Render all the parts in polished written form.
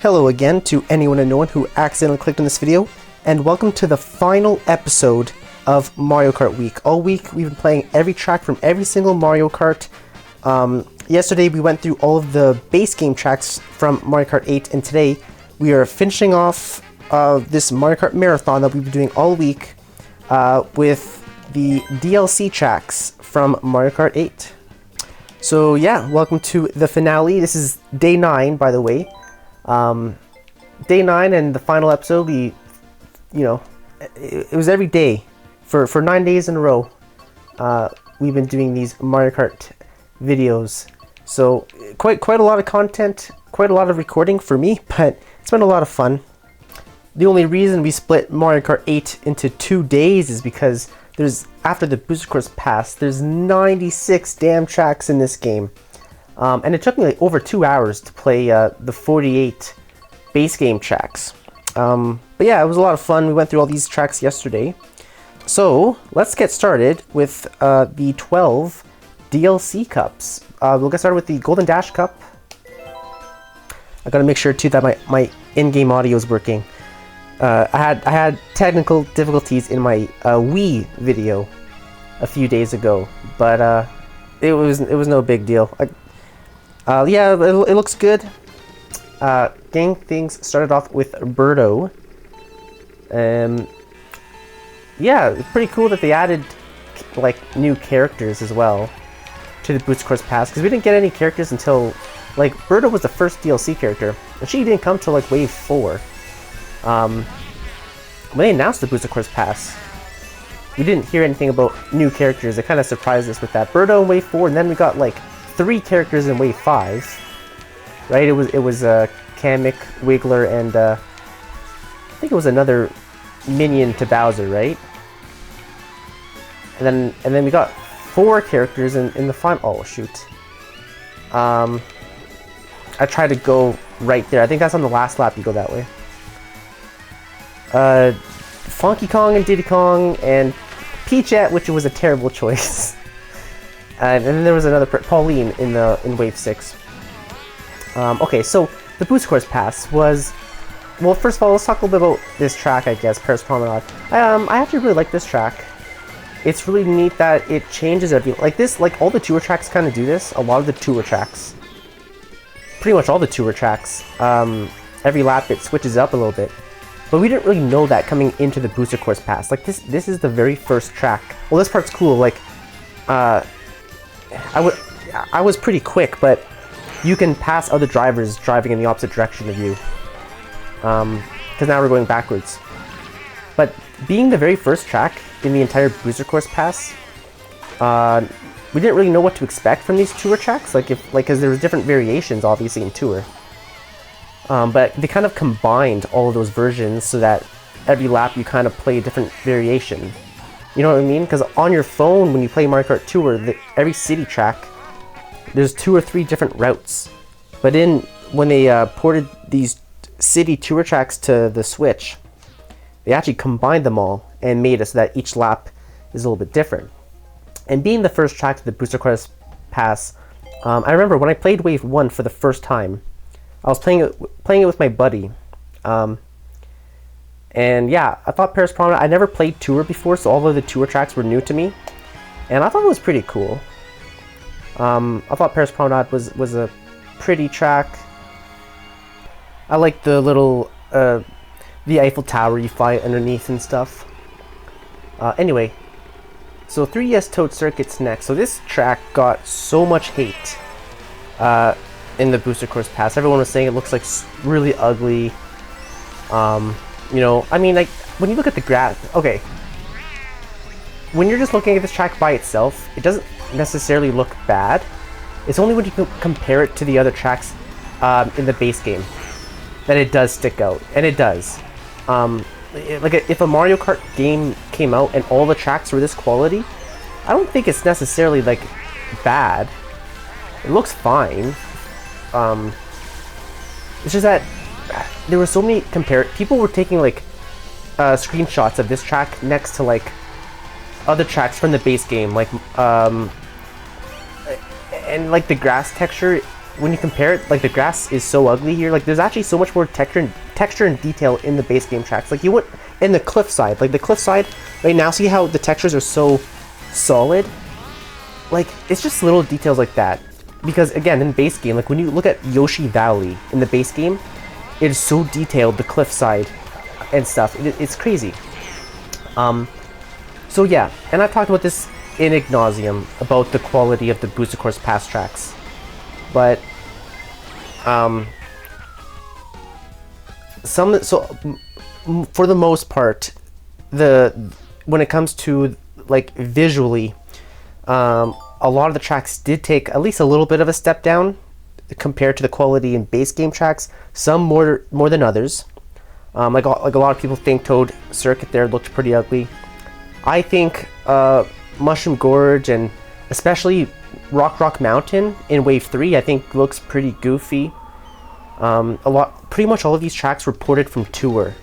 Hello again to anyone and no one who accidentally clicked on this video, and welcome to the final episode of Mario Kart Week. All week we've been playing every track from every single Mario Kart. Yesterday we went through all of the base game tracks from Mario Kart 8, and today we are finishing off this Mario Kart marathon that we've been doing all week with the DLC tracks from Mario Kart 8. So yeah, welcome to the finale. This is day 9, by the way. Day 9 and the final episode. It was every day for 9 days in a row. We've been doing these Mario Kart videos. So quite a lot of content, quite a lot of recording for me, but it's been a lot of fun. The only reason we split Mario Kart 8 into 2 days is because after the Booster Course Pass, there's 96 damn tracks in this game. And it took me like over 2 hours to play the 48 base game tracks. But yeah, it was a lot of fun. We went through all these tracks yesterday. So let's get started with the 12 DLC Cups. We'll get started with the Golden Dash Cup. I gotta make sure too that my in-game audio is working. I had technical difficulties in my Wii video a few days ago, but it was no big deal. Yeah, it looks good. Getting things started off with Birdo. Yeah, it's pretty cool that they added like new characters as well to the Booster Course Pass, because we didn't get any characters until like Birdo was the first DLC character, and she didn't come till like Wave 4. When they announced the Booster Course Pass, we didn't hear anything about new characters. It kind of surprised us with that. Birdo in Wave 4, and then we got like 3 characters in Wave 5. Right? It was Kamek, Wiggler, and I think it was another minion to Bowser, right? And then we got 4 characters in the final. Oh shoot! I tried to go right there. I think that's on the last lap. You go that way. Funky Kong and Diddy Kong and Peachette, which was a terrible choice. And then there was another Pauline in Wave 6. Okay, so the Booster Course Pass was, well, first of all, let's talk a little bit about this track, I guess, Paris Promenade. I actually really like this track. It's really neat that it changes like all the tour tracks kind of do this. A lot of the tour tracks, pretty much all the tour tracks, every lap it switches up a little bit. But we didn't really know that coming into the Booster Course Pass. Like this is the very first track. Well, this part's cool. Like, I was pretty quick, but you can pass other drivers driving in the opposite direction of you. Because now we're going backwards. But being the very first track in the entire Booster Course Pass, we didn't really know what to expect from these tour tracks. Because there was different variations, obviously, in tour. But they kind of combined all of those versions so that every lap you kind of play a different variation. You know what I mean? Because on your phone, when you play Mario Kart Tour, every city track, there's 2 or 3 different routes. But when they ported these city tour tracks to the Switch, they actually combined them all and made it so that each lap is a little bit different. And being the first track to the Booster Course Pass, I remember when I played Wave 1 for the first time, I was playing it with my buddy. And yeah, I thought Paris Promenade, I never played Tour before, so all of the tour tracks were new to me. And I thought it was pretty cool. I thought Paris Promenade was a pretty track. I like the little, the Eiffel Tower you fly underneath and stuff. Anyway, so 3DS Toad Circuit's next. So this track got so much hate in the Booster Course Pass. Everyone was saying it looks like really ugly. I mean, like, when you look at the graph, okay, when you're just looking at this track by itself, it doesn't necessarily look bad. It's only when you compare it to the other tracks in the base game that it does stick out, and it does. Like, if a Mario Kart game came out and all the tracks were this quality, I don't think it's necessarily, like, bad. It looks fine. It's just that there were so many people were taking like screenshots of this track next to like other tracks from the base game, like and like the grass texture when you compare it, like the grass is so ugly here. Like there's actually so much more texture and detail in the base game tracks. Like you would in the cliffside, like the cliffside right now. See how the textures are so solid? Like it's just little details like that. Because again, in base game, like when you look at Yoshi Valley in the base game, it is so detailed, the cliffside and stuff. It's crazy. So yeah, and I've talked about this in ad nauseam about the quality of the Booster Course Pass tracks, but for the most part, when it comes to like visually, a lot of the tracks did take at least a little bit of a step down compared to the quality in base game tracks. Some more than others. Like a lot of people think Toad Circuit there looked pretty ugly. I think Mushroom Gorge and especially Rock Mountain in Wave 3 I think looks pretty goofy. Pretty much all of these tracks were ported from Tour.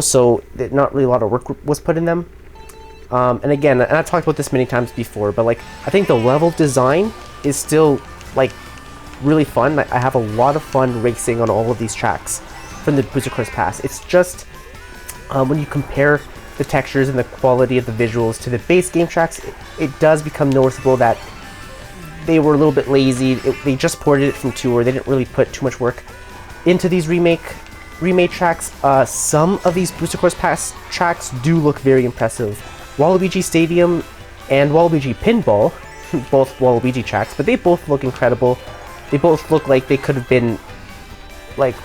So not really a lot of work was put in them. And again, and I've talked about this many times before, but like I think the level design is still like really fun. I have a lot of fun racing on all of these tracks from the Booster Course Pass. It's just when you compare the textures and the quality of the visuals to the base game tracks, it does become noticeable that they were a little bit lazy. They just ported it from Tour. They didn't really put too much work into these remade tracks. Some of these Booster Course Pass tracks do look very impressive. Waluigi Stadium and Waluigi Pinball, both Waluigi tracks, but they both look incredible. They both look like they could have been like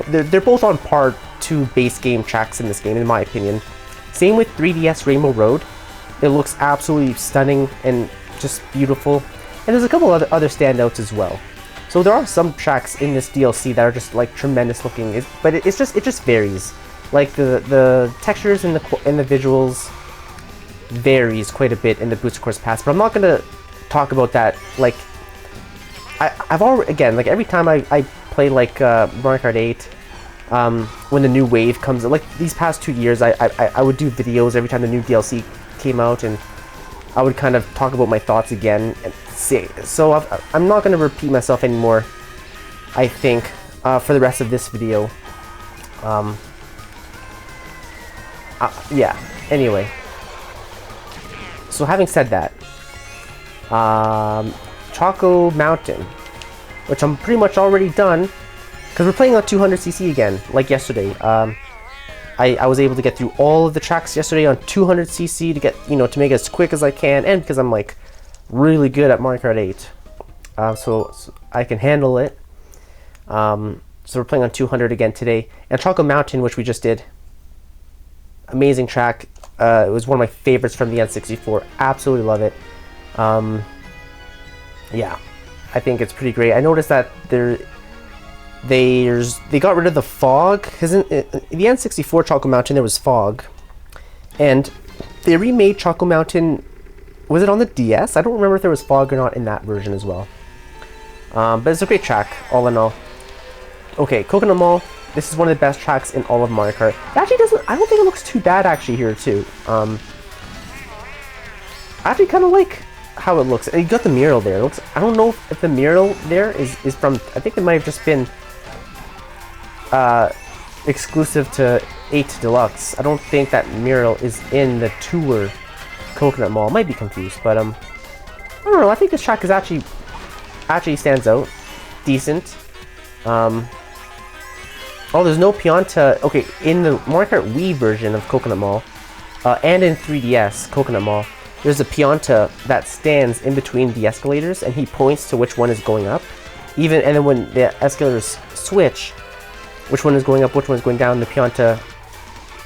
they're both on par to base game tracks in this game, in my opinion. Same with 3DS Rainbow Road. It looks absolutely stunning and just beautiful. And there's a couple other standouts as well. So there are some tracks in this DLC that are just like tremendous looking, but it just varies. Like the textures and the visuals varies quite a bit in the Booster Course Pass. But I'm not gonna talk about that. Like I've already, again, like every time I play like Mario Kart 8, when the new wave comes, like these past 2 years, I would do videos every time the new DLC came out, and I would kind of talk about my thoughts again and say. So I'm not going to repeat myself anymore, I think, for the rest of this video. Yeah, anyway. So having said that, Choco Mountain, which I'm pretty much already done, because we're playing on 200cc again, like yesterday. I was able to get through all of the tracks yesterday on 200cc to get, to make it as quick as I can, and because I'm like really good at Mario Kart 8, so I can handle it. So we're playing on 200 again today, and Choco Mountain, which we just did, amazing track. It was one of my favorites from the N64. Absolutely love it. Yeah, I think it's pretty great. I noticed that they got rid of the fog, because in the N64 Choco Mountain there was fog, and they remade Choco Mountain. Was it on the DS? I don't remember if there was fog or not in that version as well. But it's a great track, all in all. Okay, Coconut Mall. This is one of the best tracks in all of Mario Kart. It actually doesn't. I don't think it looks too bad actually here too. I actually kind of like how it looks. You got the mural there. It looks. I don't know if the mural there is from. I think it might have just been exclusive to 8 Deluxe. I don't think that mural is in the Tour Coconut Mall. I might be confused, but I don't know. I think this track is actually stands out, decent. Oh, there's no Pianta. Okay, in the Mario Kart Wii version of Coconut Mall, and in 3DS Coconut Mall, there's a Pianta that stands in between the escalators, and he points to which one is going up. And then when the escalators switch, which one is going up, which one is going down, the Pianta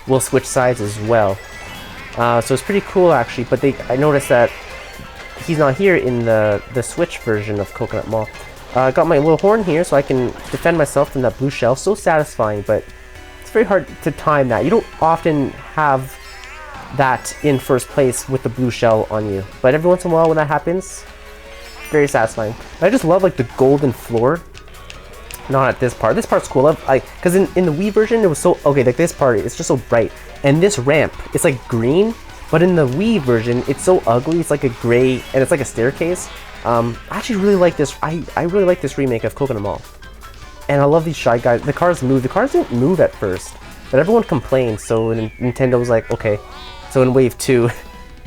will switch sides as well. So it's pretty cool actually. But I noticed that he's not here in the Switch version of Coconut Mall. I got my little horn here so I can defend myself from that blue shell. So satisfying, but it's very hard to time that. You don't often have that in first place with the blue shell on you, but every once in a while when that happens, very satisfying. I just love like the golden floor. Not at this part. This part's cool. Because in the Wii version it was so okay. Like this part, it's just so bright, and this ramp, it's like green. But in the Wii version, it's so ugly. It's like a gray, and it's like a staircase. I actually really like this. I really like this remake of Coconut Mall. And I love these Shy Guys. The cars move. The cars didn't move at first, but everyone complained, so Nintendo was like, okay. So in Wave 2,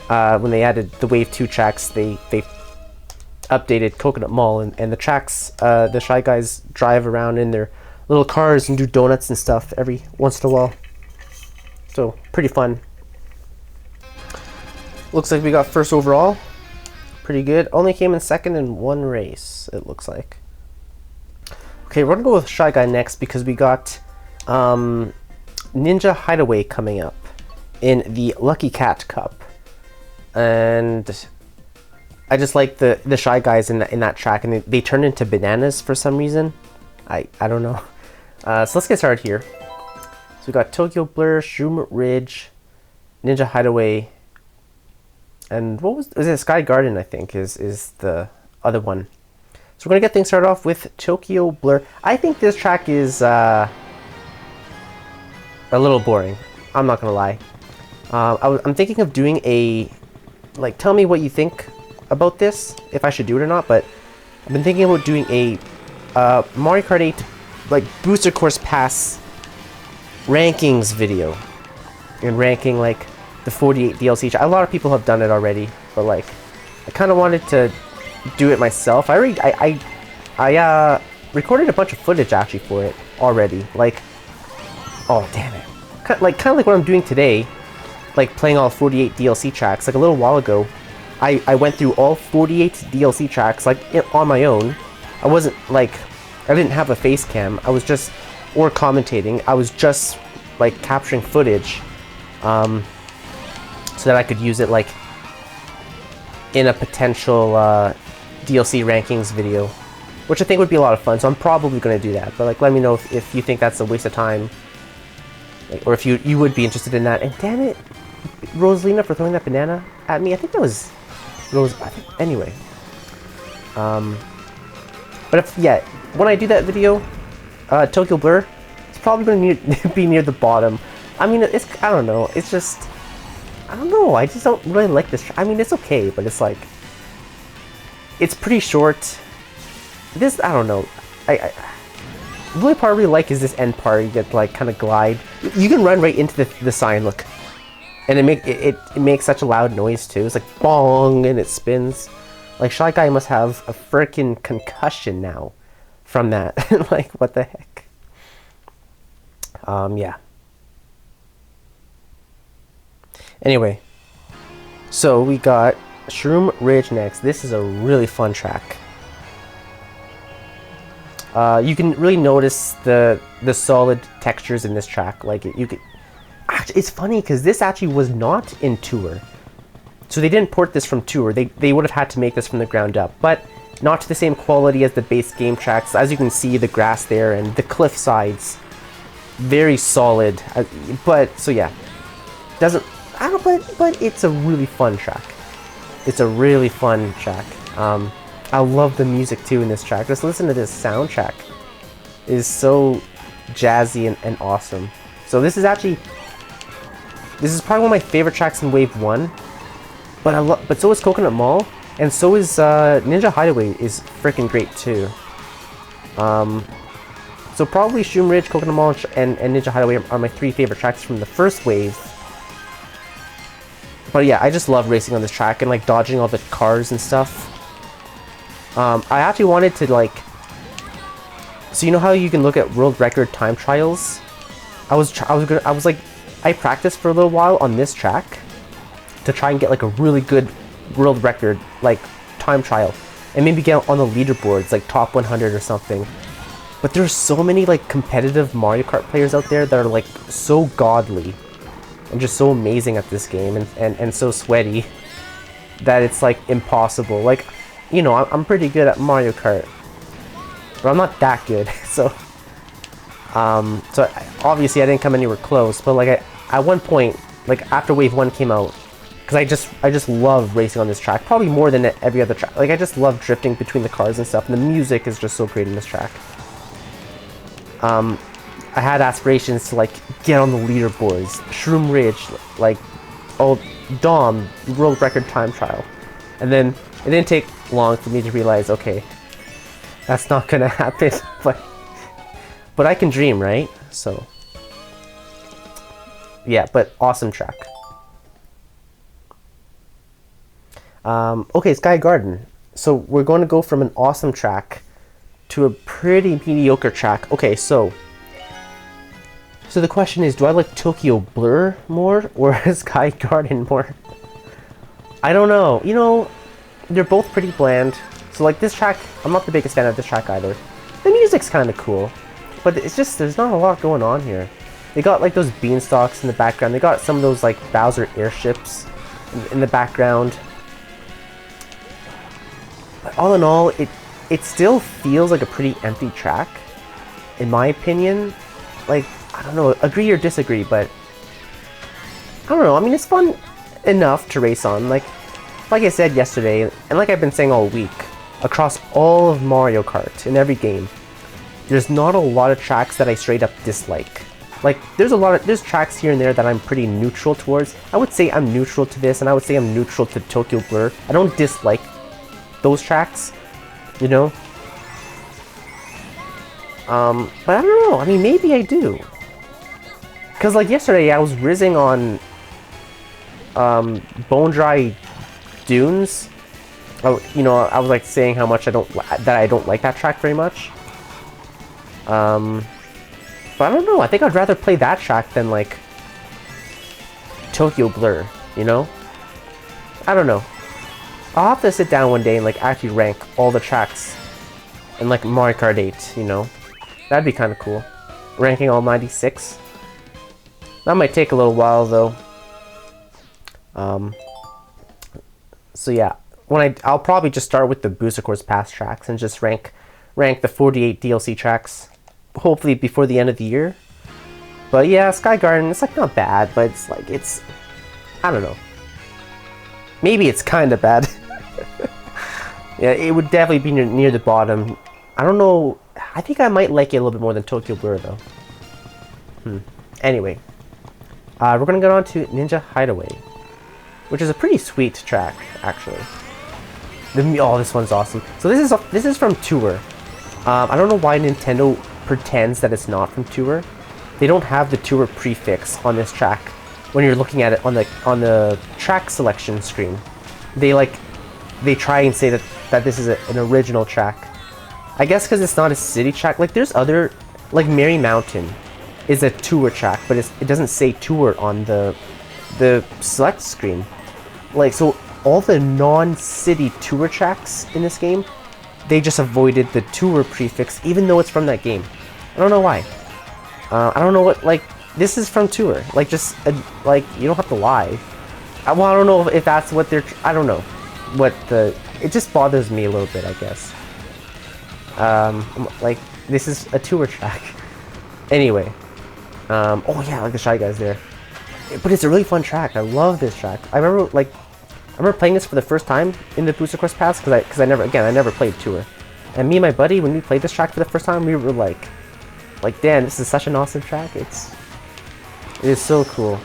when they added the Wave 2 tracks, they updated Coconut Mall, and the tracks, the Shy Guys drive around in their little cars and do donuts and stuff every once in a while. So, pretty fun. Looks like we got first overall. Pretty good. Only came in second in one race, it looks like. Okay, we're gonna go with Shy Guy next because we got Ninja Hideaway coming up in the Lucky Cat Cup. And I just like the Shy Guys in that track, and they turn into bananas for some reason. I don't know. So let's get started here. So we got Tokyo Blur, Shroom Ridge, Ninja Hideaway, and was it Sky Garden, I think, is the other one. So we're gonna get things started off with Tokyo Blur. I think this track is a little boring. I'm not gonna lie. I'm thinking of doing a, like, tell me what you think about this, if I should do it or not, but I've been thinking about doing a Mario Kart 8 like booster course pass rankings video, and ranking like the 48 DLC. A lot of people have done it already, but like I kind of wanted to do it myself. I recorded a bunch of footage actually for it already. Like, oh damn it, kind of like what I'm doing today, like playing all 48 DLC tracks. Like a little while ago, I went through all 48 DLC tracks like on my own. I wasn't like, I didn't have a face cam. I was just, or commentating. I was just like capturing footage, so that I could use it like in a potential DLC rankings video, which I think would be a lot of fun. So I'm probably going to do that. But like, let me know if you think that's a waste of time, like, or if you would be interested in that. And damn it, Rosalina, for throwing that banana at me. I think that was Rose. Anyway. But if, yeah, when I do that video, Tokyo Blur, it's probably going to be near the bottom. I mean, I don't know, it's just, I don't know, I just don't really like this. I mean, it's okay, but it's like, it's pretty short. This, I don't know, the only part I really like is this end part. You get to like kind of glide. You can run right into the sign, look. And it makes such a loud noise too. It's like bong, and it spins. Like, Shy Guy must have a freaking concussion now from that. Like, what the heck? Yeah. Anyway, so we got Shroom Ridge next. This is a really fun track. You can really notice the solid textures in this track. Like, you could. Actually, it's funny because this actually was not in Tour. So they didn't port this from Tour. They would have had to make this from the ground up, but not to the same quality as the base game tracks. As you can see, the grass there and the cliff sides, very solid. But so yeah, doesn't, I don't know, but it's a really fun track. It's a really fun track. I love the music too in this track. Just listen to this soundtrack. It is so jazzy and awesome. So this is probably one of my favorite tracks in Wave 1. But so is Coconut Mall, and so is Ninja Hideaway is freaking great too. So probably Shroom Ridge, Coconut Mall, and Ninja Hideaway are my three favorite tracks from the first wave. But yeah, I just love racing on this track and like dodging all the cars and stuff. I actually wanted to like, so you know how you can look at world record time trials? I practiced for a little while on this track to try and get like a really good world record like time trial, and maybe get on the leaderboards like top 100 or something. But there's so many like competitive Mario Kart players out there that are like so godly and just so amazing at this game, and so sweaty that it's like impossible. Like, you know, I'm pretty good at Mario Kart, but I'm not that good. So obviously I didn't come anywhere close, but like at one point, like after Wave 1 came out, because I just love racing on this track, probably more than every other track. Like, I just love drifting between the cars and stuff, and the music is just so great in this track. I had aspirations to like get on the leaderboards, Shroom Ridge, like, oh, Dom, world record time trial. And then it didn't take long for me to realize, okay, that's not gonna happen, but I can dream, right? So, yeah, but awesome track. Okay, Sky Garden. So we're going to go from an awesome track to a pretty mediocre track. Okay, so the question is, do I like Tokyo Blur more or Sky Garden more? I don't know. You know, they're both pretty bland. So like this track, I'm not the biggest fan of this track either. The music's kind of cool, but it's just, there's not a lot going on here. They got like those beanstalks in the background. They got some of those like Bowser airships in the background. But all in all, it still feels like a pretty empty track, in my opinion. Like, I don't know, agree or disagree, but I don't know. I mean, it's fun enough to race on. Like I said yesterday, and like I've been saying all week, across all of Mario Kart in every game, there's not a lot of tracks that I straight up dislike. Like, there's tracks here and there that I'm pretty neutral towards. I would say I'm neutral to this, and I would say I'm neutral to Tokyo Blur. I don't dislike those tracks, you know? But I don't know. I mean, maybe I do. Because, like, yesterday I was rizzing on Bone Dry Dunes. Oh, you know, I was, like, saying how much I don't like that track very much. But I don't know, I think I'd rather play that track than, like, Tokyo Blur, you know? I don't know. I'll have to sit down one day and, like, actually rank all the tracks in, like, Mario Kart 8, you know? That'd be kind of cool. Ranking all 96. That might take a little while, though. So, yeah. I'll probably just start with the Booster Course Pass tracks and just rank the 48 DLC tracks. Hopefully before the end of the year. But yeah, Sky Garden, it's like not bad, but it's like, I don't know. Maybe it's kind of bad. Yeah, it would definitely be near the bottom. I don't know, I think I might like it a little bit more than Tokyo Blur though. Anyway, we're gonna go on to Ninja Hideaway, which is a pretty sweet track, actually. Oh, this one's awesome. So this is from Tour. I don't know why Nintendo pretends that it's not from Tour. They don't have the Tour prefix on this track when you're looking at it on the track selection screen. They try and say that this is an original track. I guess because it's not a city track. Like there's other, like Merry Mountain is a Tour track, but it doesn't say Tour on the select screen. Like, so all the non-city Tour tracks in this game, they just avoided the Tour prefix, even though it's from that game. I don't know why. I don't know what, like, this is from Tour. Like, just, like, you don't have to lie. Well, I don't know if that's what they're, I don't know what it just bothers me a little bit, I guess. Like, this is a Tour track. Anyway. Oh yeah, like the Shy Guys there. But it's a really fun track. I love this track. I remember playing this for the first time in the Booster Quest Pass because I never played Tour. And me and my buddy, when we played this track for the first time, we were like, damn, this is such an awesome track. It is so cool.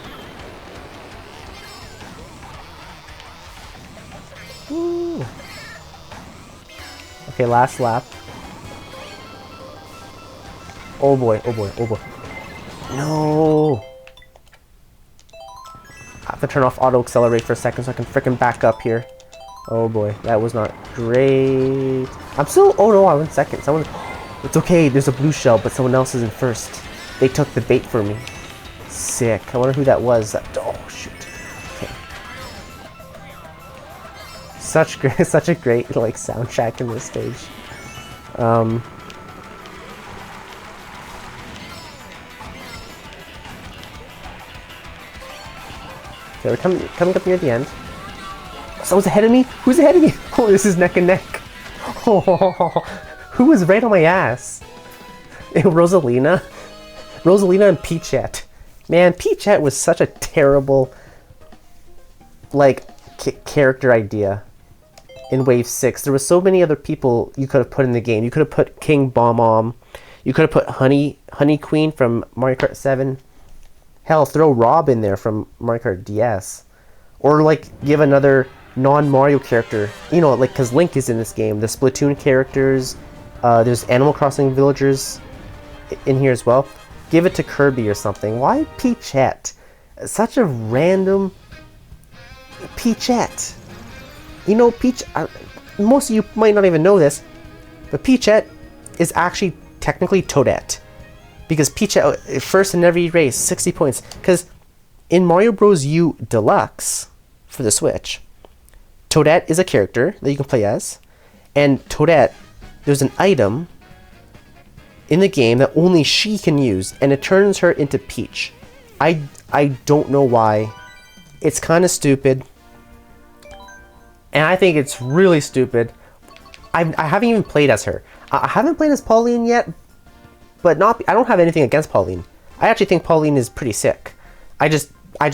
Woo. Okay, last lap. Oh boy, oh boy, oh boy. No! I have to turn off auto accelerate for a second so I can frickin' back up here. Oh boy, that was not great. I'm still, oh no, I'm in second. It's okay, there's a blue shell, but someone else is in first. They took the bait for me. Sick. I wonder who that was. Oh shoot. Okay. Such a great like soundtrack in this stage. Okay, we're coming up near the end. Someone's ahead of me? Who's ahead of me? Oh, this is neck and neck. Oh, who was right on my ass? Rosalina? Rosalina and Peachette. Man, Peachette was such a terrible, like, character idea in Wave 6. There were so many other people you could have put in the game. You could have put King Bomb. You could have put Honey Queen from Mario Kart 7. Hell, throw Rob in there from Mario Kart DS. Or, like, give another non-Mario character. You know, like, because Link is in this game. The Splatoon characters, there's Animal Crossing villagers in here as well. Give it to Kirby or something. Why Peachette? Such a random Peachette. You know, most of you might not even know this, but Peachette is actually technically Toadette. Because Peachette, first in every race, 60 points. Because in Mario Bros. U Deluxe, for the Switch, Toadette is a character that you can play as. And Toadette, there's an item in the game that only she can use, and it turns her into Peach. I don't know why. It's kind of stupid. And I think it's really stupid. I haven't even played as her. I haven't played as Pauline yet, but I don't have anything against Pauline. I actually think Pauline is pretty sick. I just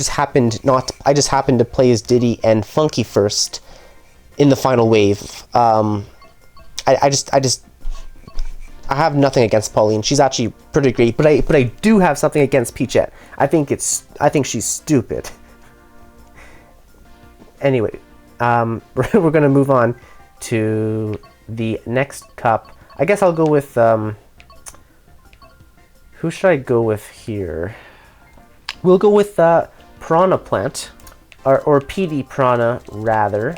happened to play as Diddy and Funky first in the final wave. I have nothing against Pauline. She's actually pretty great, but I do have something against Peachette. I think she's stupid. Anyway, we're gonna move on to the next cup. I guess I'll go with who should I go with here? We'll go with Piranha Plant, or PD Piranha rather.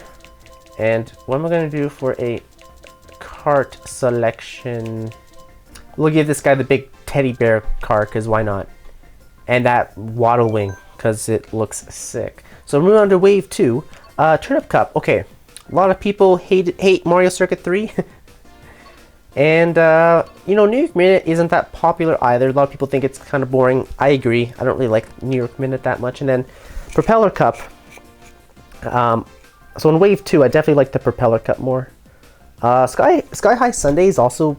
And what am I gonna do for a cart selection? We'll give this guy the big teddy bear cart, because why not? And that Waddle Wing, because it looks sick. So moving on to Wave 2. Turnip Cup. Okay, a lot of people hate Mario Circuit 3. And, you know, New York Minute isn't that popular either. A lot of people think it's kind of boring. I agree. I don't really like New York Minute that much. And then Propeller Cup. So in Wave 2, I definitely like the Propeller Cup more. Sky High Sundae is also,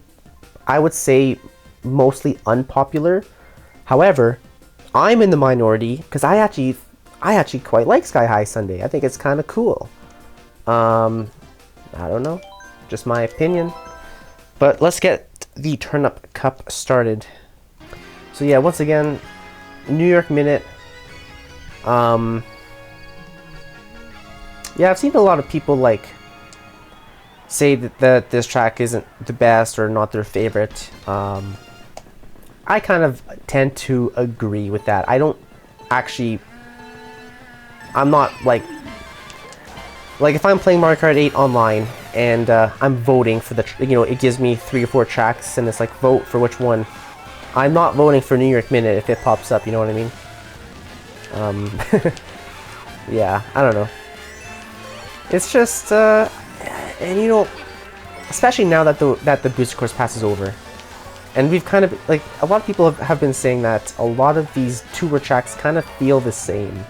I would say, mostly unpopular. However, I'm in the minority because I actually quite like Sky High Sundae. I think it's kind of cool. I don't know, just my opinion. But let's get the Turnip Cup started. So yeah, once again, New York Minute. Yeah, I've seen a lot of people like say that this track isn't the best or not their favorite. I kind of tend to agree with that. I don't actually. I'm not like if I'm playing Mario Kart 8 online and I'm voting for it gives me 3 or 4 tracks and it's like vote for which one. I'm not voting for New York Minute if it pops up. You know what I mean? Yeah, I don't know. It's just and you know, especially now that the booster course passes over, and we've kind of like a lot of people have been saying that a lot of these tour tracks kind of feel the same.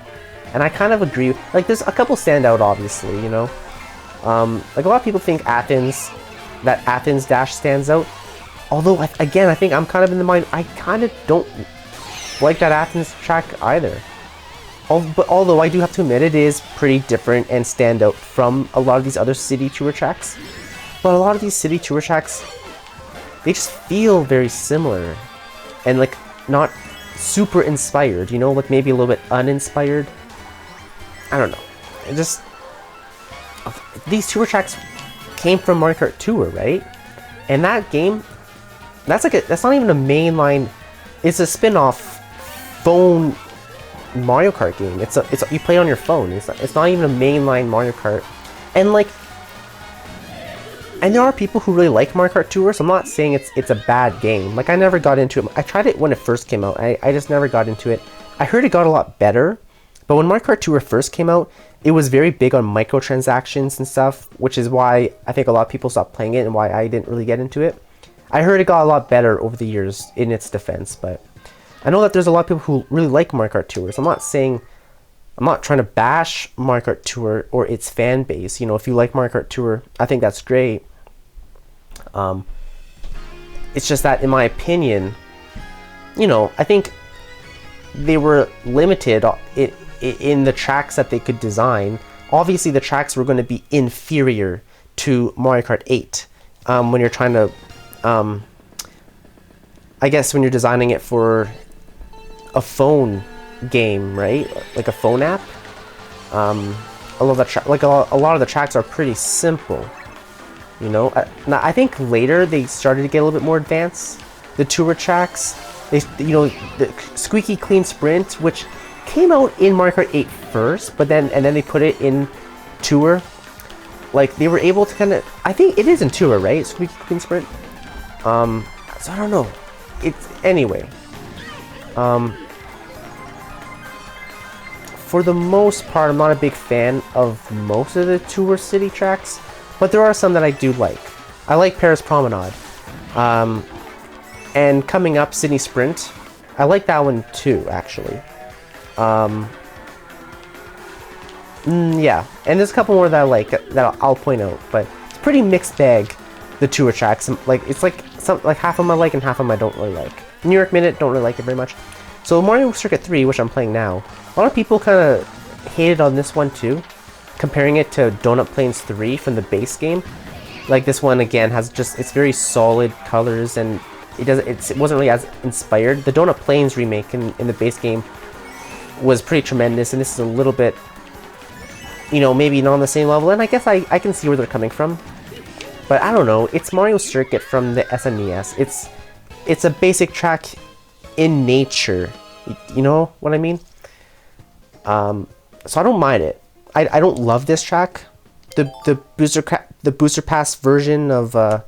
And I kind of agree. Like, there's a couple stand out, obviously, you know? Like, a lot of people think that Athens Dash stands out. Although, again, I think I'm kind of in the mind, I kind of don't like that Athens track either. But although I do have to admit, it is pretty different and stand out from a lot of these other city tour tracks. But a lot of these city tour tracks, they just feel very similar. And, like, not super inspired, you know? Like, maybe a little bit uninspired. I don't know. It just, these tour tracks came from Mario Kart Tour, right? And that game, that's not even a mainline. It's a spin-off phone Mario Kart game. It's you play it on your phone. It's not even a mainline Mario Kart. And like, and there are people who really like Mario Kart Tour. So I'm not saying it's a bad game. Like, I never got into it. I tried it when it first came out. I just never got into it. I heard it got a lot better. But when Mario Kart Tour first came out, it was very big on microtransactions and stuff, which is why I think a lot of people stopped playing it and why I didn't really get into it. I heard it got a lot better over the years in its defense, but I know that there's a lot of people who really like Mario Kart Tour, so I'm not trying to bash Mario Kart Tour or its fan base. You know, if you like Mario Kart Tour, I think that's great. It's just that, in my opinion, you know, I think they were limited in the tracks that they could design. Obviously, the tracks were going to be inferior to Mario Kart 8 when you're trying to, I guess, when you're designing it for a phone game, right? Like a phone app. a lot of the a lot of the tracks are pretty simple. You know, now I think later they started to get a little bit more advanced. The tour tracks, you know, the Squeaky Clean Sprint, which came out in Mario Kart 8 first, but then they put it in Tour. Like they were able to kind of, I think it is in Tour, right? Squeaky Clean Sprint. So I don't know. It's anyway. For the most part, I'm not a big fan of most of the Tour City tracks. But there are some that I do like. I like Paris Promenade. And coming up, Sydney Sprint. I like that one too, actually. Yeah, and there's a couple more that I like that I'll point out. But it's pretty mixed bag, the tour tracks. Like it's like half of them I like and half of them I don't really like. New York Minute, don't really like it very much. So Mario Circuit 3, which I'm playing now, a lot of people kind of hated on this one too, comparing it to Donut Plains 3 from the base game. Like this one again has just, it's very solid colors and it wasn't really as inspired. The Donut Plains remake in the base game was pretty tremendous, and this is a little bit, you know, maybe not on the same level, and I guess I can see where they're coming from. But I don't know, it's Mario Circuit from the SNES. It's a basic track in nature. You know what I mean? So I don't mind it. I don't love this track. The booster pass version of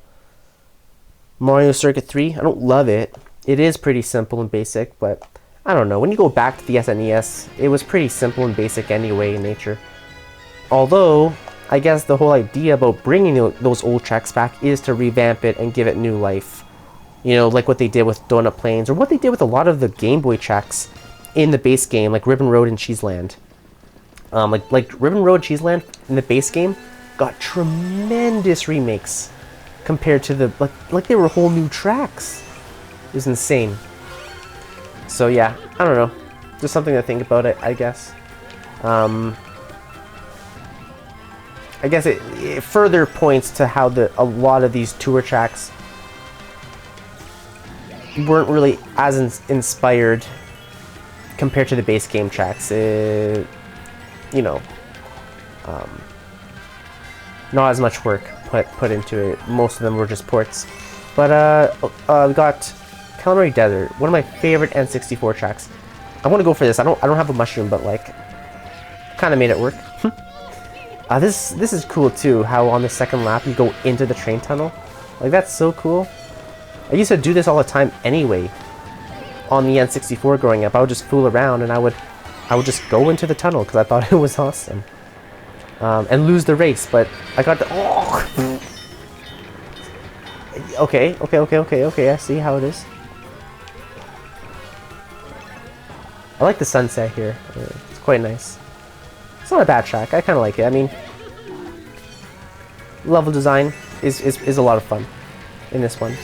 Mario Circuit 3, I don't love it. It is pretty simple and basic, but I don't know. When you go back to the SNES, it was pretty simple and basic anyway in nature. Although, I guess the whole idea about bringing those old tracks back is to revamp it and give it new life. You know, like what they did with Donut Plains, or what they did with a lot of the Game Boy tracks in the base game, like Ribbon Road and Cheeseland. Like Ribbon Road Cheeseland in the base game got tremendous remakes compared to the like they were whole new tracks. It was insane. So yeah, I don't know. Just something to think about it, I guess. I guess it further points to how a lot of these tour tracks weren't really as inspired compared to the base game tracks. You know, not as much work put into it. Most of them were just ports. But we got Calamari Desert, one of my favorite N64 tracks. I want to go for this. I don't have a mushroom, but like, kind of made it work. This is cool too. How on the second lap you go into the train tunnel. Like that's so cool. I used to do this all the time anyway. On the N64 growing up, I would just fool around and I would just go into the tunnel because I thought it was awesome. And lose the race, but I got the Okay. I see how it is. I like the sunset here. It's quite nice. It's not a bad track. I kind of like it. I mean, level design is a lot of fun in this one.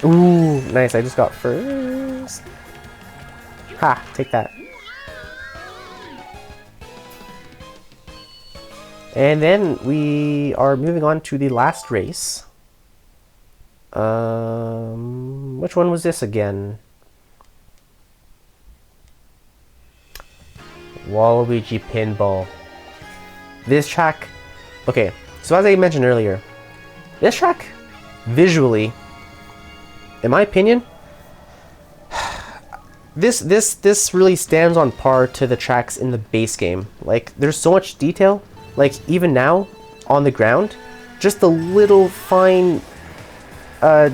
Ooh, nice. I just got first. Ha! Take that. And then we are moving on to the last race. Which one was this again? Waluigi Pinball. This track, okay, so as I mentioned earlier, this track, visually, in my opinion, this really stands on par to the tracks in the base game. Like, there's so much detail. Like, even now, on the ground, just the little fine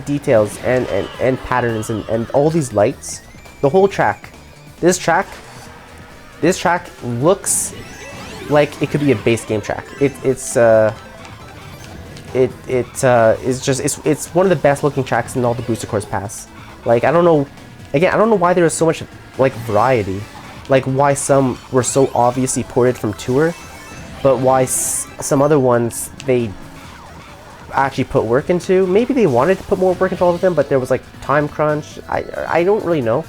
details and patterns and all these lights. The whole track. This track looks like it could be a base game track. It's one of the best looking tracks in all the Booster Course Pass. Like, I don't know why there is so much like variety. Like why some were so obviously ported from Tour, but why some other ones they actually put work into. Maybe they wanted to put more work into all of them, but there was like time crunch. I don't really know.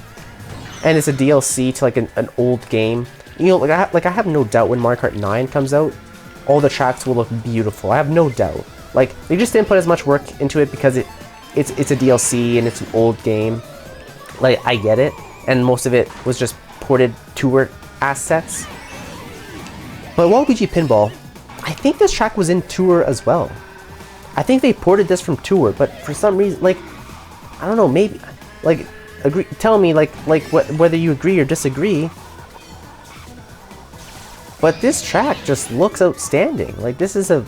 And it's a DLC to like an old game. You know, like I have no doubt when Mario Kart 9 comes out, all the tracks will look beautiful. I have no doubt. Like, they just didn't put as much work into it because it's a DLC and it's an old game. Like, I get it. And most of it was just ported Tour assets. But Waluigi Pinball, I think this track was in Tour as well. I think they ported this from Tour, but for some reason, like, I don't know, maybe, like, tell me, whether you agree or disagree. But this track just looks outstanding. Like, this is a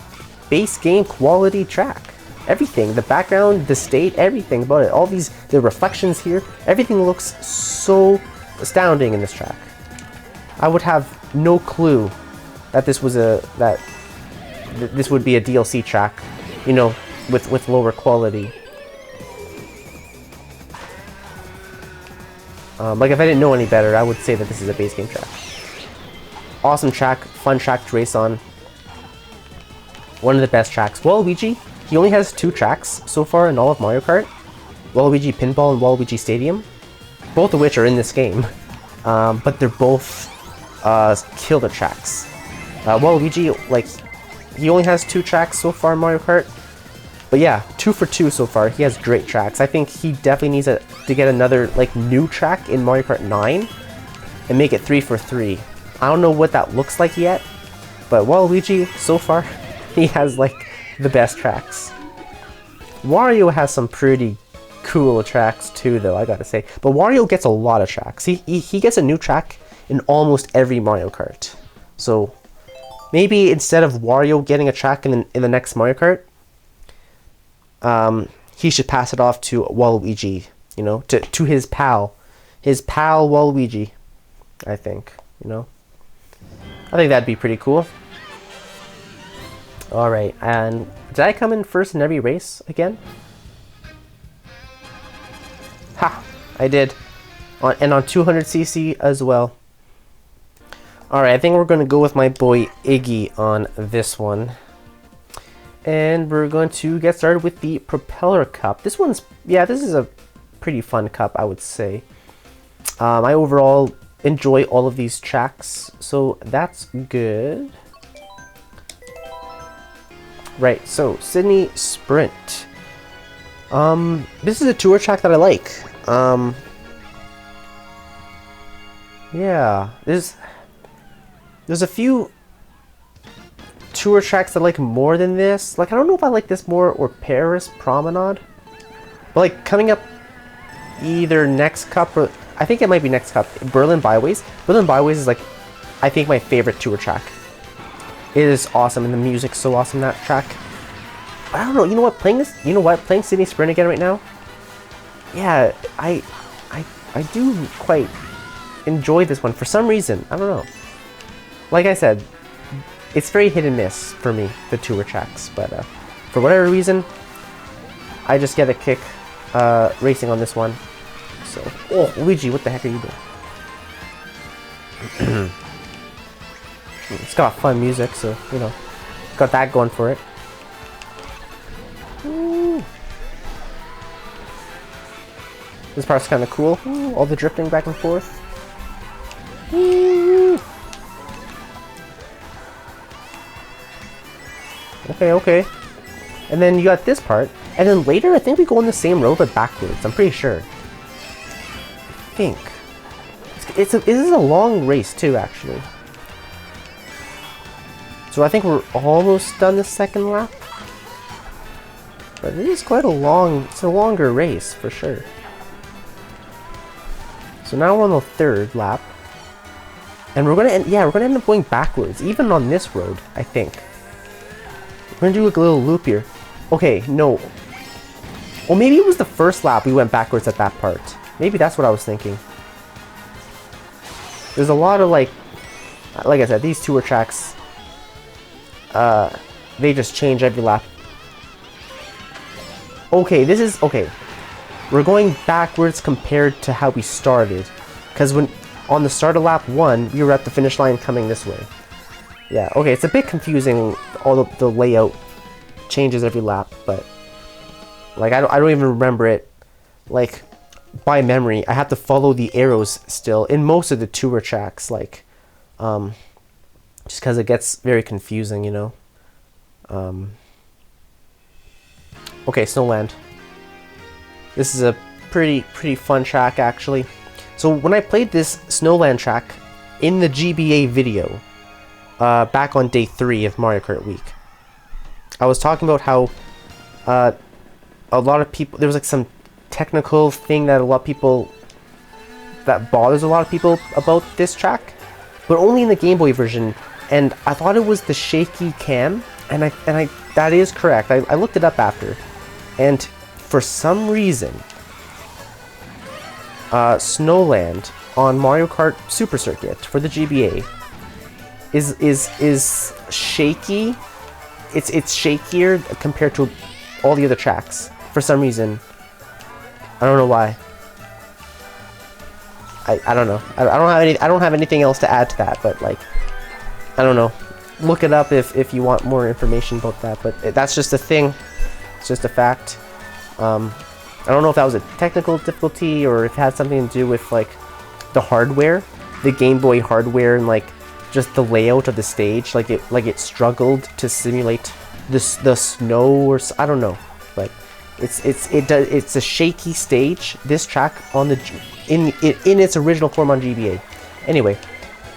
base game quality track. Everything, the background, the state, everything about it. All these, the reflections here, everything looks so astounding in this track. I would have no clue that this was this would be a DLC track, you know, with lower quality. Like, if I didn't know any better, I would say that this is a base game track. Awesome track, fun track to race on. One of the best tracks. Waluigi, he only has 2 tracks so far in all of Mario Kart. Waluigi Pinball and Waluigi Stadium. Both of which are in this game. But they're both killer tracks. Waluigi, like, he only has 2 tracks so far in Mario Kart. But yeah, 2 for 2 so far. He has great tracks. I think he definitely needs to get another, like, new track in Mario Kart 9 and make it 3 for 3. I don't know what that looks like yet, but Waluigi, so far, he has, like, the best tracks. Wario has some pretty cool tracks too, though, I gotta say. But Wario gets a lot of tracks. He gets a new track in almost every Mario Kart. So maybe instead of Wario getting a track in the next Mario Kart, he should pass it off to Waluigi, you know, to his pal Waluigi, I think, you know. I think that'd be pretty cool. Alright, and did I come in first in every race again? Ha! I did. And on 200cc as well. Alright, I think we're going to go with my boy Iggy on this one. And we're going to get started with the Propeller Cup. This one's, yeah, this is a pretty fun cup, I would say. I overall enjoy all of these tracks, so that's good. Right, so Sydney Sprint. This is a tour track that I like. Yeah, there's a few tour tracks that I like more than this. Like, I don't know if I like this more or Paris Promenade. But like, coming up either next cup or I think it might be next cup, Berlin Byways. Berlin Byways is, like, I think my favorite tour track. It is awesome, and the music's so awesome, that track. I don't know, you know what, playing Sydney Sprint again right now? Yeah, I do quite enjoy this one for some reason. I don't know. Like I said, it's very hit and miss for me, the tour tracks, but for whatever reason, I just get a kick racing on this one. So, oh, Luigi, what the heck are you doing? It's got fun music, so, you know, got that going for it. Ooh. This part's kind of cool. Ooh, all the drifting back and forth. Ooh. Okay, okay. And then you got this part. And then later, I think we go on the same road, but backwards. I'm pretty sure. I think. This is a long race, too, actually. So I think we're almost done the second lap. But it is quite it's a longer race, for sure. So now we're on the third lap. And we're gonna end up going backwards, even on this road, I think. We're gonna do like a little loop here. Okay, no. Well, maybe it was the first lap we went backwards at that part. Maybe that's what I was thinking. There's a lot of like I said, these tour tracks, they just change every lap. Okay, okay. We're going backwards compared to how we started. Because when on the start of lap 1, we were at the finish line coming this way. Yeah, okay, it's a bit confusing, all the layout changes every lap, but like I don't even remember it like by memory. I have to follow the arrows still in most of the tour tracks, like just because it gets very confusing, you know. Okay, Snowland. This is a pretty fun track, actually. So when I played this Snowland track in the GBA video, back on day 3 of Mario Kart Week. I was talking about how a lot of people, there was like some technical thing that bothers a lot of people about this track, but only in the Game Boy version. And I thought it was the shaky cam, and I that is correct. I looked it up after, and for some reason, Snowland on Mario Kart Super Circuit for the GBA is shaky. It's shakier compared to all the other tracks for some reason. I don't know why. I don't know. I don't have anything else to add to that, but like, I don't know. Look it up if you want more information about that, but that's just a thing. It's just a fact. I don't know if that was a technical difficulty or if it had something to do with like the hardware, the Game Boy hardware, and like just the layout of the stage. Like it struggled to simulate the snow, or I don't know. But it's a shaky stage. This track on the in its original form on GBA. Anyway,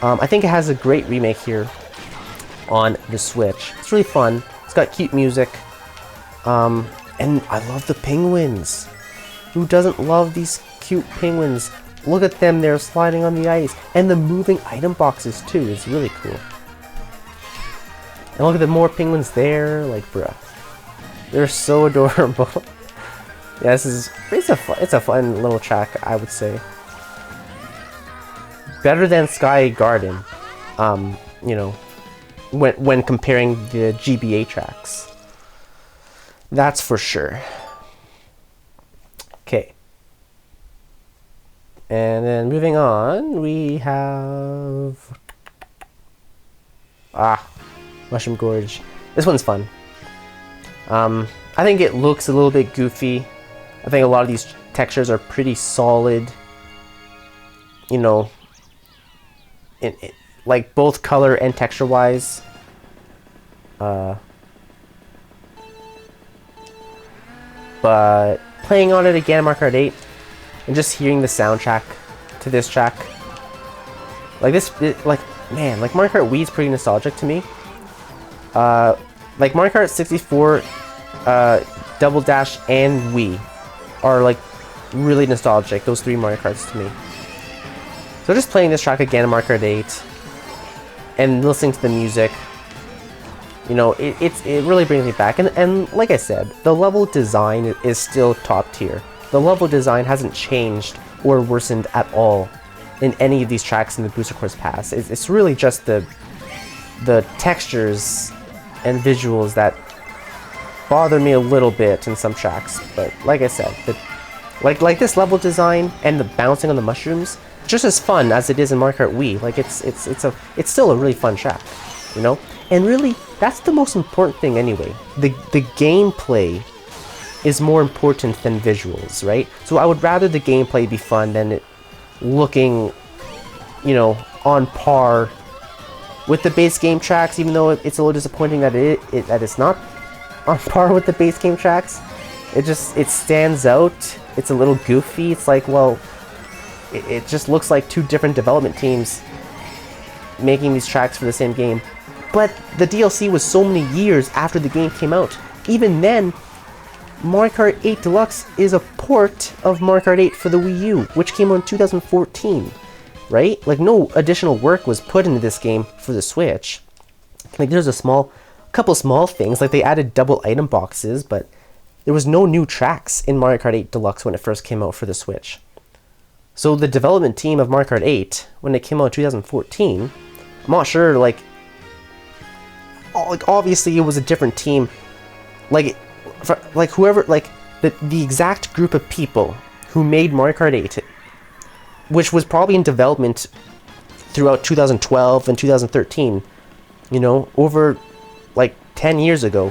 I think it has a great remake here on the Switch. It's really fun. It's got cute music. And I love the penguins. Who doesn't love these cute penguins? Look at them, they're sliding on the ice. And the moving item boxes too is really cool. And look at the more penguins there, like bruh. They're so adorable. Yeah, it's a fun little track, I would say. Better than Sky Garden, you know, when comparing the GBA tracks. That's for sure. Okay. And then moving on, we have Mushroom Gorge. This one's fun. I think it looks a little bit goofy. I think a lot of these textures are pretty solid. You know, like both color and texture wise. But playing on it again, Mario Kart 8, and just hearing the soundtrack to this track, like man, like Mario Kart Wii is pretty nostalgic to me. Like Mario Kart 64, Double Dash, and Wii are like really nostalgic. Those 3 Mario Karts to me. So just playing this track again in Mario Kart 8 and listening to the music, you know, it really brings me back. And like I said, the level design is still top tier. The level design hasn't changed or worsened at all in any of these tracks in the Booster Course Pass. It's really just the textures and visuals that bother me a little bit in some tracks. But like I said, like this level design and the bouncing on the mushrooms, just as fun as it is in Mario Kart Wii. Like it's still a really fun track, you know. And really, that's the most important thing anyway. The gameplay is more important than visuals, right? So I would rather the gameplay be fun than it looking, you know, on par with the base game tracks, even though it's a little disappointing that that it's not on par with the base game tracks. It stands out. It's a little goofy. It's like, well, it just looks like 2 different development teams making these tracks for the same game. But the DLC was so many years after the game came out. Even then, Mario Kart 8 Deluxe is a port of Mario Kart 8 for the Wii U, which came out in 2014, right? Like, no additional work was put into this game for the Switch. Like, there's a couple small things, like they added double item boxes, but there was no new tracks in Mario Kart 8 Deluxe when it first came out for the Switch. So the development team of Mario Kart 8, when it came out in 2014, I'm not sure, like obviously it was a different team, whoever, like the exact group of people who made Mario Kart 8, which was probably in development throughout 2012 and 2013, you know, over like 10 years ago,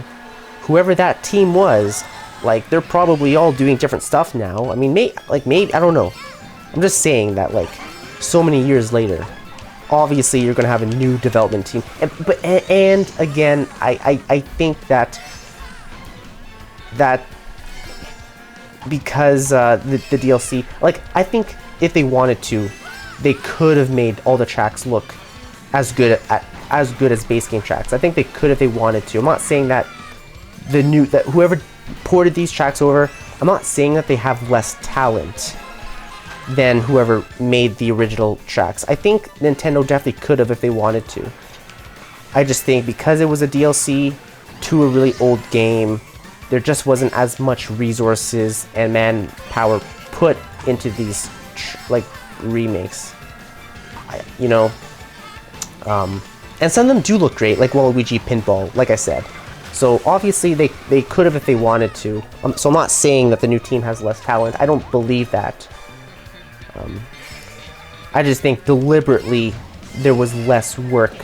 whoever that team was, like they're probably all doing different stuff now. I mean, maybe I don't know. I'm just saying that, like, so many years later, obviously you're gonna have a new development team, and again, I think that because the DLC, like, I think if they wanted to, they could have made all the tracks look as good as good as base game tracks. I think they could if they wanted to. I'm not saying that whoever ported these tracks over, I'm not saying that they have less talent than whoever made the original tracks. I think Nintendo definitely could have if they wanted to. I just think because it was a DLC to a really old game, there just wasn't as much resources and manpower put into these like remakes. And some of them do look great, like Waluigi Pinball, like I said. So obviously they could have if they wanted to. So I'm not saying that the new team has less talent. I don't believe that. I just think deliberately there was less work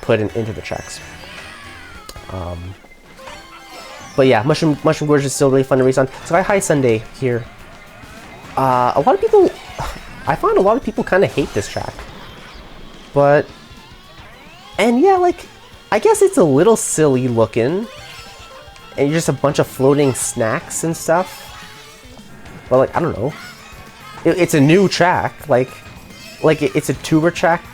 put into the tracks. But yeah, Mushroom Gorge is still really fun to race on. Sky High Sunday here. A lot of people, I find a lot of people kind of hate this track. And yeah, like, I guess it's a little silly looking. And you're just a bunch of floating snacks and stuff. But like, I don't know. It's a new track, like it's a tour track,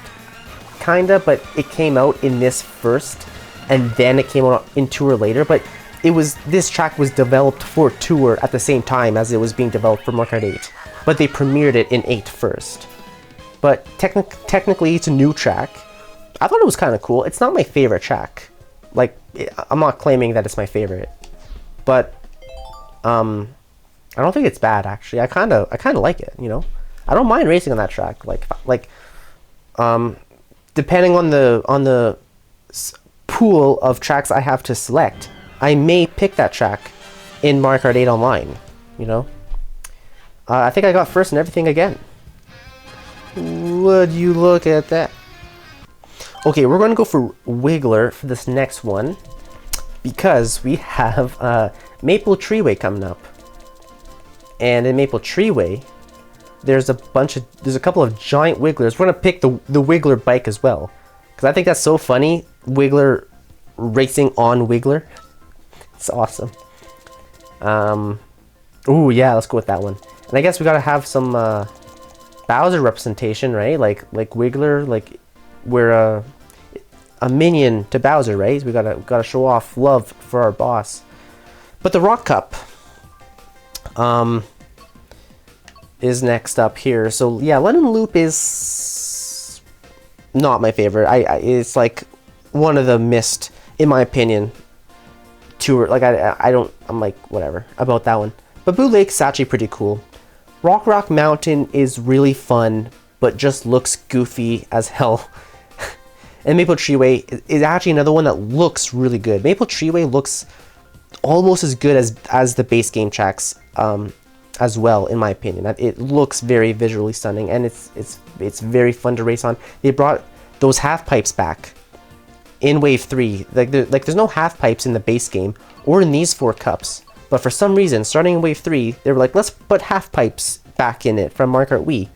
kinda, but it came out in this first, and then it came out in tour later. But this track was developed for tour at the same time as it was being developed for Mario Kart 8, but they premiered it in 8 first. But technically, it's a new track. I thought it was kind of cool. It's not my favorite track. Like, I'm not claiming that it's my favorite, but I don't think it's bad actually. I kind of like it, you know. I don't mind racing on that track. Depending on the pool of tracks I have to select, I may pick that track in Mario Kart 8 Online, you know. I think I got first in everything again. Would you look at that? Okay, we're going to go for Wiggler for this next one because we have Maple Treeway coming up. And in Maple Treeway, there's a couple of giant Wigglers. We're gonna pick the Wiggler bike as well, because I think that's so funny. Wiggler racing on Wiggler. It's awesome. Ooh yeah, let's go with that one. And I guess we gotta have some Bowser representation, right? Like Wiggler, like we're a minion to Bowser, right? We gotta show off love for our boss. But the Rock Cup is next up here. So yeah, London Loop is not my favorite. It's like one of the missed, in my opinion, tour. Like I'm like whatever about that one. But Blue Lake's actually pretty cool. Rock Mountain is really fun, but just looks goofy as hell. And Maple Treeway is actually another one that looks really good. Maple Treeway looks almost as good as the base game tracks as well, in my opinion. It looks very visually stunning, and it's very fun to race on. They brought those half pipes back in Wave 3. Like there's no half pipes in the base game or in these 4 cups, but for some reason, starting in Wave 3, they were like, let's put half pipes back in it from Mario Kart Wii.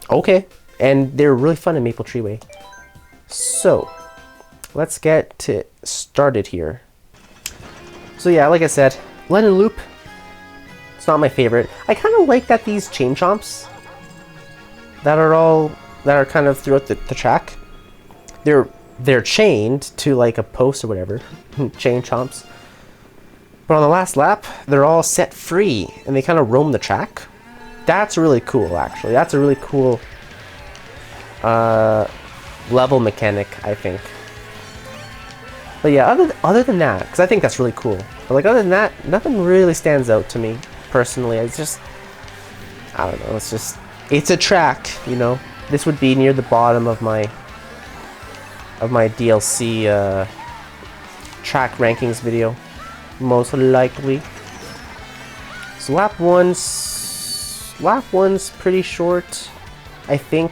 Okay, and they're really fun in Maple Treeway. So let's get started here. So yeah, like I said, London Loop, it's not my favorite. I kind of like that these chain chomps that are kind of throughout the track, they're chained to like a post or whatever, chain chomps. But on the last lap, they're all set free and they kind of roam the track. That's really cool, actually. That's a really cool level mechanic, I think. But yeah, other than that, because I think that's really cool. But like other than that, nothing really stands out to me personally. It's just, I don't know. It's a track, you know. This would be near the bottom of my DLC track rankings video, most likely. So lap one's pretty short, I think.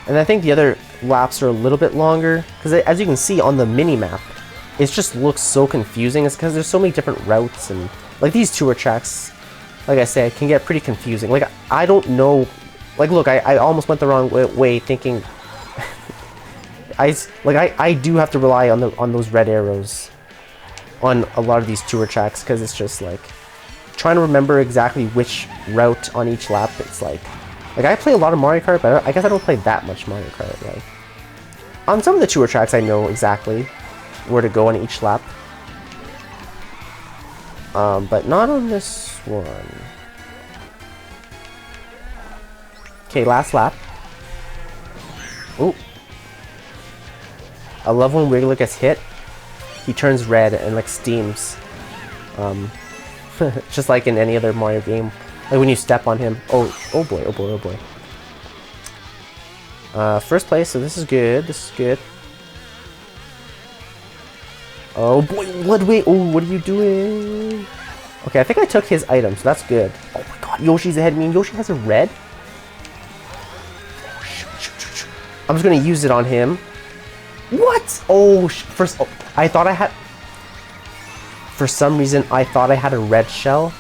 And I think the other laps are a little bit longer, because as you can see on the mini-map, it just looks so confusing. It's because there's so many different routes, and like these tour tracks, like I said, can get pretty confusing. Like I don't know, like look, I almost went the wrong way thinking I do have to rely on those red arrows on a lot of these tour tracks, because it's just like trying to remember exactly which route on each lap. It's like Like, I play a lot of Mario Kart, but I guess I don't play that much Mario Kart. Like, on some of the tour tracks, I know exactly where to go on each lap. But not on this one. Okay, last lap. Ooh. I love when Wiggler gets hit. He turns red and like steams. Just like in any other Mario game. Like when you step on him. Oh boy, oh boy, oh boy. First place, so this is good. This is good. Oh boy, Ludwig! Oh, what are you doing? Okay, I think I took his item, so that's good. Oh my god, Yoshi's ahead of me, and Yoshi has a red? Oh, shoot. I'm just gonna use it on him. What? Oh, first, oh, I thought I had... For some reason, I thought I had a red shell.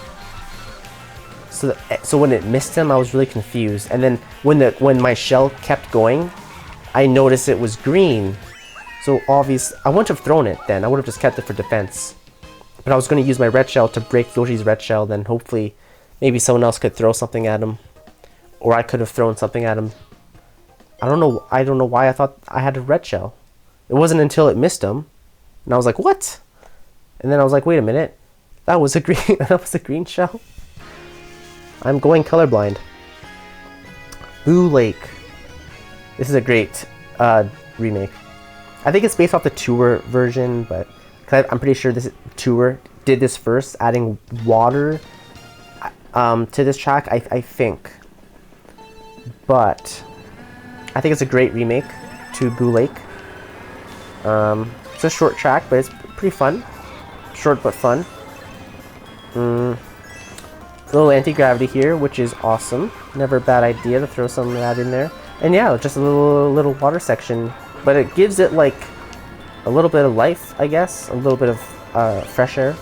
So when it missed him, I was really confused. And then when my shell kept going, I noticed it was green. So obvious, I wouldn't have thrown it then. I would have just kept it for defense. But I was going to use my red shell to break Yoshi's red shell. Then hopefully, maybe someone else could throw something at him, or I could have thrown something at him. I don't know. I don't know why I thought I had a red shell. It wasn't until it missed him, and I was like, "What?" And then I was like, "Wait a minute, that was a green. That was a green shell." I'm going colorblind. Boo Lake. This is a great remake. I think it's based off the tour version, but I'm pretty sure this tour did this first, adding water to this track, I think. But I think it's a great remake to Boo Lake. It's a short track, but it's pretty fun. Short but fun. A little anti-gravity here, which is awesome. Never a bad idea to throw some of that in there. And yeah, just a little water section. But it gives it like a little bit of life, I guess. A little bit of fresh air.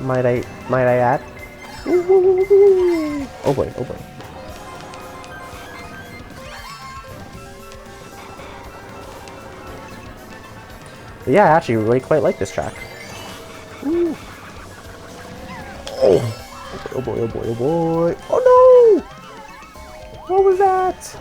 Might I add? Oh boy, oh boy. But yeah, I actually really quite like this track. Ooh. Oh boy, oh boy, oh boy. Oh no! What was that?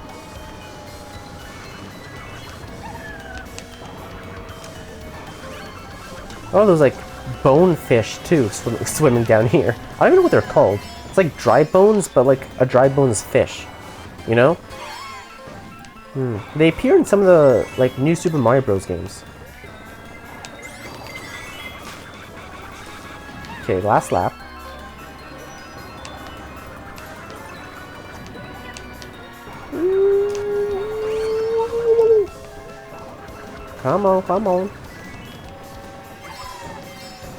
Oh, there's like bonefish too swimming down here. I don't even know what they're called. It's like dry bones, but like a dry bones fish. You know? They appear in some of the like new Super Mario Bros. Games. Okay, last lap. Come on, come on.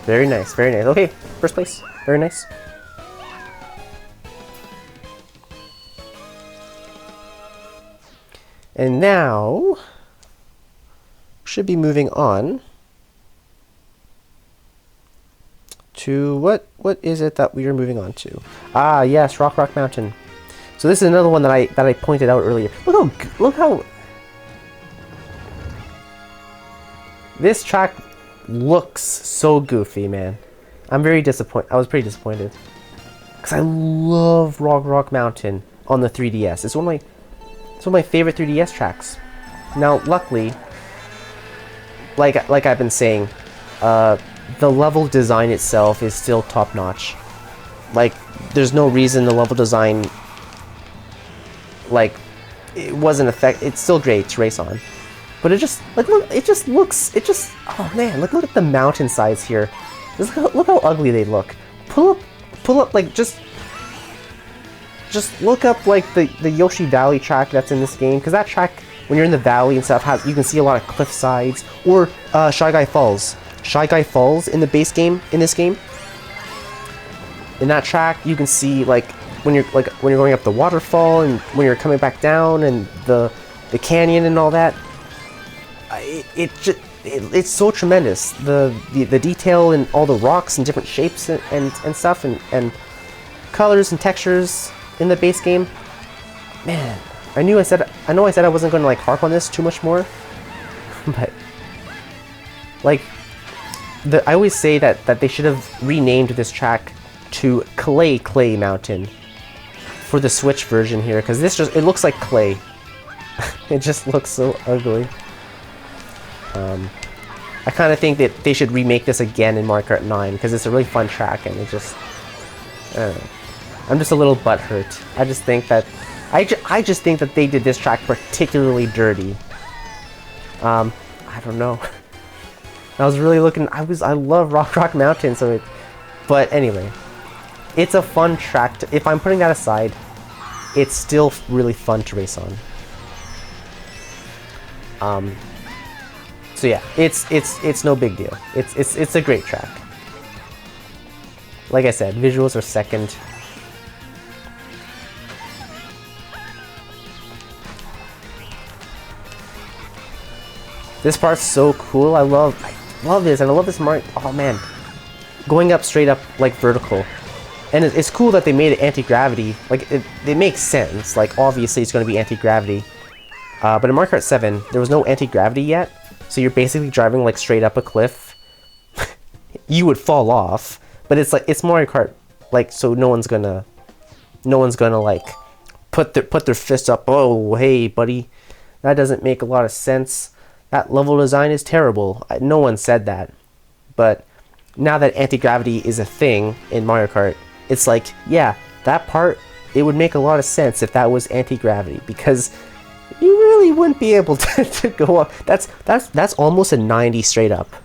Very nice, very nice. Okay, first place. Very nice. And now, should be moving on to what is it that we are moving on to? Ah, yes, Rock Mountain. So this is another one that I pointed out earlier. Look how this track looks so goofy, man. I'm very disappointed. I was pretty disappointed because I love Rock Mountain on the 3DS. It's one of my favorite 3DS tracks. Now, luckily, like I've been saying, the level design itself is still top notch. Like, there's no reason the level design, like, it wasn't it's still great to race on. But it just, like, look, oh man, look at the mountain sides here. Look how ugly they look. Pull up, like, just look up, like, the Yoshi Valley track that's in this game. Because that track, when you're in the valley and stuff, you can see a lot of cliff sides. Or, Shy Guy Falls. Shy Guy Falls in the base game, in this game. In that track, you can see, like, when you're going up the waterfall and when you're coming back down and the canyon and all that. It's so tremendous. The detail in all the rocks and different shapes and stuff and colors and textures in the base game. Man, I know I said I wasn't going to like harp on this too much more, but like I always say that they should have renamed this track to Clay Mountain for the Switch version here, because this just, it looks like clay. It just looks so ugly. I kind of think that they should remake this again in Mario Kart 9, because it's a really fun track, and it just, I don't know. I'm just a little butthurt. I just think that, I just think that they did this track particularly dirty. I don't know. I was really looking, I love Rock Mountain, so it, but anyway. It's a fun track to, if I'm putting that aside, it's still really fun to race on. So yeah, it's no big deal. It's a great track. Like I said, visuals are second. This part's so cool. I love this, and I love this Mario. Oh man, going up straight up like vertical, and it's cool that they made it anti-gravity. Like it makes sense. Like obviously it's going to be anti-gravity, but in Mario Kart 7 there was no anti-gravity yet, so you're basically driving like straight up a cliff. You would fall off, but it's like it's Mario Kart, like so no one's gonna like put their fist up. Oh hey buddy, that doesn't make a lot of sense. That level design is terrible. No one said that. But now that anti-gravity is a thing in Mario Kart, it's like, yeah, that part, it would make a lot of sense if that was anti-gravity, because you really wouldn't be able to go up. That's almost a 90 straight up.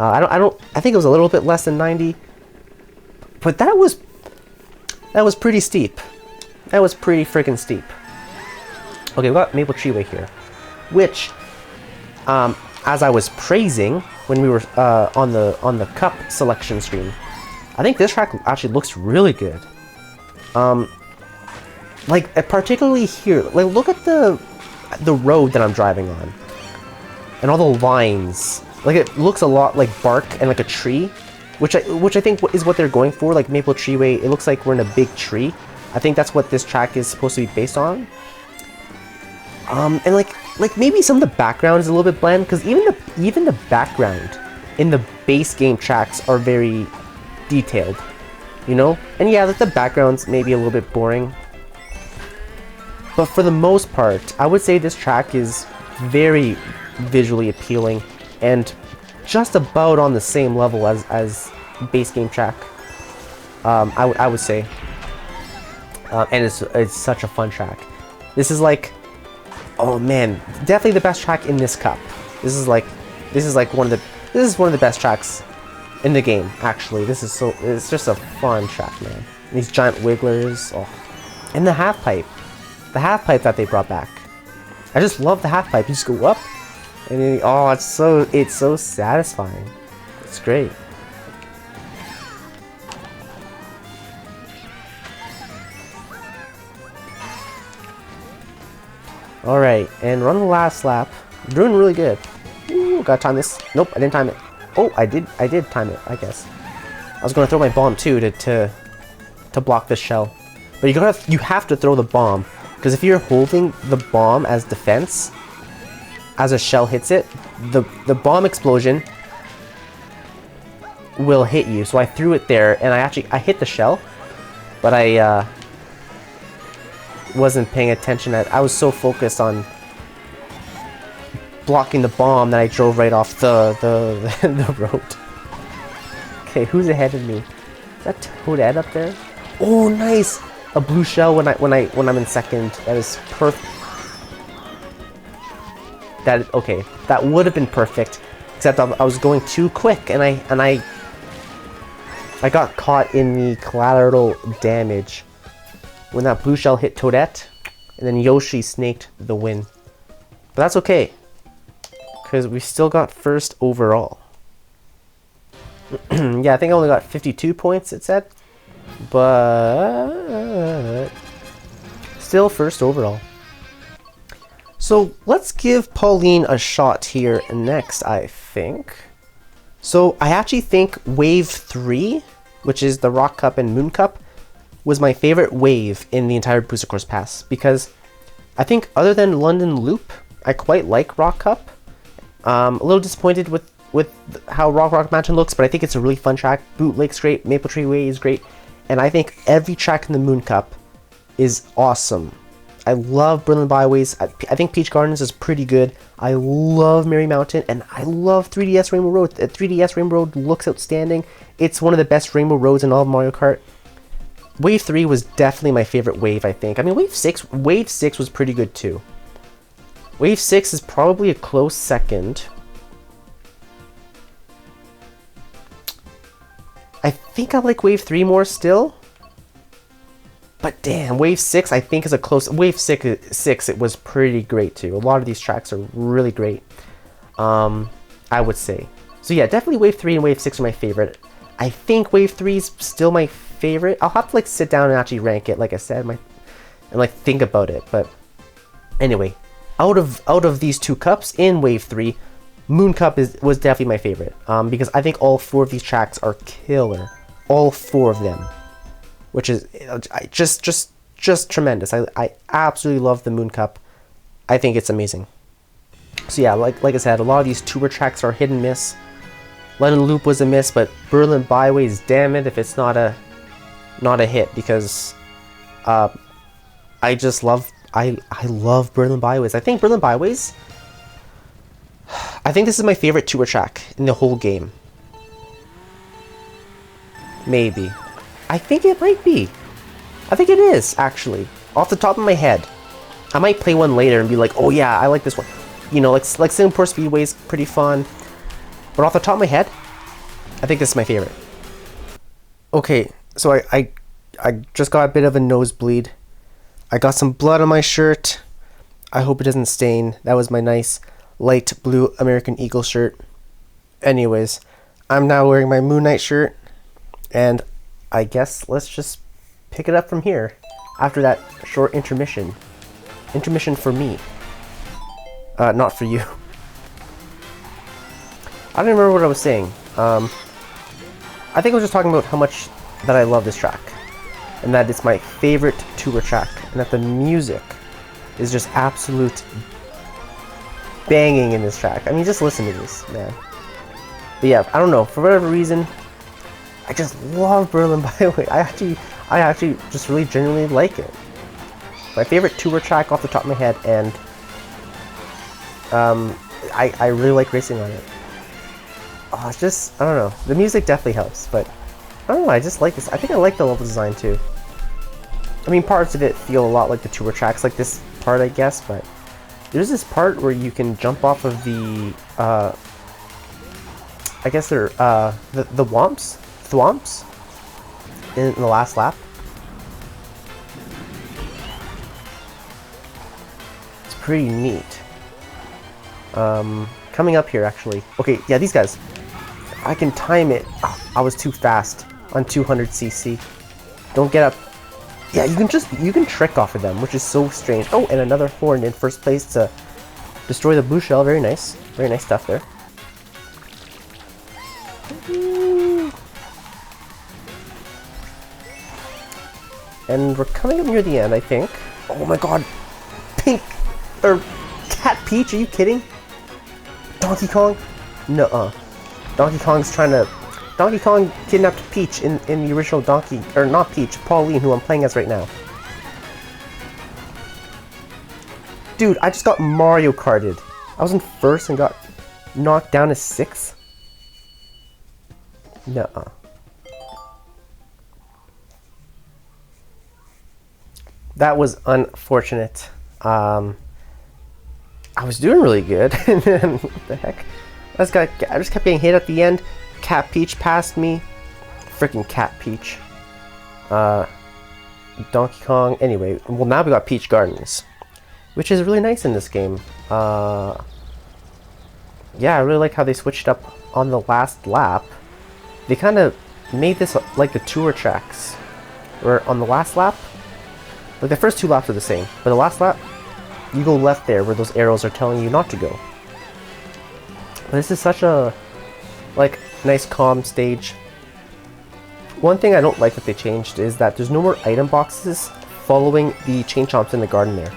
I think it was a little bit less than 90. But that was pretty steep. That was pretty freaking steep. Okay, we got Maple Treeway here, which as I was praising when we were on the cup selection screen, I think this track actually looks really good. Like particularly here, like look at the road that I'm driving on, and all the lines. Like it looks a lot like bark and like a tree, which I think is what they're going for. Like Maple Treeway, it looks like we're in a big tree. I think that's what this track is supposed to be based on. And like maybe some of the background is a little bit bland, because even the background in the base game tracks are very detailed, you know? And yeah, like the background's maybe a little bit boring, but for the most part, I would say this track is very visually appealing and just about on the same level as base game track. I would say, and it's such a fun track. This is like, oh man, definitely the best track in this cup. This is one of the best tracks in the game, actually. It's just a fun track, man. These giant wigglers, oh. And the half pipe that they brought back. I just love the half pipe. You just go up, and then, oh, it's so satisfying. It's great. Alright, and run the last lap. Doing really good. Ooh, gotta time this. Nope, I didn't time it. Oh, I did time it, I guess. I was gonna throw my bomb too to block this shell. But you have to throw the bomb, because if you're holding the bomb as defense, as a shell hits it, the bomb explosion will hit you. So I threw it there, and I hit the shell, but I wasn't paying attention. I was so focused on blocking the bomb that I drove right off the road. Okay, who's ahead of me? Is that Toadette up there? Oh, nice! A blue shell when I'm in second. That is perfect. Okay. That would have been perfect, except I was going too quick, and I got caught in the collateral damage when that blue shell hit Toadette, and then Yoshi snaked the win. But that's okay, because we still got first overall. Yeah, I think I only got 52 points, it said. But still first overall. So let's give Pauline a shot here next, I think. So I actually think Wave 3, which is the Rock Cup and Moon Cup, was my favorite wave in the entire Booster Course Pass, because I think other than London Loop, I quite like Rock Cup. A little disappointed with how Rock Mountain looks, but I think it's a really fun track. Boot Lake's great, Maple Treeway is great, and I think every track in the Moon Cup is awesome. I love Berlin Byways. I think Peach Gardens is pretty good. I love Merry Mountain, and I love 3DS Rainbow Road. 3DS Rainbow Road looks outstanding. It's one of the best Rainbow Roads in all of Mario Kart. Wave 3 was definitely my favorite wave, I think. I mean, Wave 6 was pretty good too. Wave 6 is probably a close second. I think I like Wave 3 more still. But damn, Wave 6 I think is a close... Wave 6, it was pretty great too. A lot of these tracks are really great, I would say. So yeah, definitely Wave 3 and Wave 6 are my favorite. I think Wave 3 is still my favorite. I'll have to like sit down and actually rank it, like I said, and like think about it. But anyway, out of these two cups in Wave 3, Moon Cup was definitely my favorite. Because I think all 4 of these tracks are killer. All 4 of them. Which is just tremendous. I absolutely love the Moon Cup. I think it's amazing. So yeah, like I said, a lot of these tour tracks are hit and miss. London Loop was a miss, but Berlin Byways, damn it if it's not a hit, because I just love I love Berlin Byways. I think Berlin Byways, I think this is my favorite tour track in the whole game. Maybe. I think it might be. I think it is, actually. Off the top of my head. I might play one later and be like, oh yeah, I like this one. You know, like Singapore Speedway is pretty fun. But off the top of my head, I think this is my favorite. Okay, so I just got a bit of a nosebleed. I got some blood on my shirt. I hope it doesn't stain. That was my nice light blue American Eagle shirt. Anyways, I'm now wearing my Moon Knight shirt. And I guess let's just pick it up from here after that short intermission. Intermission for me. Not for you. I don't remember what I was saying. I think I was just talking about how much that I love this track. And that it's my favorite tour track. And that the music is just absolute banging in this track. I mean, just listen to this, man. But yeah, I don't know. For whatever reason, I just love Berlin Byway. I actually just really genuinely like it. My favorite tour track off the top of my head, and I really like racing on it. Oh, it's just, I don't know. The music definitely helps, but I don't know, I just like this. I think I like the level design too. I mean, parts of it feel a lot like the tour tracks, like this part, I guess, but there's this part where you can jump off of the, I guess they're, the thwomps in the last lap. It's pretty neat. Coming up here, actually. Okay, yeah, these guys. I can time it. Oh, I was too fast on 200cc. Don't get up. Yeah, you can trick off of them, which is so strange. Oh, and another horn in first place to destroy the blue shell. Very nice. Very nice stuff there. And we're coming up near the end, I think. Oh my god. Pink. Or Cat Peach, are you kidding? Donkey Kong? Nuh-uh. Donkey Kong's trying to... Donkey Kong kidnapped Peach in the original Donkey... Or not Peach, Pauline, who I'm playing as right now. Dude, I just got Mario Karted. I was in first and got knocked down to 6th? Nuh-uh. That was unfortunate. I was doing really good, and then what the heck? I just kept getting hit at the end. Cat Peach passed me. Freaking Cat Peach. Donkey Kong. Anyway, well, now we got Peach Gardens, which is really nice in this game. Yeah, I really like how they switched up on the last lap. They kind of made this like the tour tracks, where on the last lap, like the first 2 laps are the same, but the last lap, you go left there where those arrows are telling you not to go. But this is such a, like, nice calm stage. One thing I don't like that they changed is that there's no more item boxes following the chain chomps in the garden there.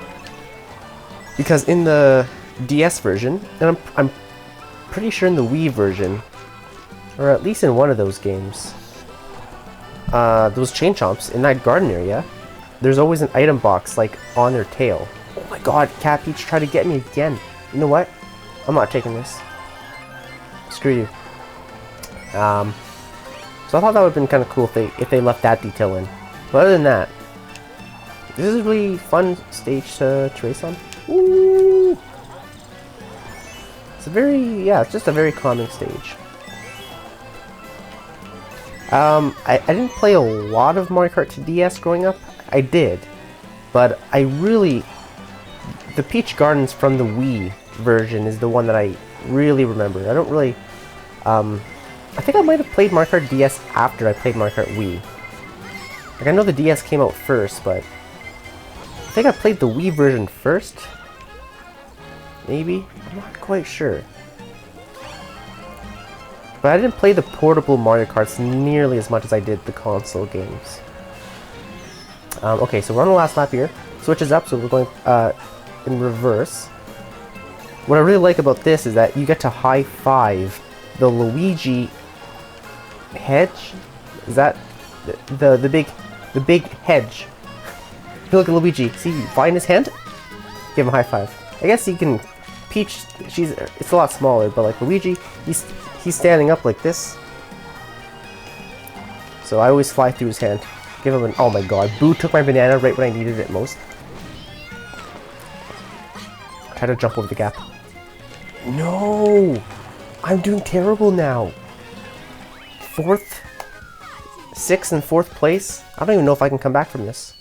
Because in the DS version, and I'm pretty sure in the Wii version, or at least in one of those games, those chain chomps in that garden area there's always an item box like on their tail. Oh my god, Cat Peach tried to get me again. You know what? I'm not taking this. Screw you. So I thought that would have been kind of cool if they left that detail in. But other than that, this is a really fun stage to race on. Ooh. It's just a very calming stage. I didn't play a lot of Mario Kart 2 DS growing up. I did, but the Peach Gardens from the Wii version is the one that I really remember. I don't really, I think I might have played Mario Kart DS after I played Mario Kart Wii. Like, I know the DS came out first, but I think I played the Wii version first. Maybe? I'm not quite sure. But I didn't play the portable Mario Karts nearly as much as I did the console games. Okay, so we're on the last lap here. Switches up, so we're going in reverse. What I really like about this is that you get to high-five the Luigi hedge. Is that the big hedge? If you look at Luigi, see, find his hand, give him a high five. I guess you can. Peach, it's a lot smaller, but like Luigi, he's standing up like this. So I always fly through his hand. Give him an. Oh my god, Boo took my banana right when I needed it most. Try to jump over the gap. No! I'm doing terrible now. Sixth and fourth place? I don't even know if I can come back from this.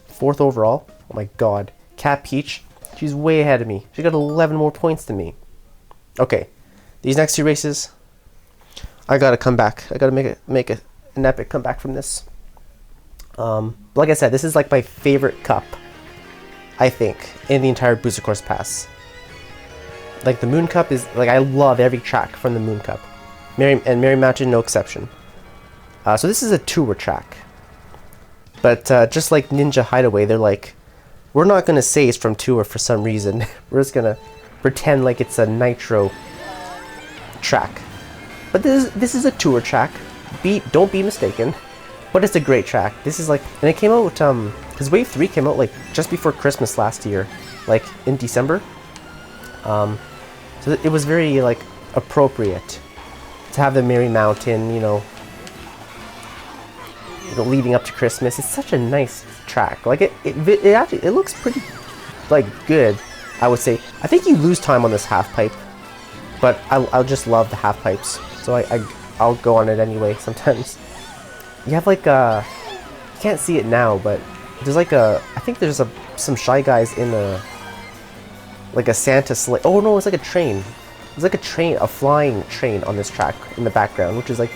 Fourth overall? Oh my god. Cat Peach, she's way ahead of me. She got 11 more points than me. Okay, these next two races, I gotta come back. I gotta make an epic comeback from this. Like I said, this is like my favorite cup, I think, in the entire Booster Course Pass. Like the Moon Cup is like, I love every track from the Moon Cup. Merry Mountain, no exception. So this is a tour track. But just like Ninja Hideaway, they're like, we're not gonna say it's from tour for some reason. We're just gonna pretend like it's a nitro track. But this is a tour track. Don't be mistaken. But it's a great track. This is like, and it came out because Wave 3 came out like just before Christmas last year, like in December. So it was very like appropriate to have the Merry Mountain, you know, leading up to Christmas. It's such a nice track. Like it actually looks pretty like good, I would say. I think you lose time on this half pipe, but I'll just love the half pipes, so I'll go on it anyway sometimes. You have like you can't see it now, but there's like I think there's some Shy Guys in like a Santa sleigh. Oh no, it's like a train. It's like a train, a flying train on this track in the background, which is like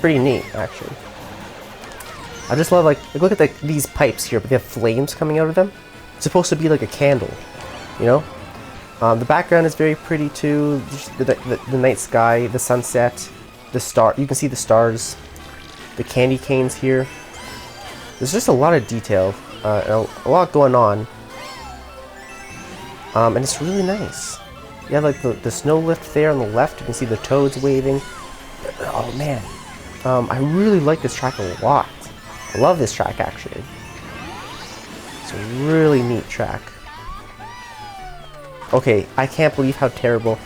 pretty neat actually. I just love like look at these pipes here, but they have flames coming out of them. It's supposed to be like a candle, you know. The background is very pretty too. The night sky, the sunset, the star. You can see the stars, the candy canes here. There's just a lot of detail, and a lot going on. And it's really nice. You have like the snow lift there on the left. You can see the toads waving. Oh man, I really like this track a lot. I love this track actually. It's a really neat track. Okay, I can't believe how terrible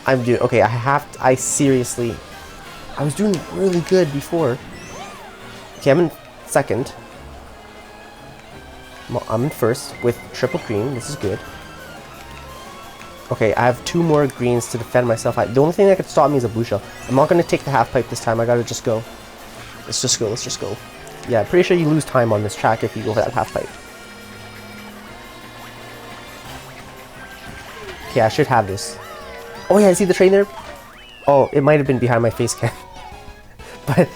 I'm doing. Okay, I seriously, I was doing really good before. Okay, I'm in second. I'm in first with triple green. This is good. Okay, I have 2 more greens to defend myself. The only thing that could stop me is a blue shell. I'm not going to take the half pipe this time. I gotta just go. Let's just go. Let's just go. Yeah, I'm pretty sure you lose time on this track if you go for that half pipe. Okay, I should have this. Oh yeah, I see the train there. Oh, it might have been behind my face cam. But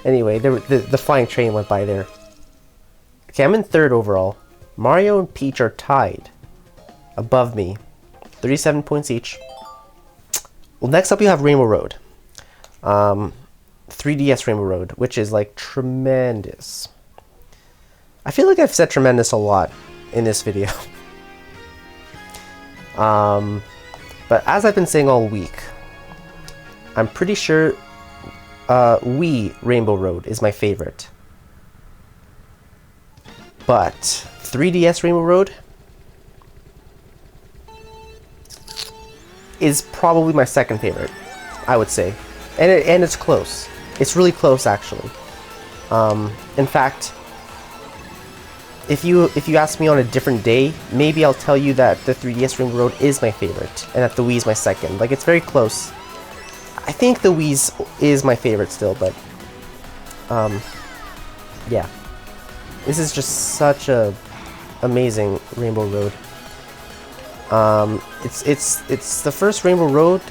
anyway, the flying train went by there. Okay, I'm in third overall. Mario and Peach are tied above me. 37 points each. Well, next up you have Rainbow Road. 3DS Rainbow Road, which is like tremendous. I feel like I've said tremendous a lot in this video. But as I've been saying all week, I'm pretty sure Wii Rainbow Road is my favorite. But 3DS Rainbow Road is probably my second favorite, I would say. And it's close. It's really close, actually. In fact, if you ask me on a different day, maybe I'll tell you that the 3DS Rainbow Road is my favorite, and that the Wii is my second. Like, it's very close. I think the Wii's is my favorite still, but yeah. This is just such a amazing Rainbow Road. It's the first Rainbow Road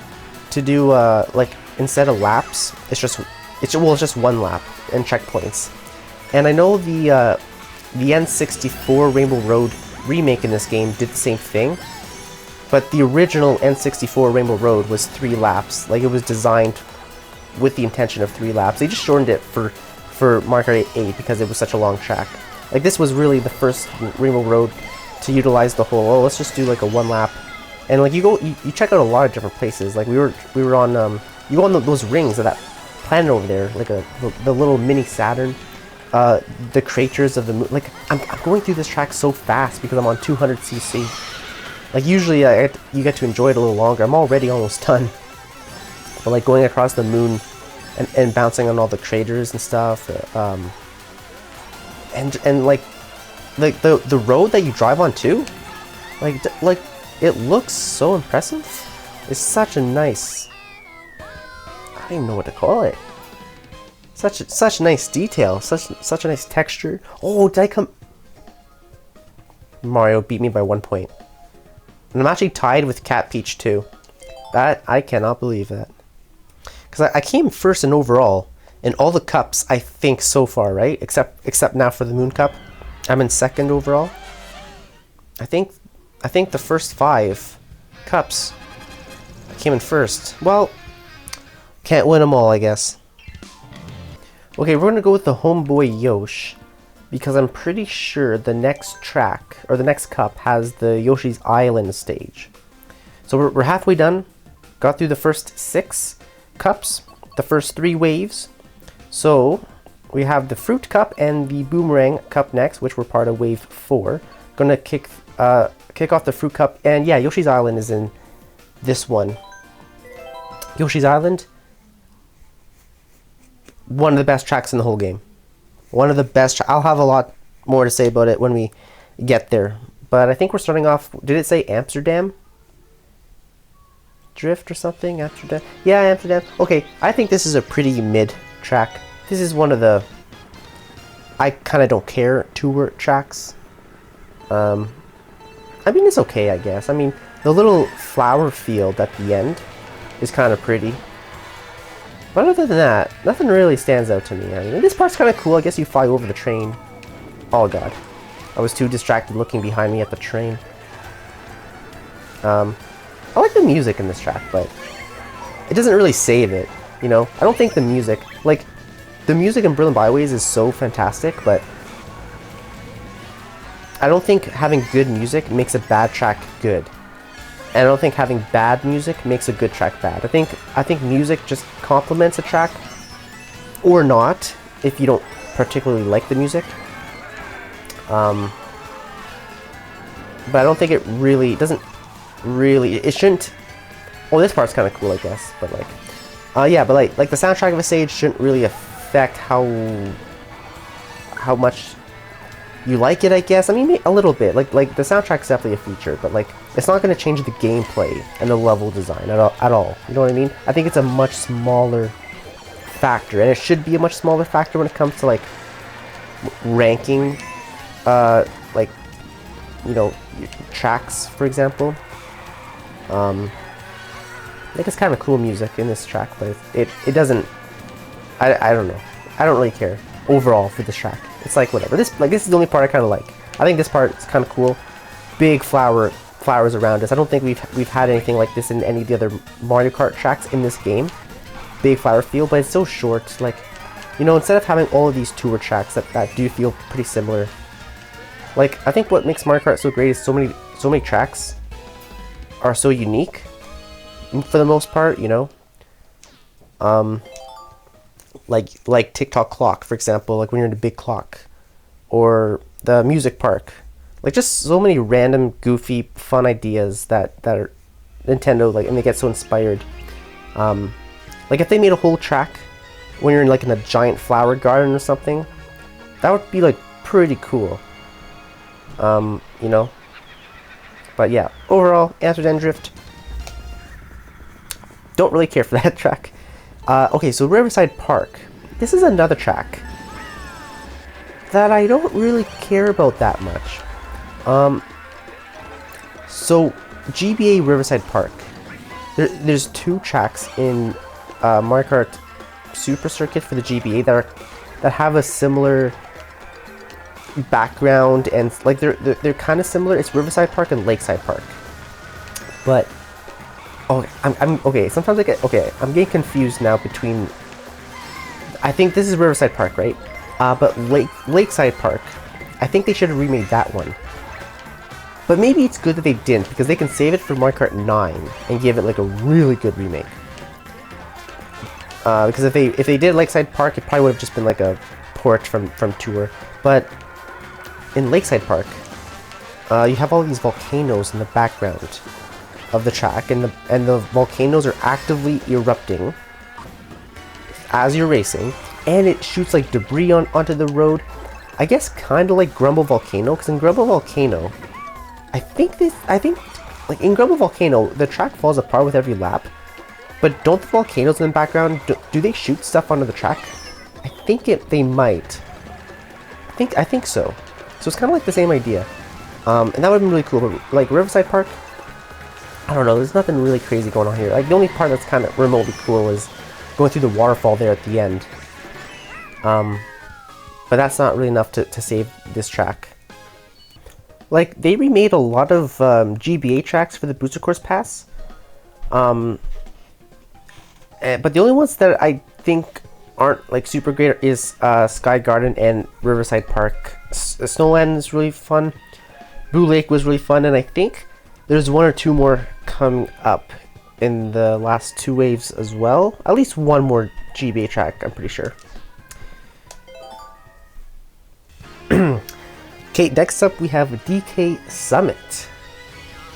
to do like, instead of laps, it's just one lap and checkpoints. And I know the N64 Rainbow Road remake in this game did the same thing, but the original N64 Rainbow Road was 3 laps. Like, it was designed with the intention of 3 laps. They just shortened it for Mario Kart 8 because it was such a long track. Like, this was really the first Rainbow Road to utilize the whole, oh, let's just do like a 1 lap. And like, you check out a lot of different places. Like, we were on you go on those rings of that planet over there, like the little mini Saturn. The craters of the moon. Like, I'm going through this track so fast because I'm on 200cc. Like, usually you get to enjoy it a little longer. I'm already almost done. But like, going across the moon and bouncing on all the craters and stuff, and like the road that you drive on too, like it looks so impressive. It's such a nice, I don't even know what to call it. Such nice detail, such a nice texture. Oh, did I come? Mario beat me by 1 point. And I'm actually tied with Cat Peach too. That, I cannot believe that. Because I came first in overall in all the cups, I think, so far, right? Except now for the Moon Cup. I'm in second overall. I think the first 5 cups I came in first. Well, can't win them all, I guess. Okay, we're gonna go with the Homeboy Yosh, because I'm pretty sure the next track, or the next cup, has the Yoshi's Island stage. So we're halfway done. Got through the first 6 cups, the first 3 waves. So we have the Fruit Cup and the Boomerang Cup next, which were part of Wave 4. Gonna kick off the Fruit Cup, and yeah, Yoshi's Island is in this one. Yoshi's Island, one of the best tracks in the whole game. One of the best. I'll have a lot more to say about it when we get there. But I think we're starting off. Did it say Amsterdam? Drift or something? Amsterdam? Yeah, Amsterdam. Okay, I think this is a pretty mid track. This is one of the, I kind of don't care, tour tracks. I mean, it's okay, I guess. I mean, the little flower field at the end is kind of pretty. But other than that, nothing really stands out to me. I mean, this part's kind of cool. I guess you fly over the train. Oh god. I was too distracted looking behind me at the train. I like the music in this track, but it doesn't really save it, you know? I don't think the music, like, the music in Berlin Byways is so fantastic, but I don't think having good music makes a bad track good. And I don't think having bad music makes a good track bad. I think music just complements a track, or not, if you don't particularly like the music. But I don't think it really, it shouldn't, well, this part's kind of cool, I guess, but like, yeah, but like the soundtrack of a stage shouldn't really affect how much you like it, I guess. I mean, a little bit. Like the soundtrack's definitely a feature, but like, it's not going to change the gameplay and the level design at all. You know what I mean? I think it's a much smaller factor, and it should be a much smaller factor when it comes to like ranking, like, you know, tracks, for example. I think it's kind of cool music in this track, but it doesn't. I don't know. I don't really care overall for this track. It's like whatever. This is the only part I kind of like. I think this part is kind of cool. Big flowers around us. I don't think we've had anything like this in any of the other Mario Kart tracks in this game. Big flower field, but it's so short. Like, you know, instead of having all of these tour tracks that do feel pretty similar. Like, I think what makes Mario Kart so great is so many tracks are so unique for the most part, you know. like TikTok clock, for example, like when you're in a big clock, or the music park. Like just so many random, goofy, fun ideas that are Nintendo, like, and they get so inspired. Like if they made a whole track when you're in a giant flower garden or something, that would be like pretty cool. You know. But yeah, overall, Amsterdam Drift, don't really care for that track. Okay, so Riverside Park. This is another track that I don't really care about that much. So GBA Riverside Park. There's two tracks in Mario Kart Super Circuit for the GBA that have a similar background, and like they're kind of similar. It's Riverside Park and Lakeside Park. But I'm okay. Sometimes I'm getting confused now between. I think this is Riverside Park, right? But Lakeside Park, I think they should have remade that one. But maybe it's good that they didn't, because they can save it for Mario Kart 9 and give it like a really good remake. Because if they did Lakeside Park, it probably would have just been like a port from Tour. But in Lakeside Park, you have all these volcanoes in the background of the track, and the volcanoes are actively erupting as you're racing, and it shoots like debris onto the road. I guess kind of like Grumble Volcano, because in Grumble Volcano, I think like in Grumble Volcano, the track falls apart with every lap, but don't the volcanoes in the background, do they shoot stuff onto the track? I think they might. I think so. So it's kind of like the same idea, and that would have been really cool. But like Riverside Park, I don't know. There's nothing really crazy going on here. Like the only part that's kind of remotely cool is going through the waterfall there at the end. But that's not really enough to save this track. Like, they remade a lot of GBA tracks for the Booster Course Pass. But the only ones that I think aren't like super great is Sky Garden and Riverside Park. Snowland is really fun. Blue Lake was really fun, and I think there's one or two more coming up in the last two waves as well. At least one more GBA track, I'm pretty sure. Okay, next up we have DK Summit.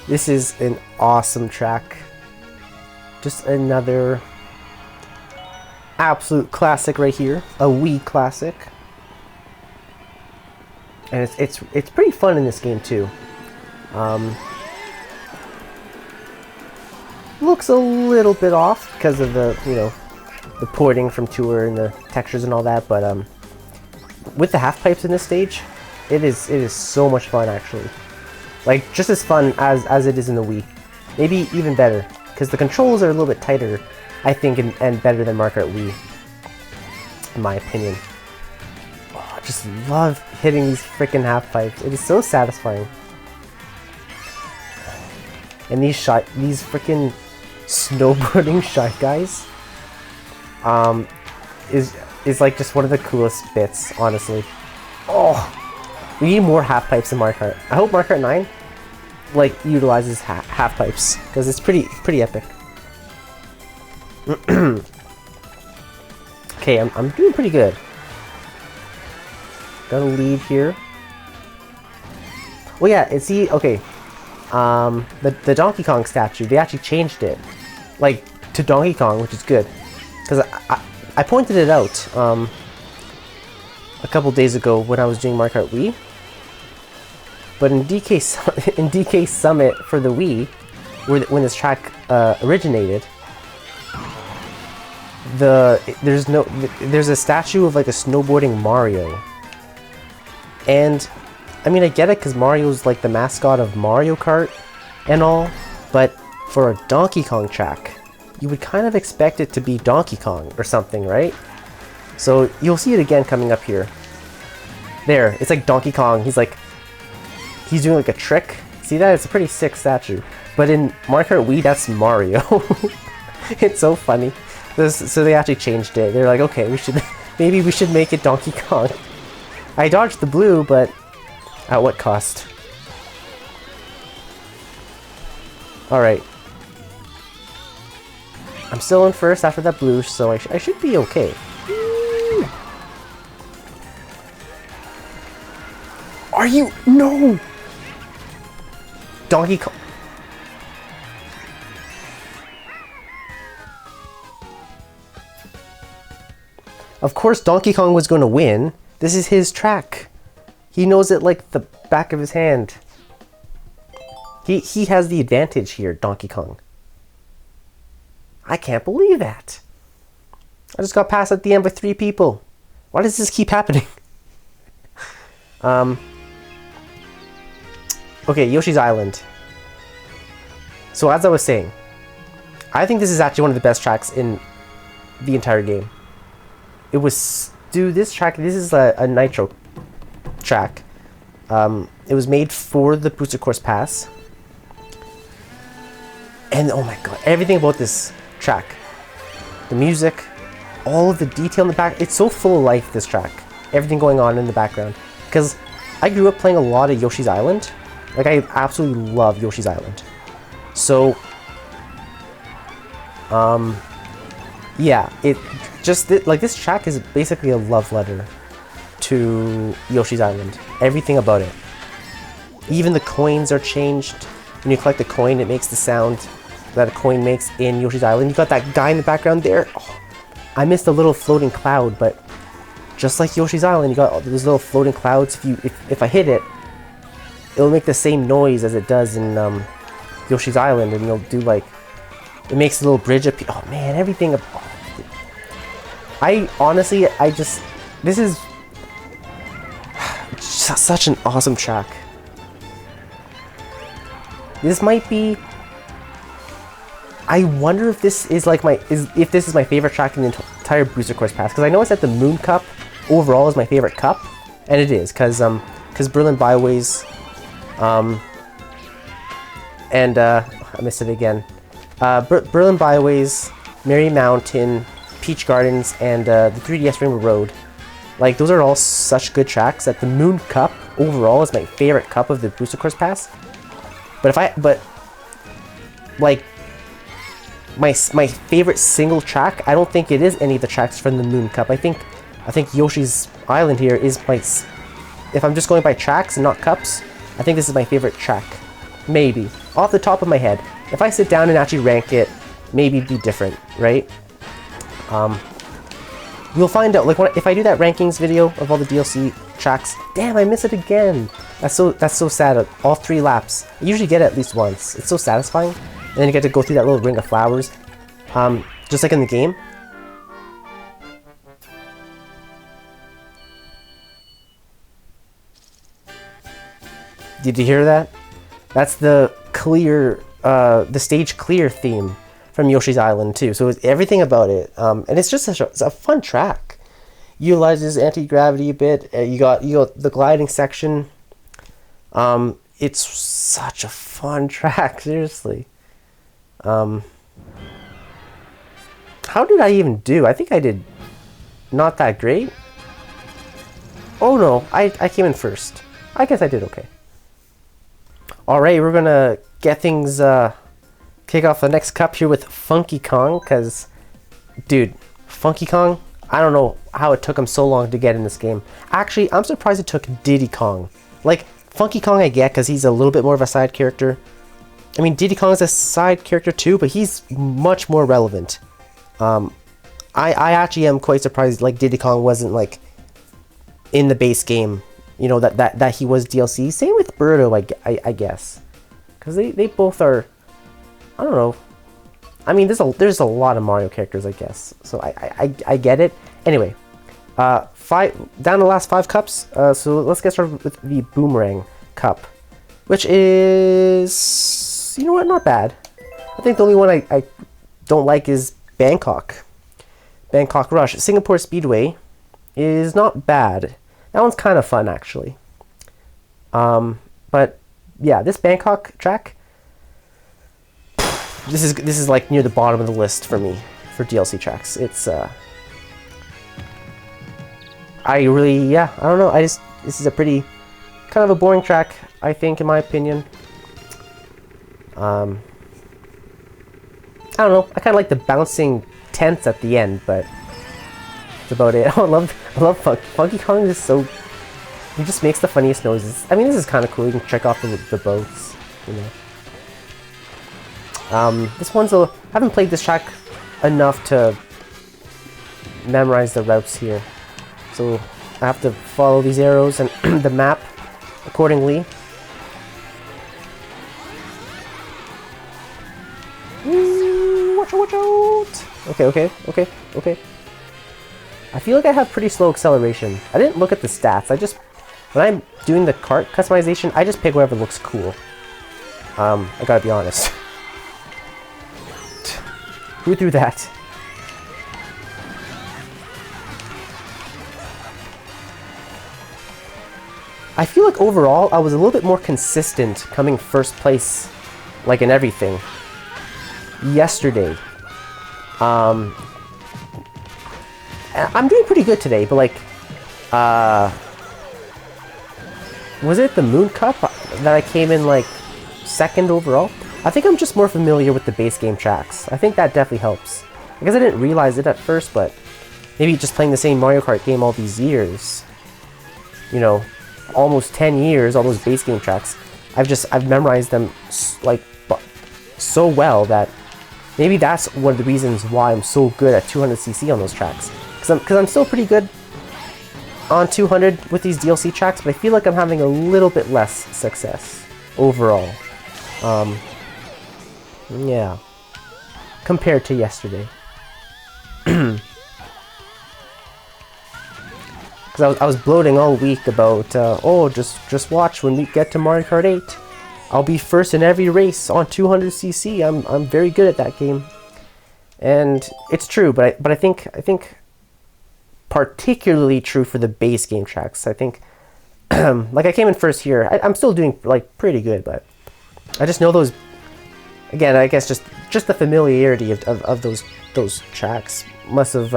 This is an awesome track. Just another absolute classic right here. A Wii classic. And it's pretty fun in this game too. Looks a little bit off because of the, you know, the porting from Tour and the textures and all that, but with the half pipes in this stage, it is so much fun actually. Like just as fun as it is in the Wii. Maybe even better, because the controls are a little bit tighter, I think, and better than Mario Kart Wii, in my opinion. Oh, I just love hitting these freaking half pipes. It is so satisfying. And these freaking snowboarding Shy Guys is like just one of the coolest bits, honestly. Oh, we need more half pipes in Mario Kart. I hope Mario Kart 9 like utilizes half pipes, because it's pretty epic. Okay, I'm doing pretty good. Got a lead here. Well, yeah, okay. The Donkey Kong statue, they actually changed it, like, to Donkey Kong, which is good, because I pointed it out a couple days ago when I was doing Mario Kart Wii. But in DK Summit for the Wii, when this track originated, there's a statue of like a snowboarding Mario, and I mean I get it because Mario's like the mascot of Mario Kart and all, but for a Donkey Kong track, you would kind of expect it to be Donkey Kong or something, right? So you'll see it again coming up here. There, it's like Donkey Kong. He's doing like a trick. See that? It's a pretty sick statue. But in Mario Kart Wii, that's Mario. It's so funny. So they actually changed it. They're like, okay, maybe we should make it Donkey Kong. I dodged the blue, but at what cost? Alright. I'm still in first after that blue, so I should be okay. Are you? No! Donkey Kong. Of course Donkey Kong was going to win. This is his track. He knows it like the back of his hand. He has the advantage here, Donkey Kong. I can't believe that. I just got passed at the end by 3 people. Why does this keep happening? Okay, Yoshi's Island. So as I was saying, I think this is actually one of the best tracks in the entire game. It was, dude, this track, this is a Nitro track. It was made for the Booster Course Pass. And oh my god, everything about this track. The music, all of the detail in the back, it's so full of life, this track. Everything going on in the background. Because I grew up playing a lot of Yoshi's Island. Like, I absolutely love Yoshi's Island. So, yeah, like, this track is basically a love letter to Yoshi's Island. Everything about it. Even the coins are changed. When you collect a coin, it makes the sound that a coin makes in Yoshi's Island. You got that guy in the background there. Oh, I missed a little floating cloud, but just like Yoshi's Island, you got those little floating clouds. If I hit it, it'll make the same noise as it does in Yoshi's Island, and you'll do like, it makes a little bridge up. Oh man, everything. I honestly, this is such an awesome track. This might be, I wonder if this is like if this is my favorite track in the entire Booster Course Pass, because I know it's at the Moon Cup overall is my favorite cup, and it is because Berlin Byways, and I missed it again. Berlin Byways, Merry Mountain, Peach Gardens, and the 3DS Rainbow Road. Like, those are all such good tracks that the Moon Cup overall is my favorite cup of the Booster Course Pass. But like, my favorite single track, I don't think it is any of the tracks from the Moon Cup. I think Yoshi's Island here is my, if I'm just going by tracks and not cups, I think this is my favorite track. Maybe. Off the top of my head. If I sit down and actually rank it, maybe it'd be different, right? We'll find out. Like, if I do that rankings video of all the DLC tracks, damn, I miss it again. That's so sad. All 3 laps. I usually get it at least once. It's so satisfying. And then you get to go through that little ring of flowers, just like in the game. Did you hear that? That's the clear, the stage clear theme from Yoshi's Island too. So it's everything about it, and it's just it's a fun track. Utilizes anti-gravity a bit. You got the gliding section. It's such a fun track, seriously. How did I even do? I think I did not that great. Oh no, I came in first. I guess I did okay. Alright, we're gonna get things, kick off the next cup here with Funky Kong, because, dude, Funky Kong, I don't know how it took him so long to get in this game. Actually, I'm surprised it took Diddy Kong. Like, Funky Kong I get, because he's a little bit more of a side character. I mean, Diddy Kong is a side character too, but he's much more relevant. I actually am quite surprised, like, Diddy Kong wasn't, like, in the base game. You know, that he was DLC. Same with Birdo, I guess. Because they both are, I don't know. I mean, there's a lot of Mario characters, I guess. So I get it. Anyway, down the last 5 cups. So let's get started with the Boomerang Cup, which is, you know what, not bad. I think the only one I don't like is Bangkok Rush. Singapore Speedway is not bad. That one's kind of fun, actually. But yeah, this Bangkok track, this is like near the bottom of the list for me for DLC tracks. It's I don't know. This is a pretty kind of a boring track, I think, in my opinion. I don't know. I kind of like the bouncing tents at the end, but that's about it. I love Funky Kong is so He just makes the funniest noises. I mean, this is kind of cool. You can check off the boats, you know. This one's I haven't played this track enough to memorize the routes here. So I have to follow these arrows and the map accordingly. Ooh, watch out! Okay. I feel like I have pretty slow acceleration. I didn't look at the stats. When I'm doing the kart customization, I just pick whatever looks cool. I gotta be honest. Who threw that? I feel like overall, I was a little bit more consistent coming first place, like in everything. Yesterday. I'm doing pretty good today, but like, was it the Moon Cup that I came in like second overall? I think I'm just more familiar with the base game tracks. I think that definitely helps. I guess I didn't realize it at first, but maybe just playing the same Mario Kart game all these years, you know, almost 10 years, all those base game tracks, I've memorized them like so well that maybe that's one of the reasons why I'm so good at 200cc on those tracks. Because I'm still pretty good on 200 with these DLC tracks, but I feel like I'm having a little bit less success overall. Yeah, compared to yesterday. Because I was bloating all week about, oh, just watch when we get to Mario Kart 8. I'll be first in every race on 200cc. I'm very good at that game, and it's true. But I think particularly true for the base game tracks. I think like I came in first here. I'm still doing like pretty good, but I just know those. Again, I guess just the familiarity of those tracks must have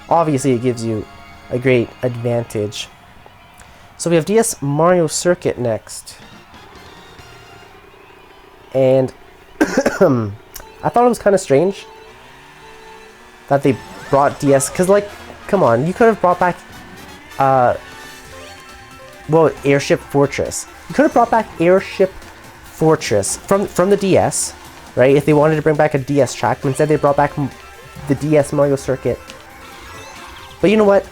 obviously it gives you a great advantage. So we have DS Mario Circuit next. And I thought it was kind of strange that they brought DS, because like, come on, you could have brought back well, Airship Fortress. You could have brought back Airship Fortress from the DS, right? If they wanted to bring back a DS track, but instead they brought back the DS Mario Circuit. But you know what?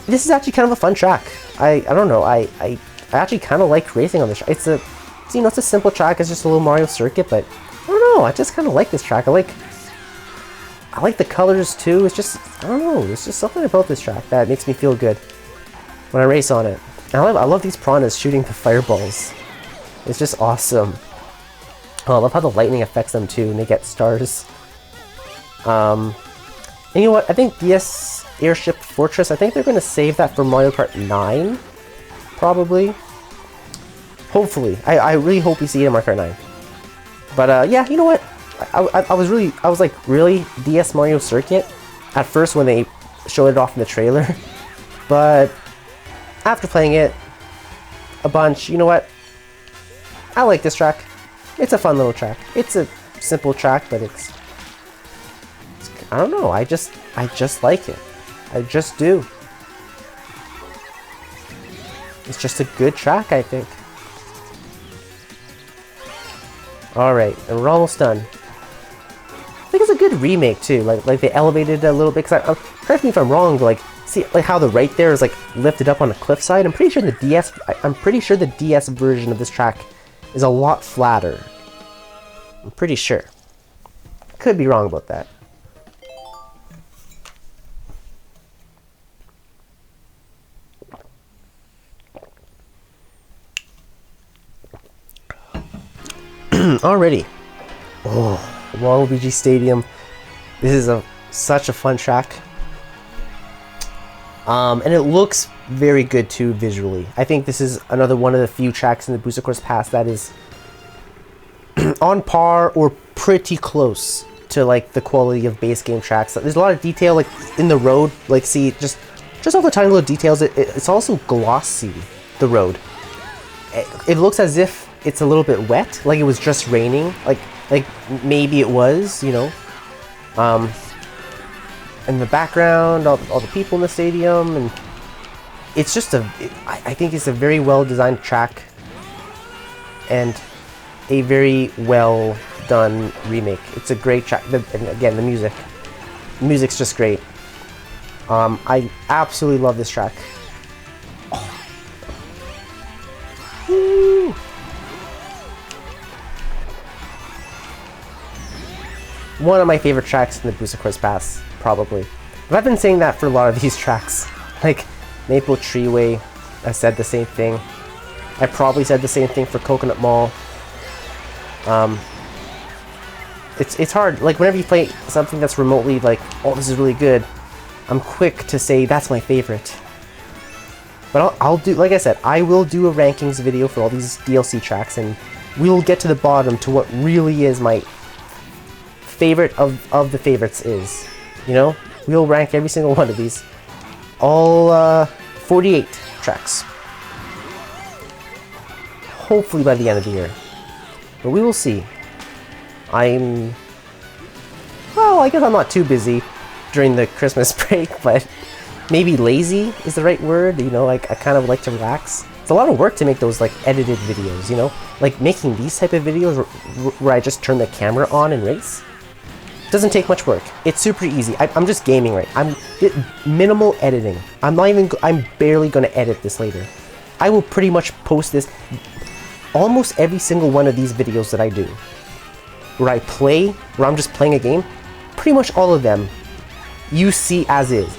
This is actually kind of a fun track. I don't know. I actually kind of like racing on this track. It's you know, it's a simple track. It's just a little Mario Circuit, but I don't know. I just kind of like this track. I like the colors too. It's just, I don't know. There's just something about this track that makes me feel good when I race on it. And I love these piranhas shooting the fireballs. It's just awesome. Oh, I love how the lightning affects them too, and they get stars. And you know what? I think DS Airship Fortress, I think they're going to save that for Mario Kart 9. Probably. Hopefully. I really hope we see it in Mario Kart 9. But yeah, you know what? I was like, really? DS Mario Circuit? At first when they showed it off in the trailer. But after playing it a bunch, you know what? I like this track. It's a fun little track. It's a simple track, but it's I don't know, I just like it. I just do. It's just a good track, I think. Alright, and we're almost done. I think it's a good remake too. Like they elevated it a little bit. Cause correct me if I'm wrong, but like, see like how the right there is like lifted up on a cliffside. I'm pretty sure the DS version of this track is a lot flatter. I'm pretty sure. Could be wrong about that. Already. Oh, Waluigi Stadium. This is such a fun track. And it looks very good too visually. I think this is another one of the few tracks in the Booster Course Pass that is on par or pretty close to like the quality of base game tracks. There's a lot of detail like in the road. Like see, just all the tiny little details. It's also glossy, the road. It looks as if it's a little bit wet, like it was just raining, like maybe it was, you know. in the background, all the people in the stadium, and it's just I think it's a very well designed track and a very well done remake. It's a great track, and again, the music's just great. I absolutely love this track. Oh. Woo. One of my favorite tracks in the Booster Course Pass, probably. But I've been saying that for a lot of these tracks. Like Maple Treeway, I said the same thing. I probably said the same thing for Coconut Mall. It's hard. Like whenever you play something that's remotely like, oh, this is really good, I'm quick to say that's my favorite. But I'll do, like I said, I will do a rankings video for all these DLC tracks, and we'll get to the bottom to what really is my favorite of the favorites is. You know, we'll rank every single one of these. All 48 tracks. Hopefully by the end of the year. But we will see. Well, I guess I'm not too busy during the Christmas break, but maybe lazy is the right word. You know, like I kind of like to relax. It's a lot of work to make those like edited videos, you know? Like making these type of videos where I just turn the camera on and race. Doesn't take much work. It's super easy. I'm just gaming, right? Minimal editing. I'm barely gonna edit this later. I will pretty much post this, almost every single one of these videos that I do, where I'm just playing a game, pretty much all of them, you see as is.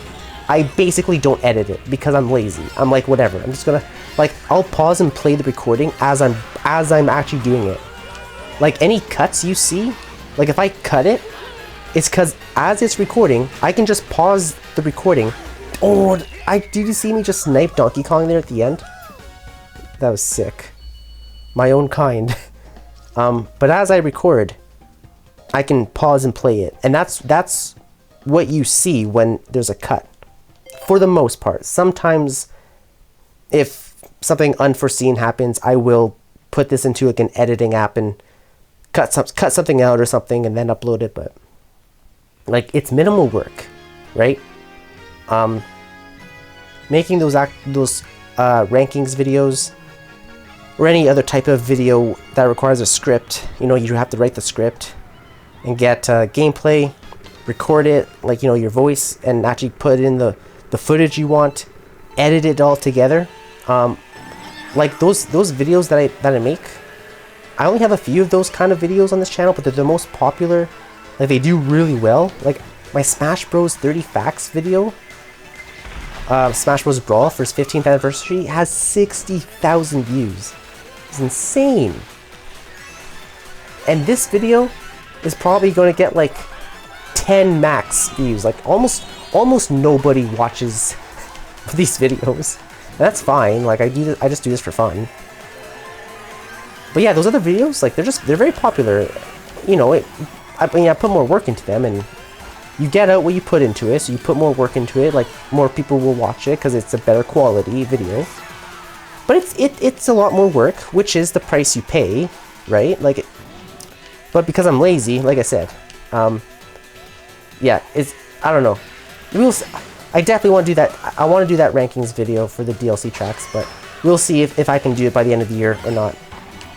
I basically don't edit it because I'm lazy. I'm like, whatever. I'm just gonna, like, I'll pause and play the recording as I'm actually doing it. Like any cuts you see, like if I cut it, it's because as it's recording, I can just pause the recording. Oh, did you see me just snipe Donkey Kong there at the end? That was sick. My own kind. But as I record, I can pause and play it. And that's what you see when there's a cut. For the most part. Sometimes, if something unforeseen happens, I will put this into like an editing app and cut something out or something and then upload it, but like it's minimal work, right? Making those rankings videos or any other type of video that requires a script, you know, you have to write the script and get gameplay, record it, like, you know, your voice, and actually put in the footage you want, edit it all together. Like those videos that I make, I only have a few of those kind of videos on this channel, but they're the most popular. Like they do really well. Like my Smash Bros 30 Facts video, Smash Bros Brawl for its 15th anniversary, has 60,000 views. It's insane. And this video is probably going to get like 10 max views. Like almost nobody watches these videos. And that's fine. Like I just do this for fun. But yeah, those other videos, like they're very popular. You know, I put more work into them, and you get out what you put into it. So you put more work into it, like more people will watch it because it's a better quality video. But it's a lot more work, which is the price you pay, right? Like, but because I'm lazy, like I said, yeah, I don't know. I definitely want to do that. I want to do that rankings video for the DLC tracks, but we'll see if I can do it by the end of the year or not.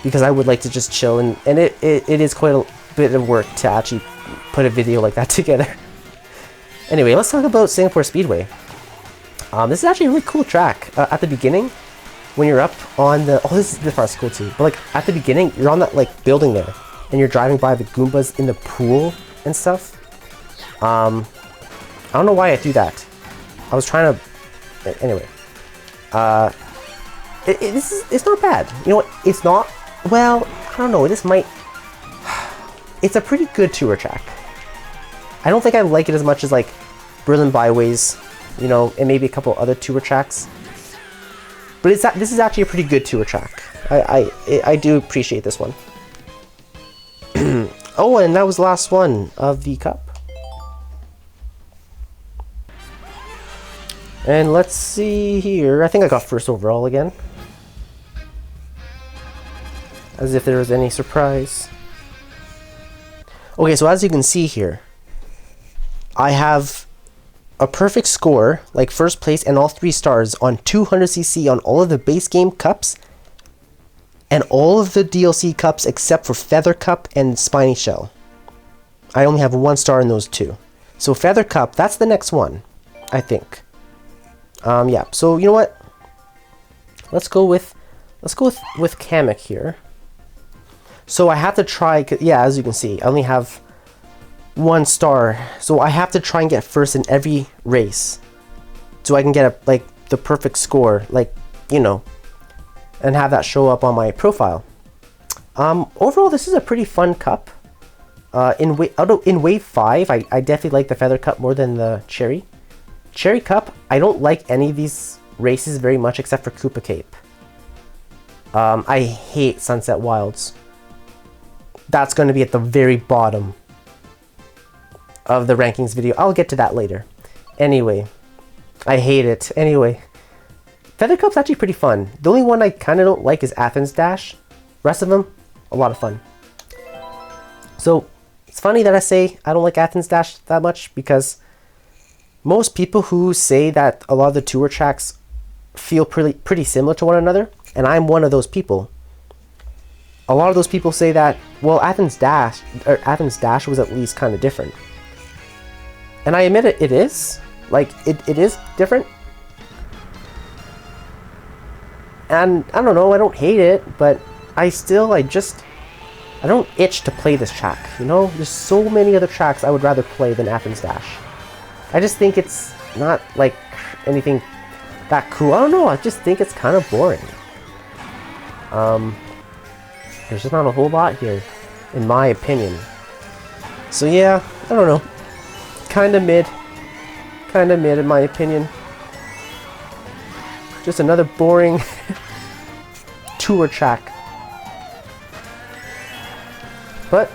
Because I would like to just chill, and it is quite a bit of work to actually put a video like that together. Anyway, let's talk about Singapore Speedway. This is actually a really cool track. At the beginning, when you're up on the... Oh, this part's cool too. But like at the beginning, you're on that like building there, and you're driving by the Goombas in the pool and stuff. I don't know why I do that. I was trying to... Anyway. It's not bad. You know what? It's not... Well, I don't know. This might... It's a pretty good tour track. I don't think I like it as much as like Berlin Byways, you know, and maybe a couple other tour tracks. But this is actually a pretty good tour track. I do appreciate this one. Oh, and that was the last one of the cup. And let's see here. I think I got first overall again. As if there was any surprise. Okay, so as you can see here, I have a perfect score, like first place and all 3 stars on 200cc on all of the base game cups and all of the DLC cups except for Feather Cup and Spiny Shell. I only have 1 star in those 2. So Feather Cup, that's the next one, I think. Yeah, so you know what? Let's go with Kamek here. So I have to try, yeah, as you can see, I only have 1 star. So I have to try and get first in every race. So I can get like the perfect score, like, you know, and have that show up on my profile. Overall, this is a pretty fun cup. In Wave 5, I definitely like the Feather Cup more than the Cherry. Cherry Cup, I don't like any of these races very much except for Koopa Cape. I hate Sunset Wilds. That's going to be at the very bottom of the rankings video. I'll get to that later. Anyway, I hate it. Anyway, Feather Cup's actually pretty fun. The only one I kind of don't like is Athens Dash. Rest of them, a lot of fun. So, it's funny that I say I don't like Athens Dash that much because most people who say that a lot of the tour tracks feel pretty similar to one another, and I'm one of those people. A lot of those people say that, well, Athens Dash was at least kind of different. And I admit it is. Like, it is different. And I don't know, I don't hate it, but I don't itch to play this track, you know? There's so many other tracks I would rather play than Athens Dash. I just think it's not, like, anything that cool. I don't know, I just think it's kind of boring. There's just not a whole lot here, in my opinion. So yeah, I don't know. Kinda mid in my opinion. Just another boring tour track. But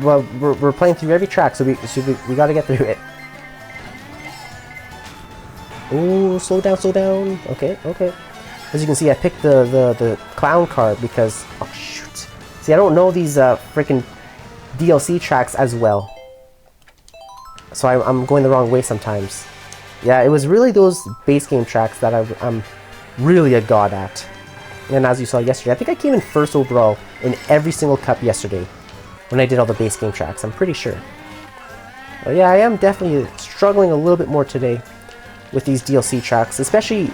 well, we're playing through every track, so we gotta get through it. Ooh, slow down. Okay. As you can see, I picked the clown card because, oh shoot. See, I don't know these freaking DLC tracks as well, so I'm going the wrong way sometimes. Yeah, it was really those base game tracks that I'm really a god at. And as you saw yesterday, I think I came in first overall in every single cup yesterday when I did all the base game tracks, I'm pretty sure. But yeah, I am definitely struggling a little bit more today with these DLC tracks, especially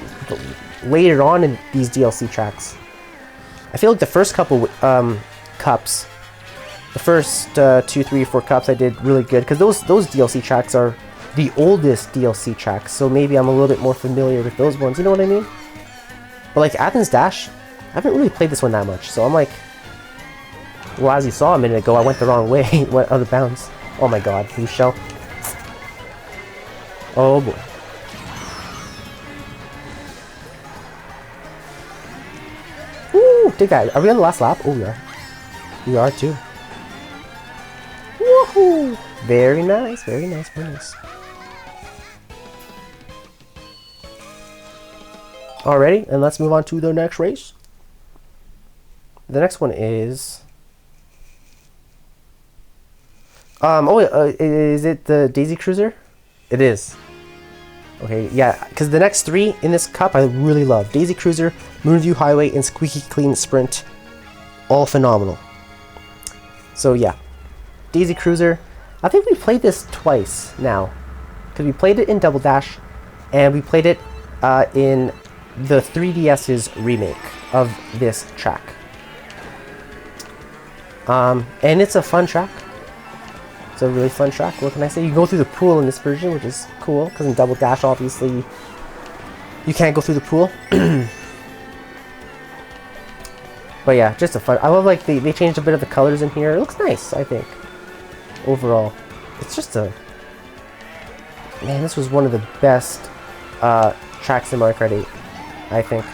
later on in these DLC tracks. I feel like the first couple cups, the first 2, 3, 4 cups I did really good, because those DLC tracks are the oldest DLC tracks, so maybe I'm a little bit more familiar with those ones, you know what I mean? But like Athens Dash, I haven't really played this one that much, so I'm like, well, as you saw a minute ago, I went the wrong way, went out of bounds. Oh my god, blue shell. Oh boy. Woo! Dig that. Are we on the last lap? Oh, we are. We are too. Woohoo! Very nice, very nice, very nice. Alrighty, and let's move on to the next race. The next one is... is it the Daisy Cruiser? It is. Okay, yeah, because the next 3 in this cup I really love. Daisy Cruiser, Moonview Highway, and Squeaky Clean Sprint. All phenomenal. So yeah, Daisy Cruiser. I think we played this twice now. Because we played it in Double Dash, and we played it in the 3DS's remake of this track. And it's a fun track. It's a really fun track. What can I say? You go through the pool in this version, which is cool, because in Double Dash, obviously, you can't go through the pool. But yeah, just a fun... I love, like, they changed a bit of the colors in here. It looks nice, I think, overall. It's just a... Man, this was one of the best tracks in Mario Kart 8, I think.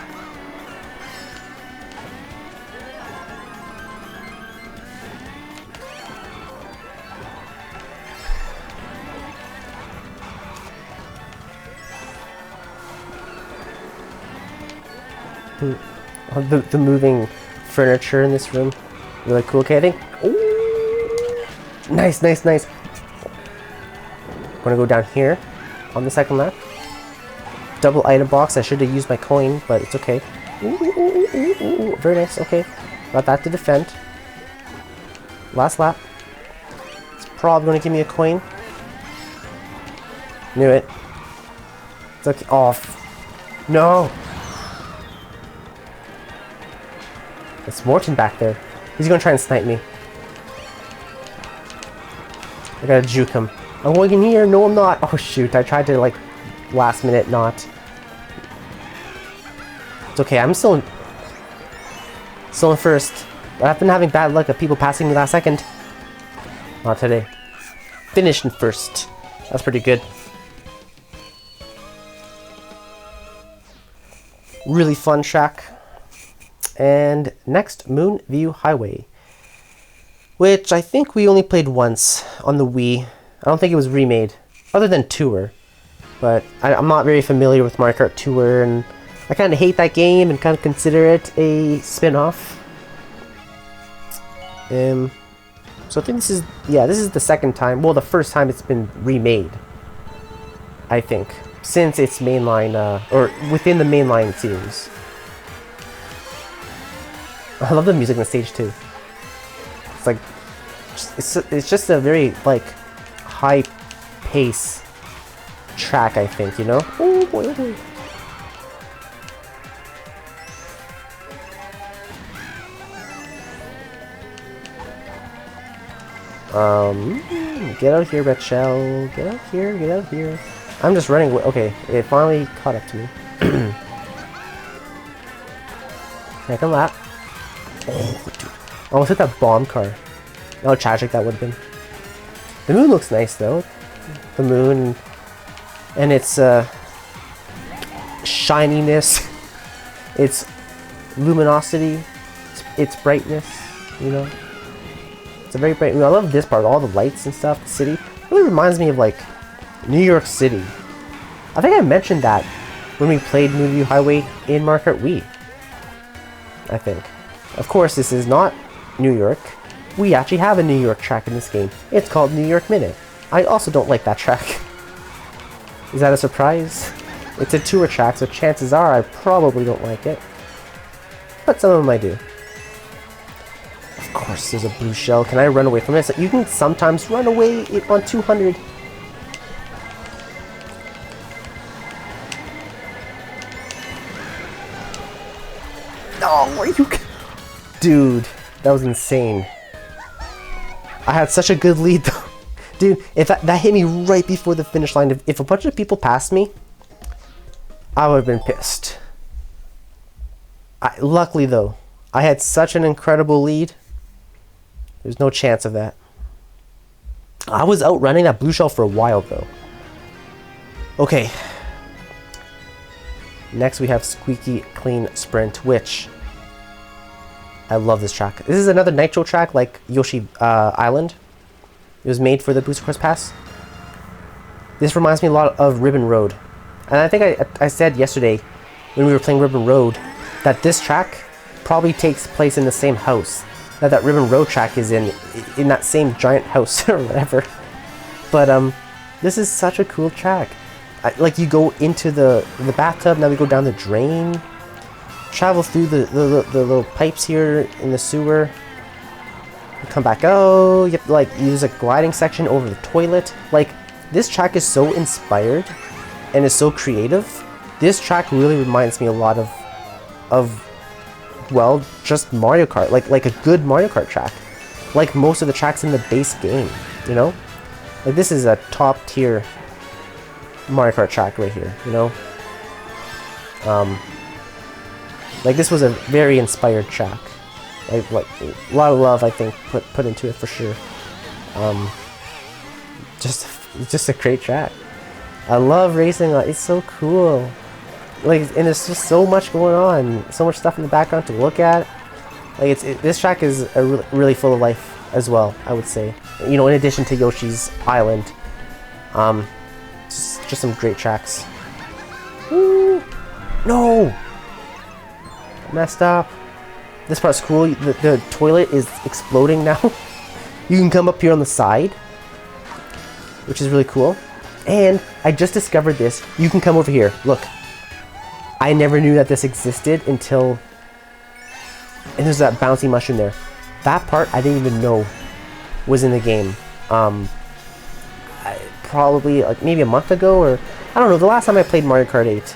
The moving furniture in this room, really cool. Okay, I think. Ooh, nice. I'm gonna go down here on the second lap. Double item box. I should have used my coin, but it's okay. Ooh, very nice. Okay, got that to defend. Last lap. It's probably gonna give me a coin. Knew it. It's okay. Oh, no. It's Morton back there. He's gonna try and snipe me. I gotta juke him. I'm going in here. No, I'm not. Oh shoot! I tried to like last minute not. It's okay. I'm still in first. But I've been having bad luck of people passing me last second. Not today. Finished in first. That's pretty good. Really fun track. And next, Moonview Highway, which I think we only played once on the Wii. I don't think it was remade, other than Tour. But I'm not very familiar with Mario Kart Tour, and I kind of hate that game and kind of consider it a spin-off. So I think this is the second time, well, the first time it's been remade, I think, since its mainline, or within the mainline series. I love the music on the stage too. It's like, it's just a very like high pace track, I think, you know? Oh boy, oh boy. Get out here, Red Shell. Get out here, get out here. I'm just running away. Okay, it finally caught up to me. Second lap. Oh, dude. I almost hit that bomb car. How tragic that would have been. The moon looks nice, though. The moon and its shininess, its luminosity, its brightness, you know. It's a very bright moon. I love this part, all the lights and stuff, the city. It really reminds me of, like, New York City. I think I mentioned that when we played Moonview Highway in Mario Kart Wii. I think. Of course, this is not New York. We actually have a New York track in this game. It's called New York Minute. I also don't like that track. Is that a surprise? It's a tour track, so chances are I probably don't like it. But some of them I do. Of course, there's a blue shell. Can I run away from it? So you can sometimes run away on 200. Oh, are you... Dude, that was insane. I had such a good lead, though. Dude, if that hit me right before the finish line. If a bunch of people passed me, I would have been pissed. Luckily, though, I had such an incredible lead. There's no chance of that. I was outrunning that blue shell for a while, though. Okay. Next, we have Squeaky Clean Sprint, which... I love this track. This is another Nitro track like Yoshi Island. It was made for the Booster Course Pass. This reminds me a lot of Ribbon Road. And I think I said yesterday when we were playing Ribbon Road that this track probably takes place in the same house that Ribbon Road track is in that same giant house or whatever. But this is such a cool track. Like you go into the bathtub, now we go down the drain. Travel through the little pipes here in the sewer. You come back out. You have to like use a gliding section over the toilet. Like this track is so inspired and is so creative. This track really reminds me a lot of well, just Mario Kart. Like a good Mario Kart track. Like most of the tracks in the base game, you know? Like this is a top tier Mario Kart track right here, you know? Like this was a very inspired track. Like a lot of love, I think, put into it for sure. Just a great track. I love racing. It's so cool. Like, and there's just so much going on, so much stuff in the background to look at. Like this track is really full of life as well, I would say. You know, in addition to Yoshi's Island, just some great tracks. Woo! No. Messed up. This part's cool. The toilet is exploding now. You can come up here on the side, which is really cool. And I just discovered this. You can come over here. Look. I never knew that this existed until... And there's that bouncy mushroom there. That part I didn't even know was in the game. Probably like maybe a month ago, or I don't know, the last time I played Mario Kart 8.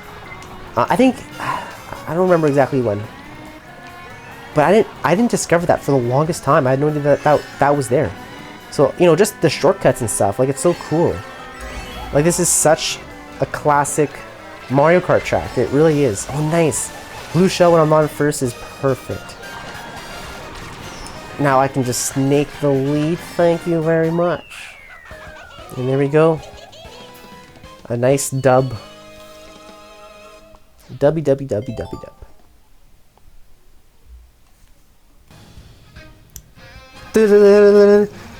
I think... I don't remember exactly when. But I didn't discover that for the longest time. I had no idea that was there. So, you know, just the shortcuts and stuff. Like, it's so cool. Like, this is such a classic Mario Kart track. It really is. Oh, nice. Blue shell when I'm on first is perfect. Now I can just snake the lead. Thank you very much. And there we go. A nice dub. Dubby dubby dubby dubby dub.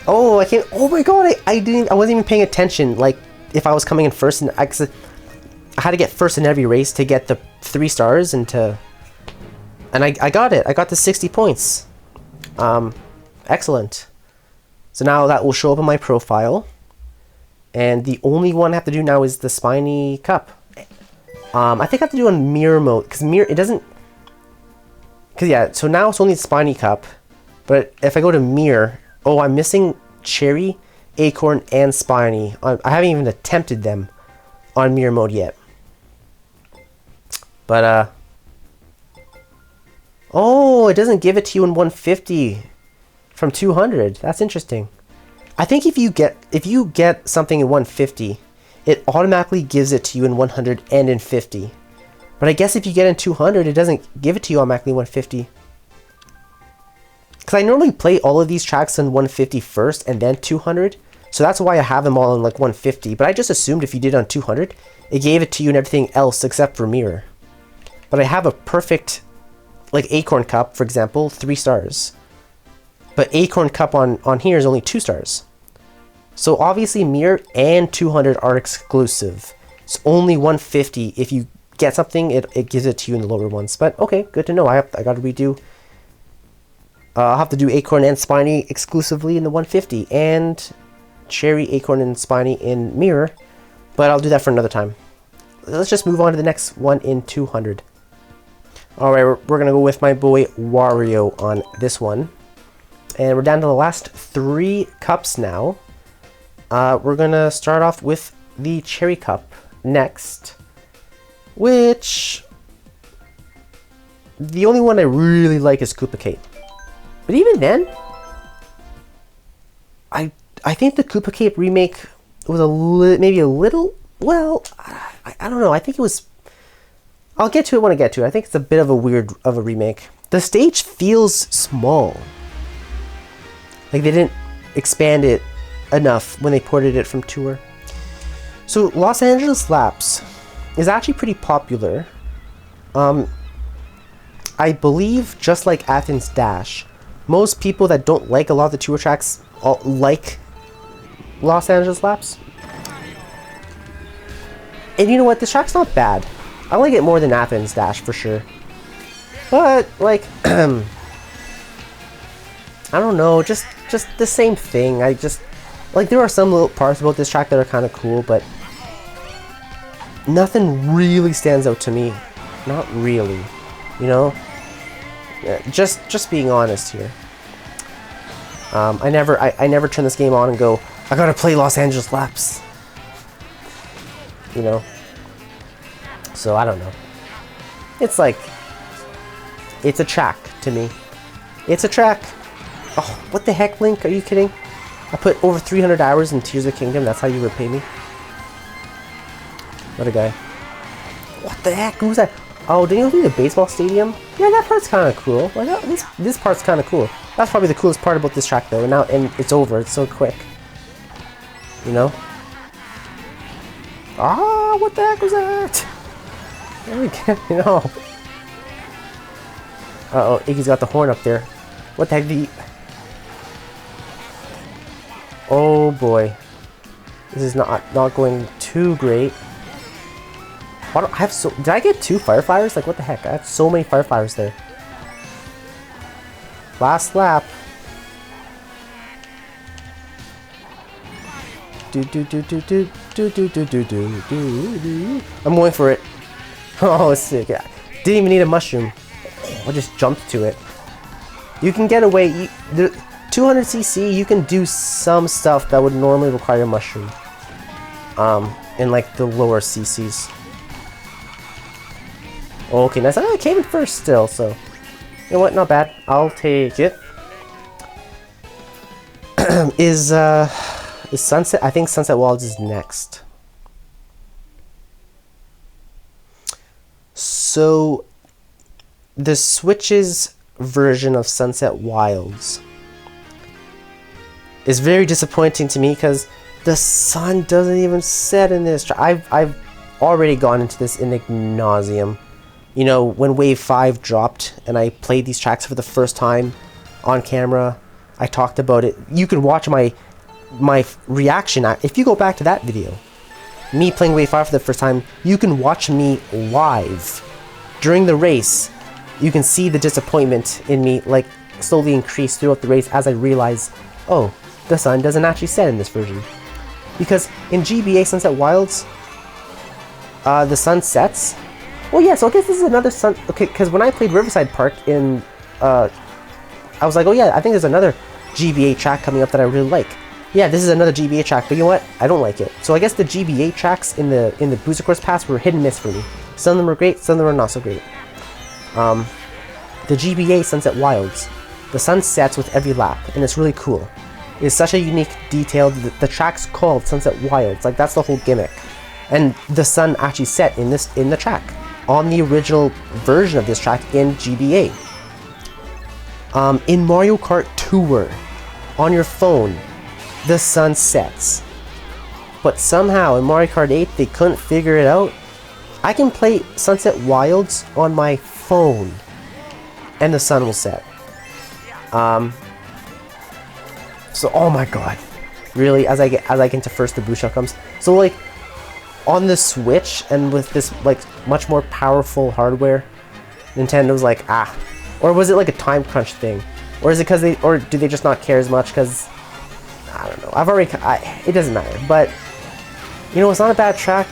Oh, I can't. Oh my god, I wasn't even paying attention. Like, if I was coming in first, and I had to get first in every race to get the 3 stars and I got it. I got the 60 points. Excellent. So now that will show up in my profile, and the only one I have to do now is the spiny cup. I think I have to do on mirror mode, because mirror, it doesn't... Because yeah, so now it's only the spiny cup, but if I go to mirror... Oh, I'm missing cherry, acorn, and spiny. I haven't even attempted them on mirror mode yet. But, oh, it doesn't give it to you in 150 from 200. That's interesting. I think if you get something in 150... it automatically gives it to you in 100 and in 50. But I guess if you get in 200, it doesn't give it to you automatically in 150. Because I normally play all of these tracks in 150 first and then 200. So that's why I have them all in like 150. But I just assumed if you did on 200, it gave it to you in everything else except for mirror. But I have a perfect, like acorn cup, for example, 3 stars. But acorn cup on here is only 2 stars. So obviously mirror and 200 are exclusive. It's only 150. If you get something, it gives it to you in the lower ones. But okay, good to know. I got to redo. I'll have to do acorn and spiny exclusively in the 150, and cherry, acorn, and spiny in mirror. But I'll do that for another time. Let's just move on to the next one in 200. All right, we're gonna go with my boy Wario on this one, and we're down to the last 3 cups now. We're gonna start off with the cherry cup next, which the only one I really like is Koopa Kate. But even then, I think the Koopa Kate remake was maybe a little, well, I don't know. I think it was. I'll get to it when I get to it. I think it's a bit of a weird of a remake. The stage feels small. Like they didn't expand it enough when they ported it from Tour. So Los Angeles Laps is actually pretty popular. I believe just like Athens Dash, most people that don't like a lot of the Tour tracks like Los Angeles Laps. And you know what? This track's not bad. I like it more than Athens Dash for sure. But like I don't know, just the same thing. I just like, there are some little parts about this track that are kind of cool, but nothing really stands out to me. Not really, you know? Just being honest here. I never turn this game on and go, I gotta play Los Angeles Laps. You know? So I don't know. It's like, it's a track to me. It's a track. Oh, what the heck, Link? Are you kidding? I put over 300 hours in Tears of the Kingdom. That's how you repay me? What a guy. What the heck? Who's that? Oh, did you see the baseball stadium? Yeah, that part's kind of cool. Like, this part's kind of cool. That's probably the coolest part about this track, though. And it's over. It's so quick. You know? Ah, what the heck was that? There we go. You know. Uh-oh, Iggy's got the horn up there. What the heck did he... Oh boy, this is not going too great. I have did I get 2 firefighters? Like, what the heck? I have so many firefighters there. Last lap. Do. I'm going for it. Oh, sick. Yeah. Didn't even need a mushroom. I just jumped to it. You can get away. 200cc, you can do some stuff that would normally require a mushroom. In like the lower CCs. Okay, nice. I came in first still, so you know what? Not bad. I'll take it. Is Sunset? I think Sunset Wilds is next. So the Switch's version of Sunset Wilds is very disappointing to me because the sun doesn't even set in this. I've already gone into this in nauseam. You know, when Wave 5 dropped and I played these tracks for the first time on camera, I talked about it. You can watch my reaction. If you go back to that video, me playing Wave 5 for the first time, you can watch me live. During the race, you can see the disappointment in me like slowly increase throughout the race as I realize, oh, the sun doesn't actually set in this version. Because in GBA Sunset Wilds, the sun sets. Well, yeah, so I guess this is another sun. Okay, because when I played Riverside Park in, I was like, oh yeah, I think there's another GBA track coming up that I really like. Yeah, this is another GBA track, but you know what? I don't like it. So I guess the GBA tracks in the Booster Course Pass were hit and miss for me. Some of them were great, some of them were not so great. The GBA Sunset Wilds, the sun sets with every lap, and it's really cool. It's such a unique detail. The track's called Sunset Wilds, like that's the whole gimmick. And the sun actually set in the track, on the original version of this track in GBA. In Mario Kart Tour, on your phone, the sun sets. But somehow in Mario Kart 8 they couldn't figure it out. I can play Sunset Wilds on my phone and the sun will set. So oh my god. Really, as I get into first, the boost shot comes. So like on the Switch and with this like much more powerful hardware, Nintendo's like, ah. Or was it like a time crunch thing? Or is it because or do they just not care as much because I don't know. It doesn't matter. But you know, it's not a bad track.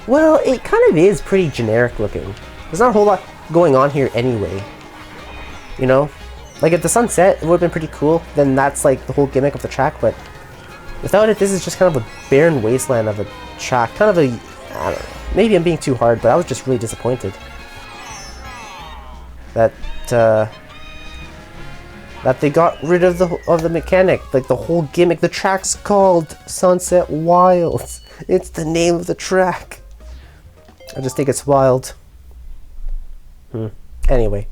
Well, it kind of is pretty generic looking. There's not a whole lot going on here anyway. You know? Like if the sun set, it would have been pretty cool. Then that's like the whole gimmick of the track, but without it, this is just kind of a barren wasteland of a track. Kind of a, I don't know. Maybe I'm being too hard, but I was just really disappointed. That they got rid of the mechanic, like the whole gimmick. The track's called Sunset Wilds. It's the name of the track. I just think it's wild. Anyway,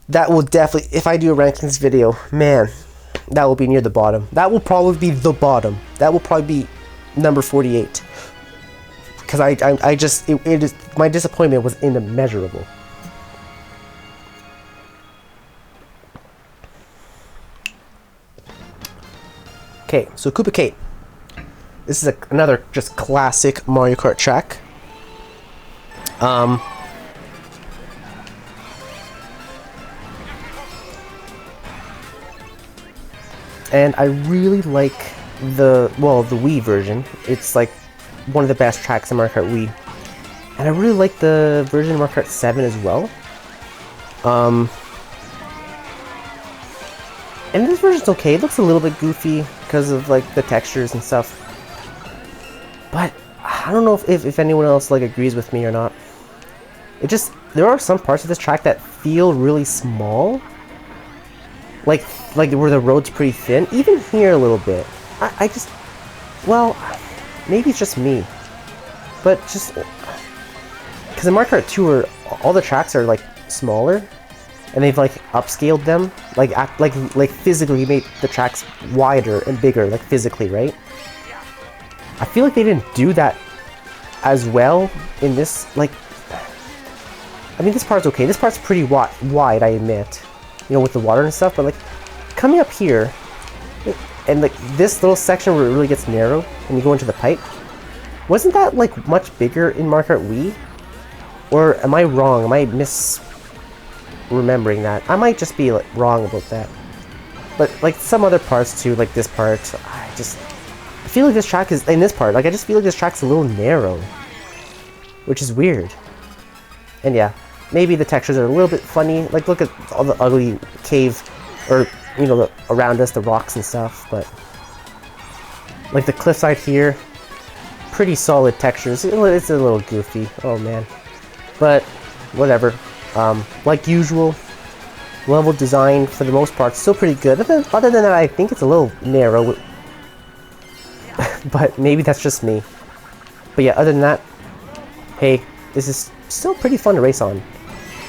that will definitely, if I do a rankings video, man, that will be near the bottom. That will probably be the bottom. That will probably be number 48. Because I just, it is, my disappointment was immeasurable. Okay, so Koopa Kate. This is another just classic Mario Kart track. And I really like the Wii version. It's like one of the best tracks in Mario Kart Wii. And I really like the version of Mario Kart 7 as well. And this version's okay. It looks a little bit goofy because of like the textures and stuff. But I don't know if anyone else like agrees with me or not. It just, there are some parts of this track that feel really small. Like where the road's pretty thin. Even here a little bit. I just, well, maybe it's just me. But just, because in Mario Kart Tour, all the tracks are like smaller. And they've like upscaled them, like physically made the tracks wider and bigger, like physically, right? I feel like they didn't do that as well in this. Like, I mean, this part's okay. This part's pretty wide, I admit. You know, with the water and stuff. But like, coming up here, and like this little section where it really gets narrow, and you go into the pipe, wasn't that like much bigger in Mario Kart Wii? Or am I wrong? Am I remembering that? I might just be like wrong about that. But like some other parts too, like this part, I feel like this track is, in this part, like I just feel like this track's a little narrow, which is weird. And yeah, maybe the textures are a little bit funny. Like look at all the ugly cave, or you know, around us, the rocks and stuff. But like the cliffside here, pretty solid textures. It's a little goofy. Oh man, but whatever. Like usual, level design for the most part still pretty good. Other than that, I think it's a little narrow. But maybe that's just me. But yeah, other than that, hey, this is still pretty fun to race on.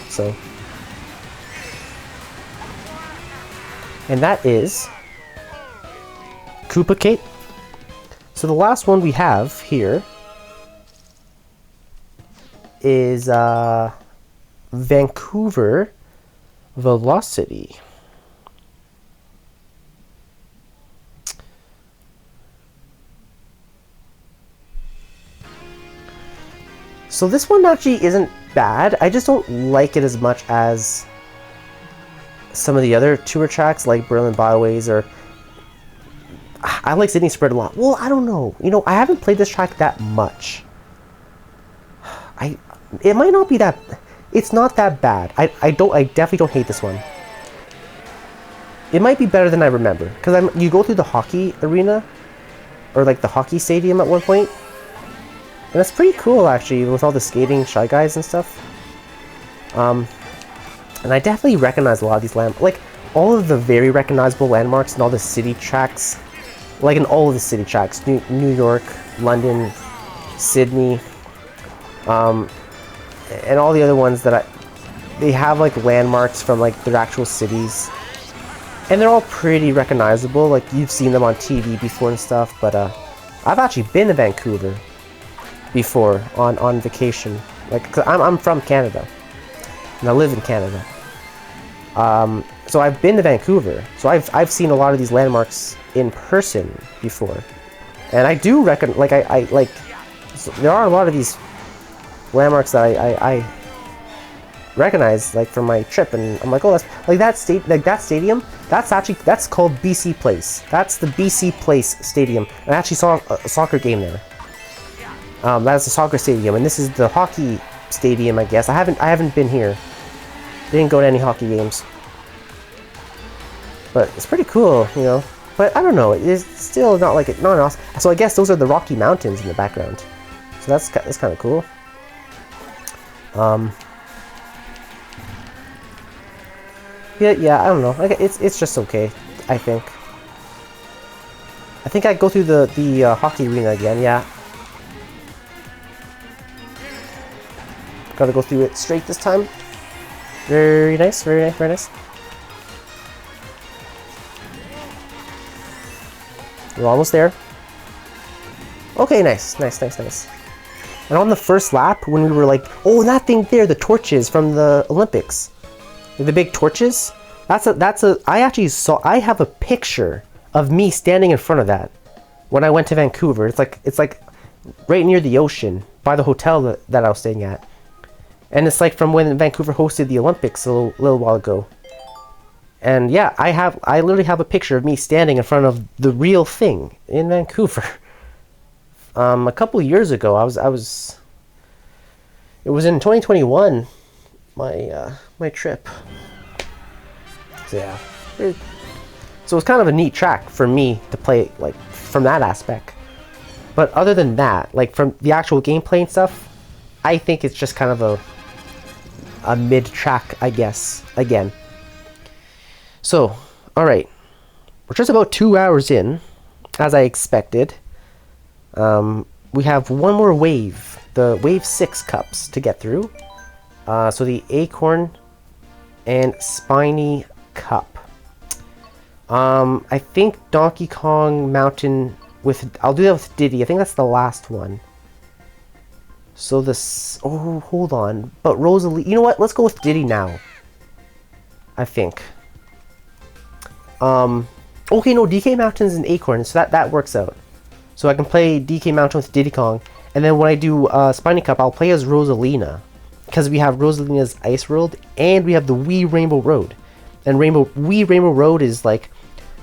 So, and that is Koopa Cape. So the last one we have here is Vancouver Velocity. So this one actually isn't bad. I just don't like it as much as some of the other tour tracks like Berlin Byways, or I like Sydney Spread a lot. Well, I don't know. You know, I haven't played this track that much. It might not be that. It's not that bad. I definitely don't hate this one. It might be better than I remember, because you go through the hockey arena, or like the hockey stadium at one point. And that's pretty cool, actually, with all the skating Shy Guys and stuff. And I definitely recognize a lot of these like all of the very recognizable landmarks in all the city tracks. Like in all of the city tracks, New York, London, Sydney, and all the other ones that they have like landmarks from like their actual cities. And they're all pretty recognizable, like you've seen them on TV before and stuff, but I've actually been to Vancouver before on vacation, like 'cause I'm from Canada and I live in Canada, so I've been to Vancouver, so I've seen a lot of these landmarks in person before, and I do reckon like I like so there are a lot of these landmarks that I recognize like from my trip, and I'm like, oh, that's like that stadium that's called BC Place. That's the BC Place Stadium. I actually saw a soccer game there. That's a soccer stadium, and this is the hockey stadium, I guess. I haven't been here. Didn't go to any hockey games, but it's pretty cool, you know. But I don't know. It's still not like it. No one else. So I guess those are the Rocky Mountains in the background. So that's kind of cool. Yeah. I don't know. Like it's just okay. I think I go through the hockey arena again. Yeah. Gotta go through it straight this time. Very nice, very nice, very nice. We're almost there. Okay, nice. And on the first lap, when we were like, oh, that thing there, the torches from the Olympics, the big torches. I have a picture of me standing in front of that when I went to Vancouver. It's like right near the ocean by the hotel that I was staying at. And it's like from when Vancouver hosted the Olympics a little while ago. And yeah, I literally have a picture of me standing in front of the real thing in Vancouver. A couple of years ago, it was in 2021, my trip. So yeah. So it's kind of a neat track for me to play, like, from that aspect. But other than that, like from the actual gameplay and stuff, I think it's just kind of a mid-track, I guess, again. So, alright. We're just about 2 hours in, as I expected. We have one more wave, the Wave 6 cups to get through. So the Acorn and Spiny Cup. I think Donkey Kong Mountain I'll do that with Diddy. I think that's the last one. So this, oh, hold on. But Rosalie, you know what? Let's go with Diddy now. I think. Okay, no, DK Mountain's an Acorn, so that works out. So I can play DK Mountain with Diddy Kong, and then when I do Spiny Cup, I'll play as Rosalina, because we have Rosalina's Ice World, and we have the Wii Rainbow Road. And Wii Rainbow Road is like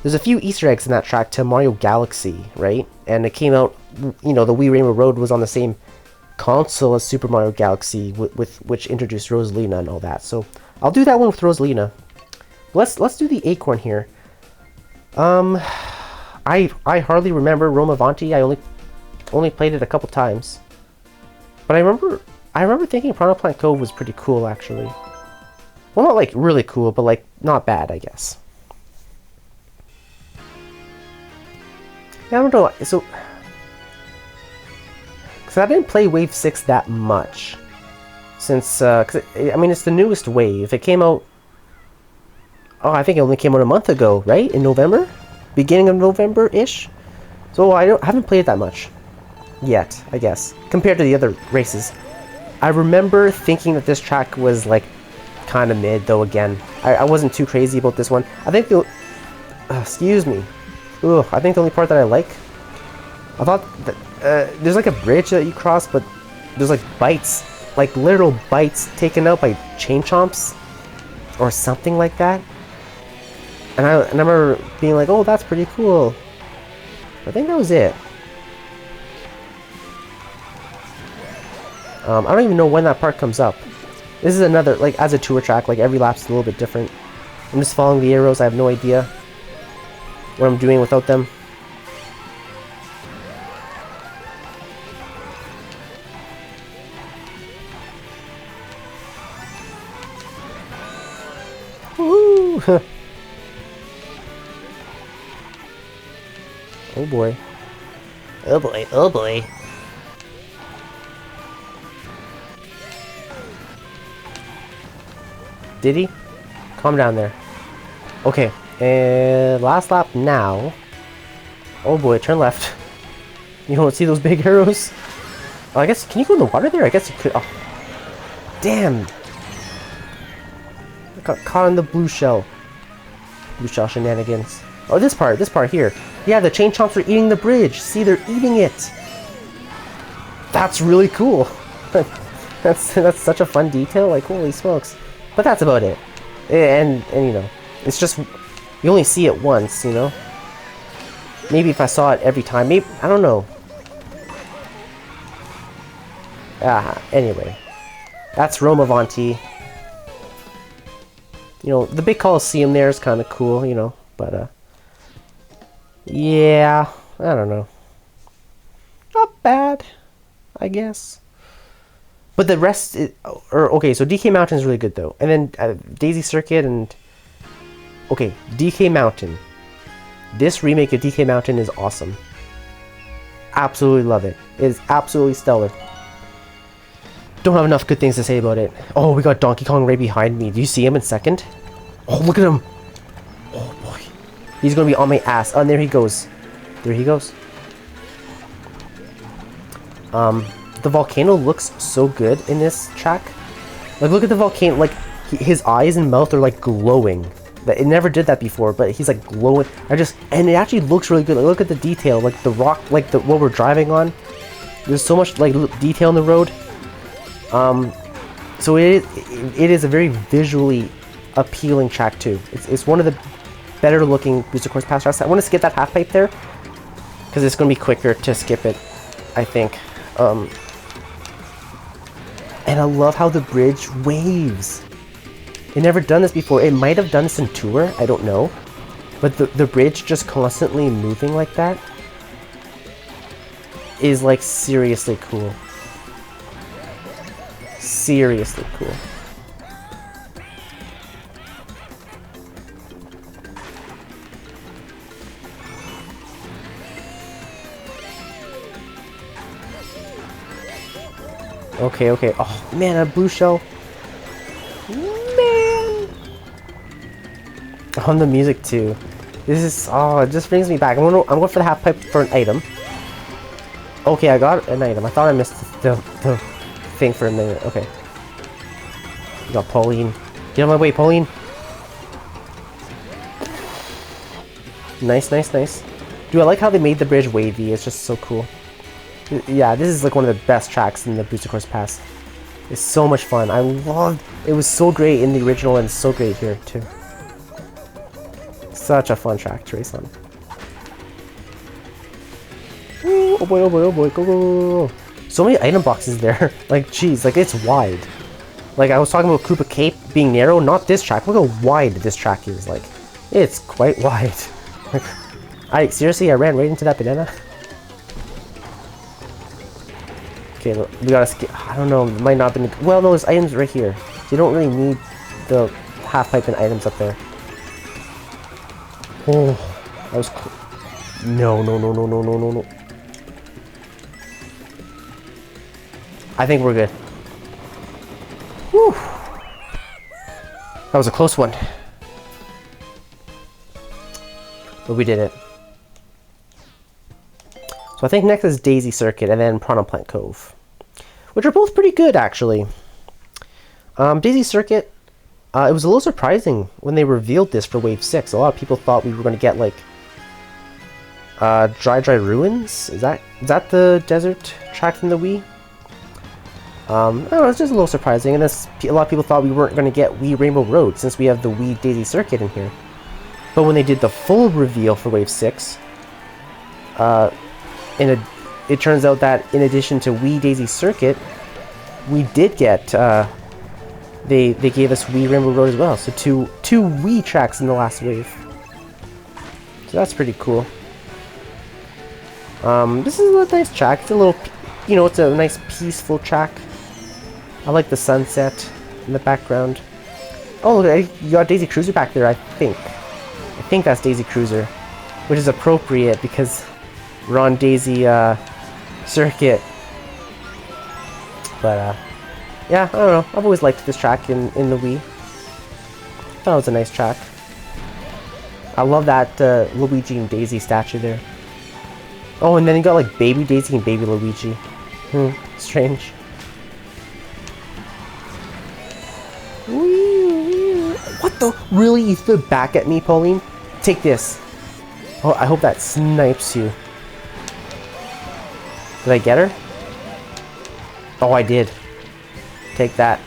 there's a few Easter eggs in that track to Mario Galaxy, right? And it came out, you know, the Wii Rainbow Road was on the same console as Super Mario Galaxy, with which introduced Rosalina and all that. So I'll do that one with Rosalina. Let's do the Acorn here. I hardly remember Rome Avanti. I only played it a couple times, but I remember thinking Piranha Plant Cove was pretty cool, actually. Well, not like really cool, but like not bad, I guess. Yeah, I don't know. So, because I didn't play Wave 6 that much since, cause I mean, it's the newest wave. It came out. Oh, I think it only came out a month ago, right? In November, beginning of November-ish. So I haven't played it that much yet, I guess, compared to the other races. I remember thinking that this track was like kind of mid, though. Again, I wasn't too crazy about this one. I think the excuse me. Ugh, I think the only part that I like, I thought that there's like a bridge that you cross, but there's like bites, like literal bites taken out by chain chomps or something like that. And I remember being like, oh, that's pretty cool. I think that was it. I don't even know when that part comes up. This is another, like, as a tour track, like, every lap's a little bit different. I'm just following the arrows. I have no idea what I'm doing without them. Woohoo! Oh boy. Oh boy, oh boy. Did he? Calm down there. Okay, and last lap now. Oh boy, turn left. You don't see those big arrows? Oh, I guess, can you go in the water there? I guess you could. Oh. Damn! I got caught in the blue shell. Blue shell shenanigans. Oh, this part here. Yeah, the chain chomps are eating the bridge. See, they're eating it. That's really cool. that's such a fun detail. Like, holy smokes. But that's about it. And you know, it's just, you only see it once, you know? Maybe if I saw it every time, maybe, I don't know. Anyway. That's Rome Avanti. You know, the big Coliseum there is kind of cool, you know, but, yeah, I don't know. Not bad, I guess. But the rest, okay, so DK Mountain is really good, though. And then Daisy Circuit and... Okay, DK Mountain. This remake of DK Mountain is awesome. Absolutely love it. It is absolutely stellar. Don't have enough good things to say about it. Oh, we got Donkey Kong right behind me. Do you see him in second? Oh, look at him. Oh, boy. He's going to be on my ass. Oh, and there he goes. There he goes. The volcano looks so good in this track. Like, look at the volcano. Like, his eyes and mouth are, like, glowing. It never did that before, but he's, like, glowing. And it actually looks really good. Like, look at the detail. Like, the rock, like, what we're driving on. There's so much, like, detail in the road. So it is a very visually appealing track, too. It's one of the better looking Booster Course Pass tracks. I want to skip that half pipe there, because it's going to be quicker to skip it, I think. And I love how the bridge waves. It never done this before. It might have done this in Tour, I don't know. But the bridge just constantly moving like that is, like, seriously cool. Seriously cool. Okay, okay. Oh, man, a blue shell. Man! On the music, too. This is... Oh, it just brings me back. I'm going for the half pipe for an item. Okay, I got an item. I thought I missed the thing for a minute. Okay. We got Pauline. Get out of my way, Pauline! Nice, nice, nice. Dude, I like how they made the bridge wavy. It's just so cool. Yeah, this is like one of the best tracks in the Booster Course Pass. It's so much fun. I loved it. Was so great in the original and so great here too. Such a fun track to race on. Ooh, oh boy, oh boy, oh boy, go, go, go, go. So many item boxes there. Like, geez, like it's wide. Like I was talking about Koopa Cape being narrow, not this track. Look how wide this track is. Like, it's quite wide. Seriously, I ran right into that banana. Okay, look, we gotta skip. I don't know, it might not be. Well, no, there's items right here. So you don't really need the half pipe and items up there. Oh, that was cool. No, no, no, no, no, no, no, no. I think we're good. Whew. That was a close one. But we did it. So I think next is Daisy Circuit and then Piranha Plant Cove, which are both pretty good actually. Daisy Circuit, it was a little surprising when they revealed this for Wave 6. A lot of people thought we were going to get like Dry Ruins. Is that the desert track from the Wii? I don't know, it's just a little surprising, and a lot of people thought we weren't going to get Wii Rainbow Road since we have the Wii Daisy Circuit in here. But when they did the full reveal for Wave 6, it turns out that in addition to Wii Daisy Circuit, we did get, they gave us Wii Rainbow Road as well, so two Wii tracks in the last wave. So that's pretty cool. This is a nice track. It's a little, you know, it's a nice peaceful track. I like the sunset in the background. Oh, look, you got Daisy Cruiser back there, I think. I think that's Daisy Cruiser, which is appropriate because we're on Daisy Circuit. But yeah, I don't know. I've always liked this track in the Wii. Thought it was a nice track. I love that Luigi and Daisy statue there. Oh, and then you got like Baby Daisy and Baby Luigi. Strange. What the? Really? You threw it back at me, Pauline? Take this. Oh, I hope that snipes you. Did I get her? Oh, I did. Take that.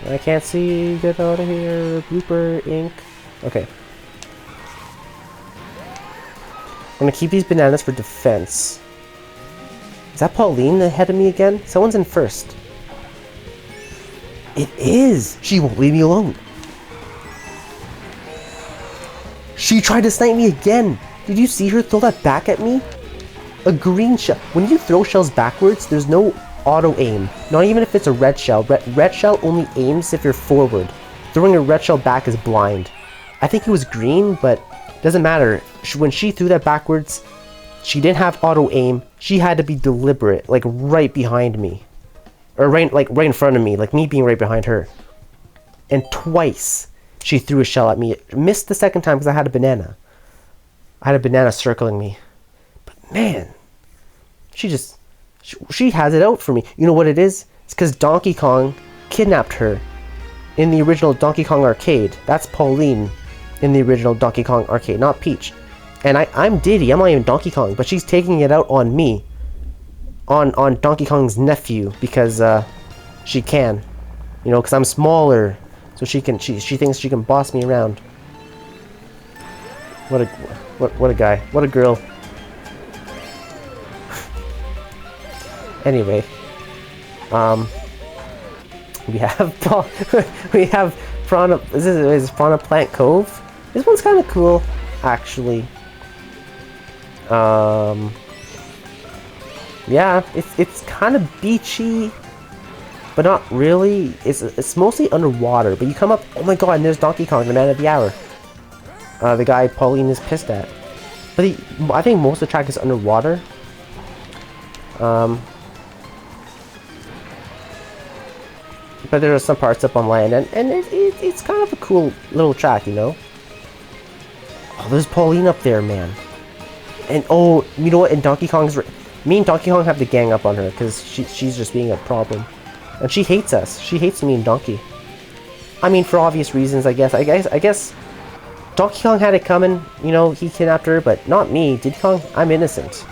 I can't see. Get out of here. Blooper, ink. Okay. I'm gonna keep these bananas for defense. Is that Pauline ahead of me again? Someone's in first. It is! She won't leave me alone. She tried to snipe me again! Did you see her throw that back at me? A green shell. When you throw shells backwards, there's no auto aim. Not even if it's a red shell. Red shell only aims if you're forward. Throwing a red shell back is blind. I think it was green, but doesn't matter. When she threw that backwards, she didn't have auto aim. She had to be deliberate, like right behind me. Or right in front of me, like me being right behind her. And twice she threw a shell at me. It missed the second time because I had a banana. I had a banana circling me. But man, she has it out for me. You know what it is? It's because Donkey Kong kidnapped her in the original Donkey Kong arcade. That's Pauline in the original Donkey Kong arcade, not Peach. And I'm Diddy, I'm not even Donkey Kong, but she's taking it out on me. On Donkey Kong's nephew, because she can. You know, because I'm smaller. So she thinks she can boss me around. What a guy. What a girl. Anyway. We have Piranha, is Piranha Plant Cove. This one's kind of cool, actually. Yeah, it's kind of beachy, but not really. It's mostly underwater, but you come up. Oh my god! And there's Donkey Kong, the man of the hour. The guy Pauline is pissed at. But I think most of the track is underwater. But there are some parts up on land, and it's kind of a cool little track, you know. Oh, there's Pauline up there, man. And oh, you know what? In Donkey Kong's, me and Donkey Kong have to gang up on her because she's just being a problem, and she hates us. She hates me and Donkey. I mean, for obvious reasons, I guess. I guess Donkey Kong had it coming. You know, he kidnapped her, but not me. Diddy Kong, I'm innocent.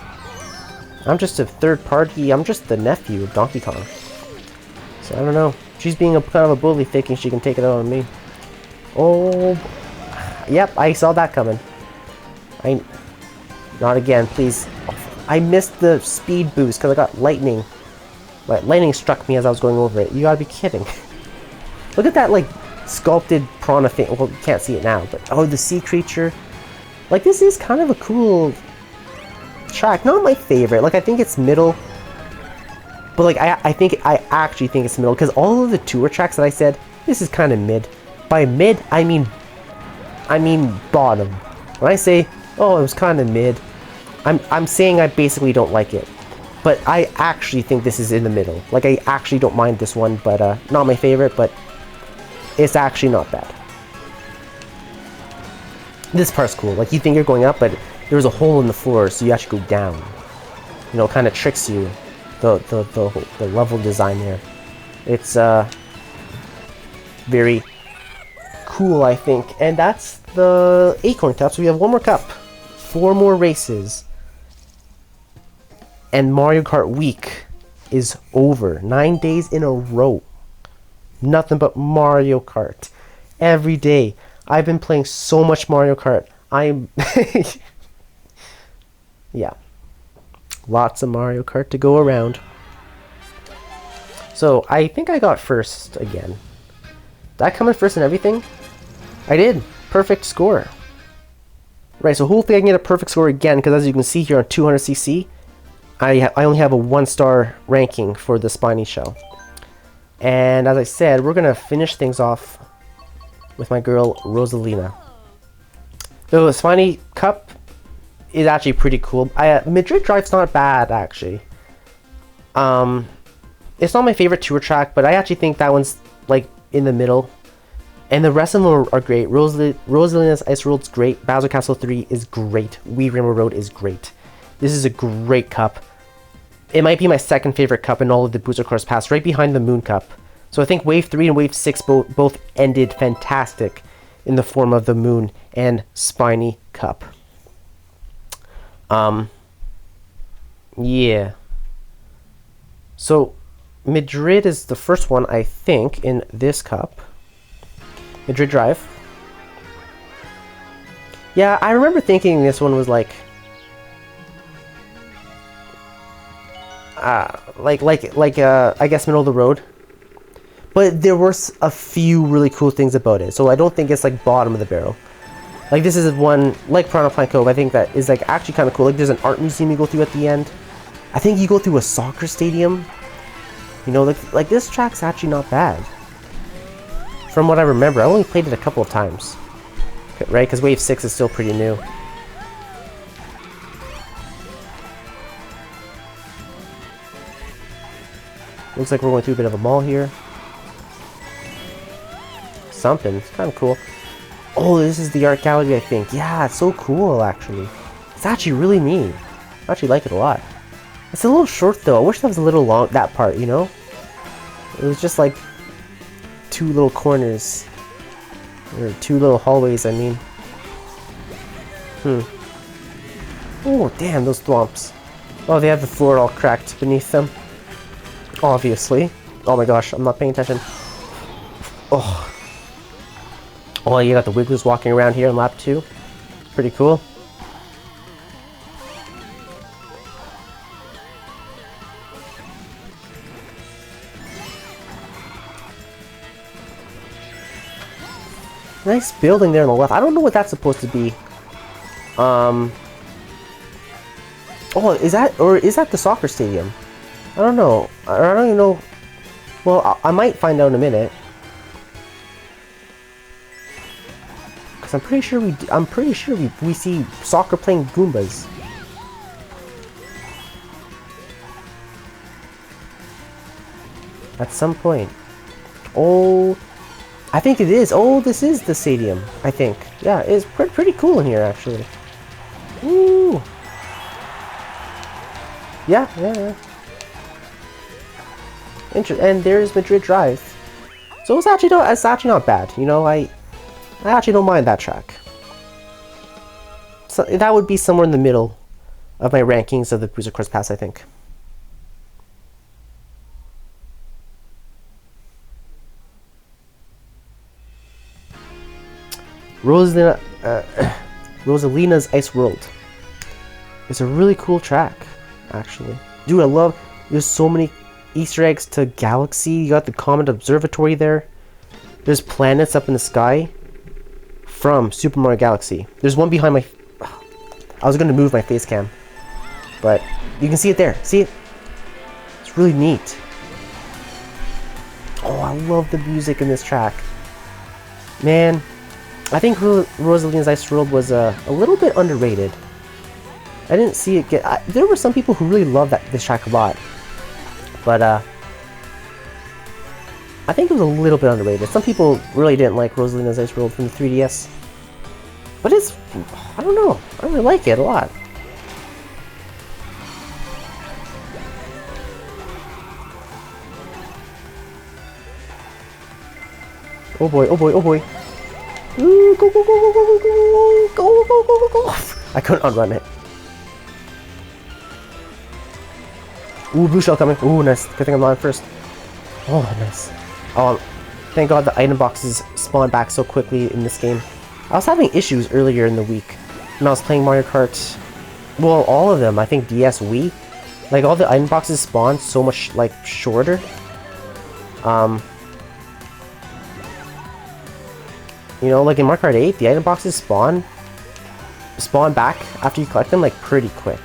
I'm just a third party. I'm just the nephew of Donkey Kong. So I don't know. She's being kind of a bully, thinking she can take it out on me. Oh, yep, I saw that coming. Not again, please. I missed the speed boost because I got lightning. Lightning struck me as I was going over it. You gotta be kidding. Look at that, like, sculpted piranha thing. Well, you can't see it now, but oh, the sea creature. Like, this is kind of a cool track. Not my favorite. Like, I think it's middle. But, like, I actually think it's middle. Because all of the tour tracks that I said, this is kind of mid. By mid, I mean bottom. When I say, oh, it was kind of mid, I'm saying I basically don't like it. But I actually think this is in the middle. Like, I actually don't mind this one, but not my favorite, but it's actually not bad. This part's cool. Like, you think you're going up, but there's a hole in the floor, so you actually go down. You know, it kind of tricks you. The level design there. It's very cool, I think. And that's the Acorn Cup. So we have one more cup. 4 more races. And Mario Kart Week is over. 9 days in a row. Nothing but Mario Kart. Every day. I've been playing so much Mario Kart. I'm... yeah. Lots of Mario Kart to go around. So, I think I got first again. Did I come in first in everything? I did. Perfect score. Right, so hopefully I can get a perfect score again, because as you can see here on 200cc, I only have a 1-star ranking for the Spiny Shell. And as I said, we're going to finish things off with my girl, Rosalina. The Spiny Cup is actually pretty cool. Madrid Drive's not bad, actually. It's not my favorite tour track, but I actually think that one's, like, in the middle. And the rest of them are great. Rosalina's Ice World's great. Bowser Castle 3 is great. Wii Rainbow Road is great. This is a great cup. It might be my second favorite cup in all of the Booster Course Pass, right behind the Moon Cup. So I think Wave 3 and Wave 6 both ended fantastic in the form of the Moon and Spiny Cup. Yeah. So, Madrid is the first one, I think, in this cup. Madrid Drive. Yeah, I remember thinking this one was like... I guess middle of the road. But there were a few really cool things about it. So I don't think it's like bottom of the barrel. Like this is one, like Piranha Plant Cove, I think that is like actually kind of cool. Like there's an art museum you go through at the end. I think you go through a soccer stadium. You know, like this track's actually not bad. From what I remember, I only played it a couple of times. Right, because Wave 6 is still pretty new. Looks like we're going through a bit of a mall here. Something. It's kind of cool. Oh, this is the art gallery, I think. Yeah, it's so cool, actually. It's actually really neat. I actually like it a lot. It's a little short, though. I wish that was a little long, that part, you know? It was just like 2 little corners. Or 2 little hallways, I mean. Oh, damn, those thwomps. Oh, they have the floor all cracked beneath them. Obviously. Oh my gosh, I'm not paying attention. Oh. Oh, you got the Wigglers walking around here in lap 2. Pretty cool. Nice building there on the left. I don't know what that's supposed to be. Oh, is that the soccer stadium? I don't know. I don't even know. Well, I might find out in a minute. Because I'm pretty sure we see soccer playing Goombas. At some point. Oh, I think it is. Oh, this is the stadium, I think. Yeah, it's pretty cool in here, actually. Ooh. Yeah. And there's Madrid Drive. So it's actually not bad. You know, I actually don't mind that track. So that would be somewhere in the middle of my rankings of the Booster Course Pass, I think. Rosalina, Rosalina's Ice World. It's a really cool track, actually. Dude, I love... There's so many Easter eggs to Galaxy. You got the Comet Observatory there. There's planets up in the sky from Super Mario Galaxy. There's one behind my... I was going to move my face cam, but you can see it there. See it? It's really neat. Oh, I love the music in this track. Man, I think Rosalina's Ice World was a little bit underrated. I didn't see it get... there were some people who really loved this track a lot. But, I think it was a little bit underrated. Some people really didn't like Rosalina's Ice World from the 3DS. But it's... I don't know. I really like it a lot. Oh boy, oh boy, oh boy. Ooh, go, go, go, go, go, go, go, go, go, go, go. I couldn't outrun it. Ooh, blue shell coming. Ooh, nice. Good thing I'm not first. Oh, nice. Oh, thank God the item boxes spawn back so quickly in this game. I was having issues earlier in the week when I was playing Mario Kart. Well, all of them. I think DS, Wii. Like, all the item boxes spawn so much, like, shorter. You know, like in Mario Kart 8, the item boxes spawn back after you collect them, like, pretty quick.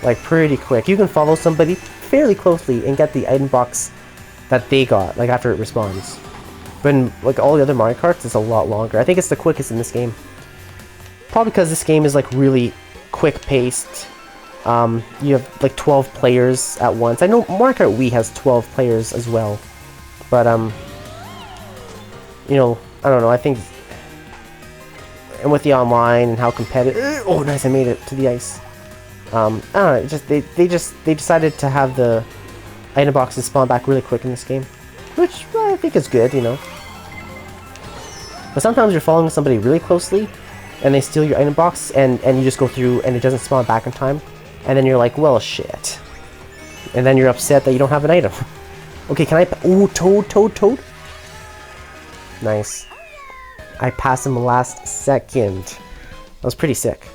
Like, pretty quick. You can follow somebody fairly closely and get the item box that they got, like, after it respawns. But in, like, all the other Mario Karts, it's a lot longer. I think it's the quickest in this game. Probably because this game is, like, really quick-paced. You have, like, 12 players at once. I know Mario Kart Wii has 12 players as well. But, you know, I don't know, I think... And with the online and how competitive... Oh, nice, I made it to the ice. I don't know, they decided to have the item boxes spawn back really quick in this game. Which, well, I think is good, you know. But sometimes you're following somebody really closely, and they steal your item box, and you just go through, and it doesn't spawn back in time. And then you're like, well, shit. And then you're upset that you don't have an item. Okay, can I... Oh, Toad. Nice. I passed him last second. That was pretty sick.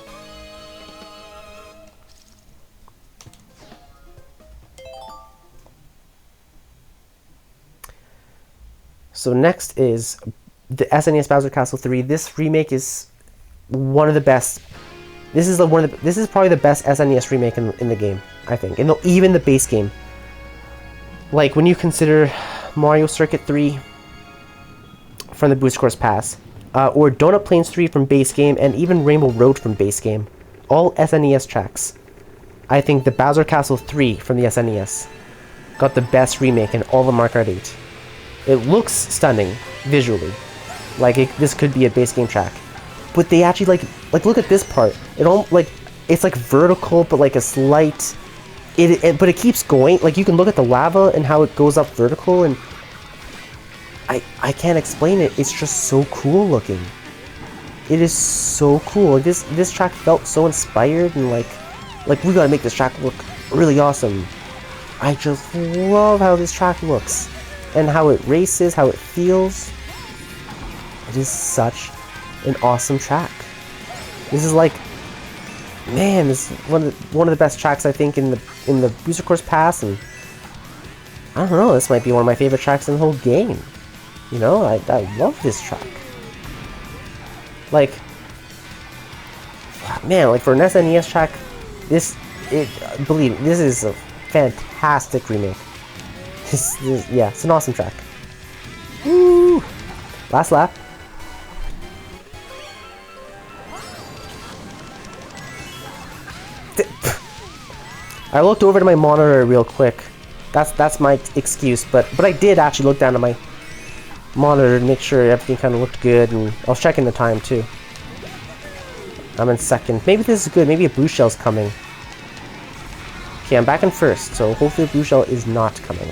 So next is the SNES Bowser Castle 3. This remake is one of the best. This is probably the best SNES remake in the game, I think. Even the base game. Like when you consider Mario Circuit 3 from the Booster Course Pass, or Donut Plains 3 from base game, and even Rainbow Road from base game, all SNES tracks. I think the Bowser Castle 3 from the SNES got the best remake in all of Mario Kart 8. It looks stunning visually, like this could be a base game track, but they actually like look at this part. It's like vertical, but like a slight. But it keeps going. Like you can look at the lava and how it goes up vertical, and I can't explain it. It's just so cool looking. It is so cool. Like this track felt so inspired, and like we gotta make this track look really awesome. I just love how this track looks. And how it races, how it feels. It is such an awesome track. This is like, man, this is one of the best tracks I think in the Booster Course Pass, and I don't know, this might be one of my favorite tracks in the whole game. You know, I love this track. Like, man, like for an SNES track, believe me, this is a fantastic remake. Yeah, it's an awesome track. Woo! Last lap. I looked over to my monitor real quick. That's my excuse, but I did actually look down at my monitor to make sure everything kind of looked good, and I was checking the time too. I'm in second. Maybe this is good. Maybe a blue shell's coming. Okay, I'm back in first, so hopefully a blue shell is not coming.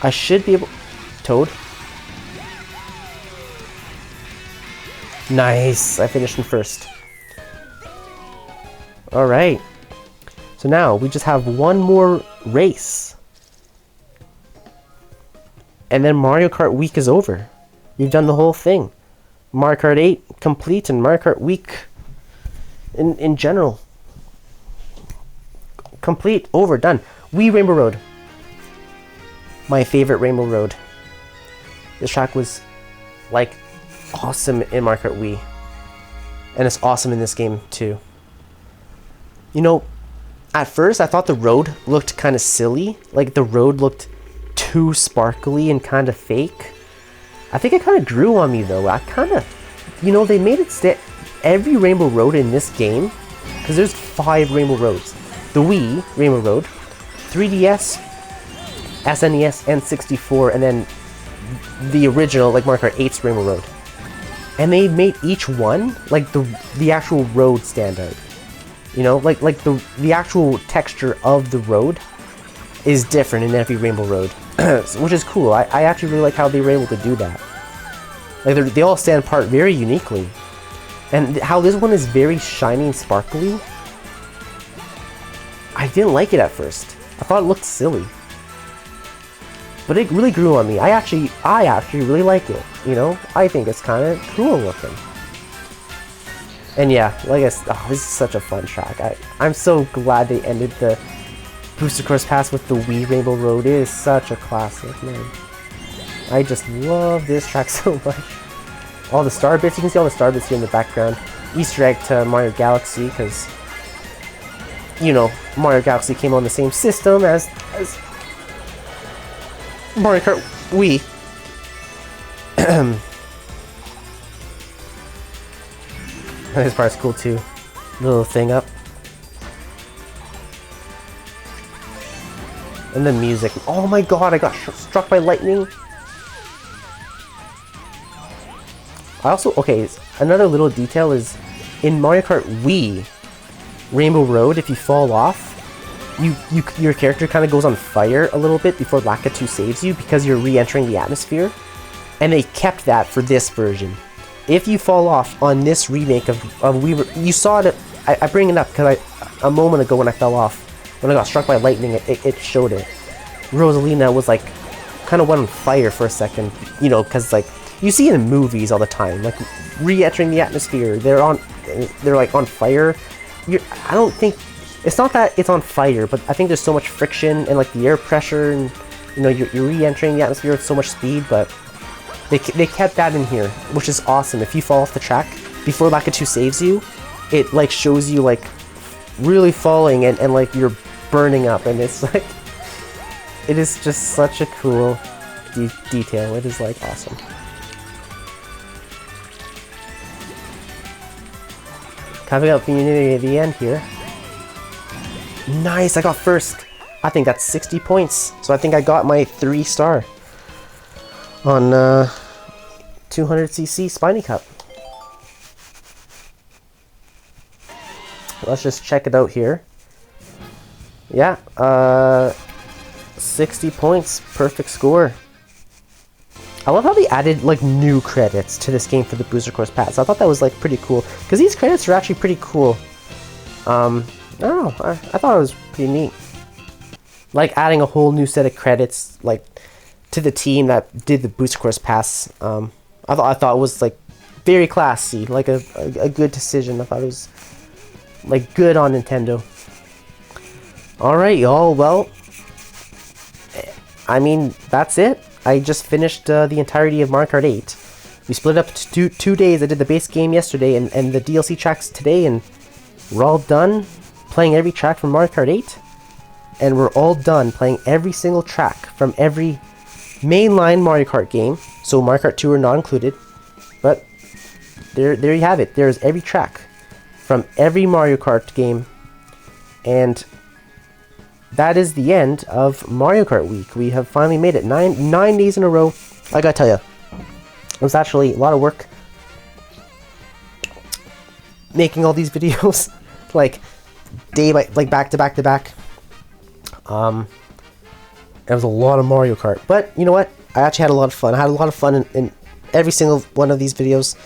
I should be able... Toad? Nice! I finished in first. Alright. So now, we just have one more race. And then Mario Kart week is over. We've done the whole thing. Mario Kart 8 complete and Mario Kart Week in general. Complete, over, done. Wii Rainbow Road. My favorite Rainbow Road. This track was like awesome in Mario Kart Wii. And it's awesome in this game too. You know, at first I thought the road looked kind of silly. Like the road looked too sparkly and kind of fake. I think it kind of grew on me though. I kind of, you know, they made it every Rainbow Road in this game, because there's 5 Rainbow Roads. The Wii Rainbow Road, 3DS, SNES, and 64, and then the original, like Mario Kart 8's Rainbow Road. And they made each one, like the actual road stand out. You know, like the actual texture of the road is different in every Rainbow Road, which is cool. I actually really like how they were able to do that. Like they all stand apart very uniquely, and how this one is very shiny and sparkly. I didn't like it at first. I thought it looked silly, but it really grew on me. I actually really like it. You know, I think it's kind of cool looking. And yeah, like this is such a fun track. I'm so glad they ended the Booster Course Pass with the Wii Rainbow Road. It is such a classic, man. I just love this track so much. All the star bits, you can see all the star bits here in the background. Easter egg to Mario Galaxy, because, you know, Mario Galaxy came on the same system as Mario Kart Wii. This part's cool too. Little thing up. And the music. Oh my god, I got struck by lightning. I also, okay, another little detail is in Mario Kart Wii Rainbow Road, if you fall off, your character kind of goes on fire a little bit before Lakitu saves you, because you're re-entering the atmosphere. And they kept that for this version. If you fall off on this remake of Wii, you saw it. I bring it up because a moment ago when I fell off, when I got struck by lightning, it showed it. Rosalina was like, kind of went on fire for a second, you know, because like you see it in movies all the time, like re-entering the atmosphere. They're like on fire. I don't think it's not that it's on fire, but I think there's so much friction and like the air pressure, and you know you're re-entering the atmosphere with so much speed, but. They kept that in here, which is awesome. If you fall off the track before Lakitu saves you, it like shows you like really falling and like you're burning up, and it's like it is just such a cool detail. It is like awesome. Coming up near the end here. Nice, I got first. I think that's 60 points. So I think I got my 3-star on 200cc Spiny Cup. Let's just check it out here. Yeah, 60 points, perfect score. I love how they added like new credits to this game for the Booster Course Pass. I thought that was like pretty cool, because these credits are actually pretty cool. I don't know, I thought it was pretty neat. Like adding a whole new set of credits, like to the team that did the Booster Course Pass. I thought it was like very classy, like a good decision. I thought it was like good on Nintendo. All right, y'all. Well, I mean that's it. I just finished the entirety of Mario Kart 8. We split up to two days. I did the base game yesterday and the DLC tracks today, and we're all done playing every track from Mario Kart 8. And we're all done playing every single track from every mainline Mario Kart game. So Mario Kart 2 are not included. But there you have it. There's every track from every Mario Kart game. And that is the end of Mario Kart Week. We have finally made it. Nine days in a row. I gotta tell you, it was actually a lot of work making all these videos. Like back to back to back. It was a lot of Mario Kart, but you know what? I actually had a lot of fun. I had a lot of fun in every single one of these videos,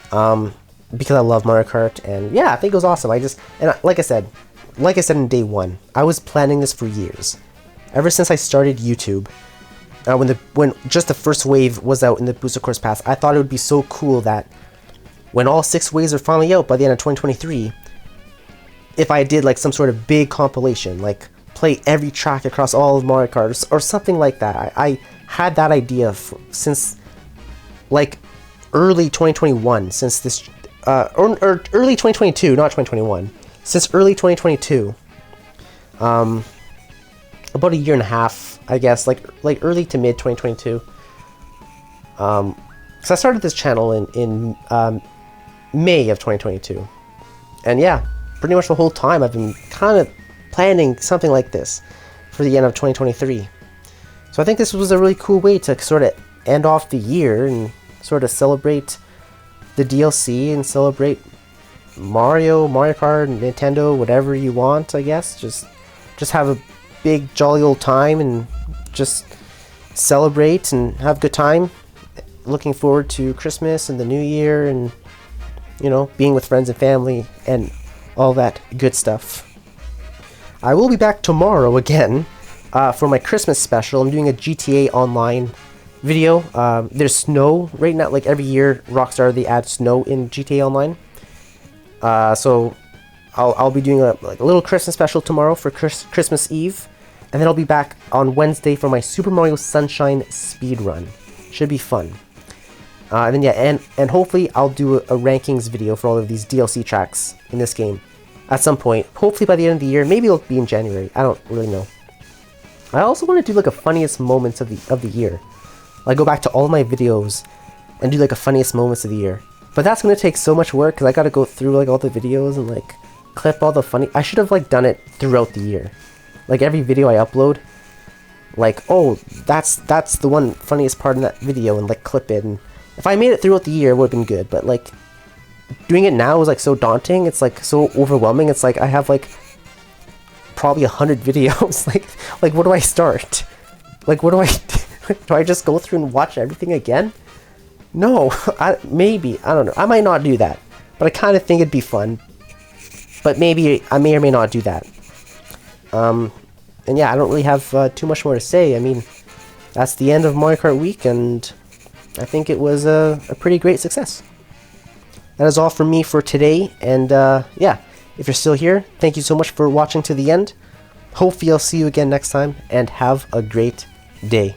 because I love Mario Kart, and yeah, I think it was awesome. Like I said in day one, I was planning this for years, ever since I started YouTube. When just the first wave was out in the Booster Course Pass, I thought it would be so cool that when all 6 waves are finally out by the end of 2023, if I did like some sort of big compilation, like play every track across all of Mario Kart or something like that. I had that idea since like early 2021, since this or early 2022, not 2021, since early 2022, about a year and a half, I guess, like early to mid 2022. Because I started this channel in May of 2022, and yeah, pretty much the whole time I've been kind of planning something like this for the end of 2023. So I think this was a really cool way to sort of end off the year and sort of celebrate the DLC and celebrate Mario Kart, Nintendo, whatever you want, I guess. Just have a big jolly old time and just celebrate and have a good time. Looking forward to Christmas and the New Year and, you know, being with friends and family and all that good stuff. I will be back tomorrow again for my Christmas special. I'm doing a GTA Online video. There's snow right now. Like every year, Rockstar, they add snow in GTA Online. So I'll be doing a little Christmas special tomorrow for Christmas Eve, and then I'll be back on Wednesday for my Super Mario Sunshine speedrun. Should be fun. And then yeah, and hopefully I'll do a rankings video for all of these DLC tracks in this game at some point. Hopefully by the end of the year. Maybe it'll be in January. I don't really know. I also want to do like a funniest moments of the year. Like go back to all my videos and do like a funniest moments of the year. But that's gonna take so much work because I gotta go through like all the videos and like clip all the funny. I should have like done it throughout the year. Like every video I upload, like, oh, that's the one funniest part in that video, and like clip it. And if I made it throughout the year, it would have been good. But like doing it now is like so daunting. It's like so overwhelming. It's like I have like probably 100 videos. like where do I start? Like what do I do I just go through and watch everything again? No, maybe, I don't know. I might not do that, but I kind of think it'd be fun. But maybe I may or may not do that. And yeah, I don't really have too much more to say. I mean, that's the end of Mario Kart Week, and I think it was a pretty great success. That is all from me for today, and yeah, if you're still here, thank you so much for watching to the end. Hopefully I'll see you again next time, and have a great day.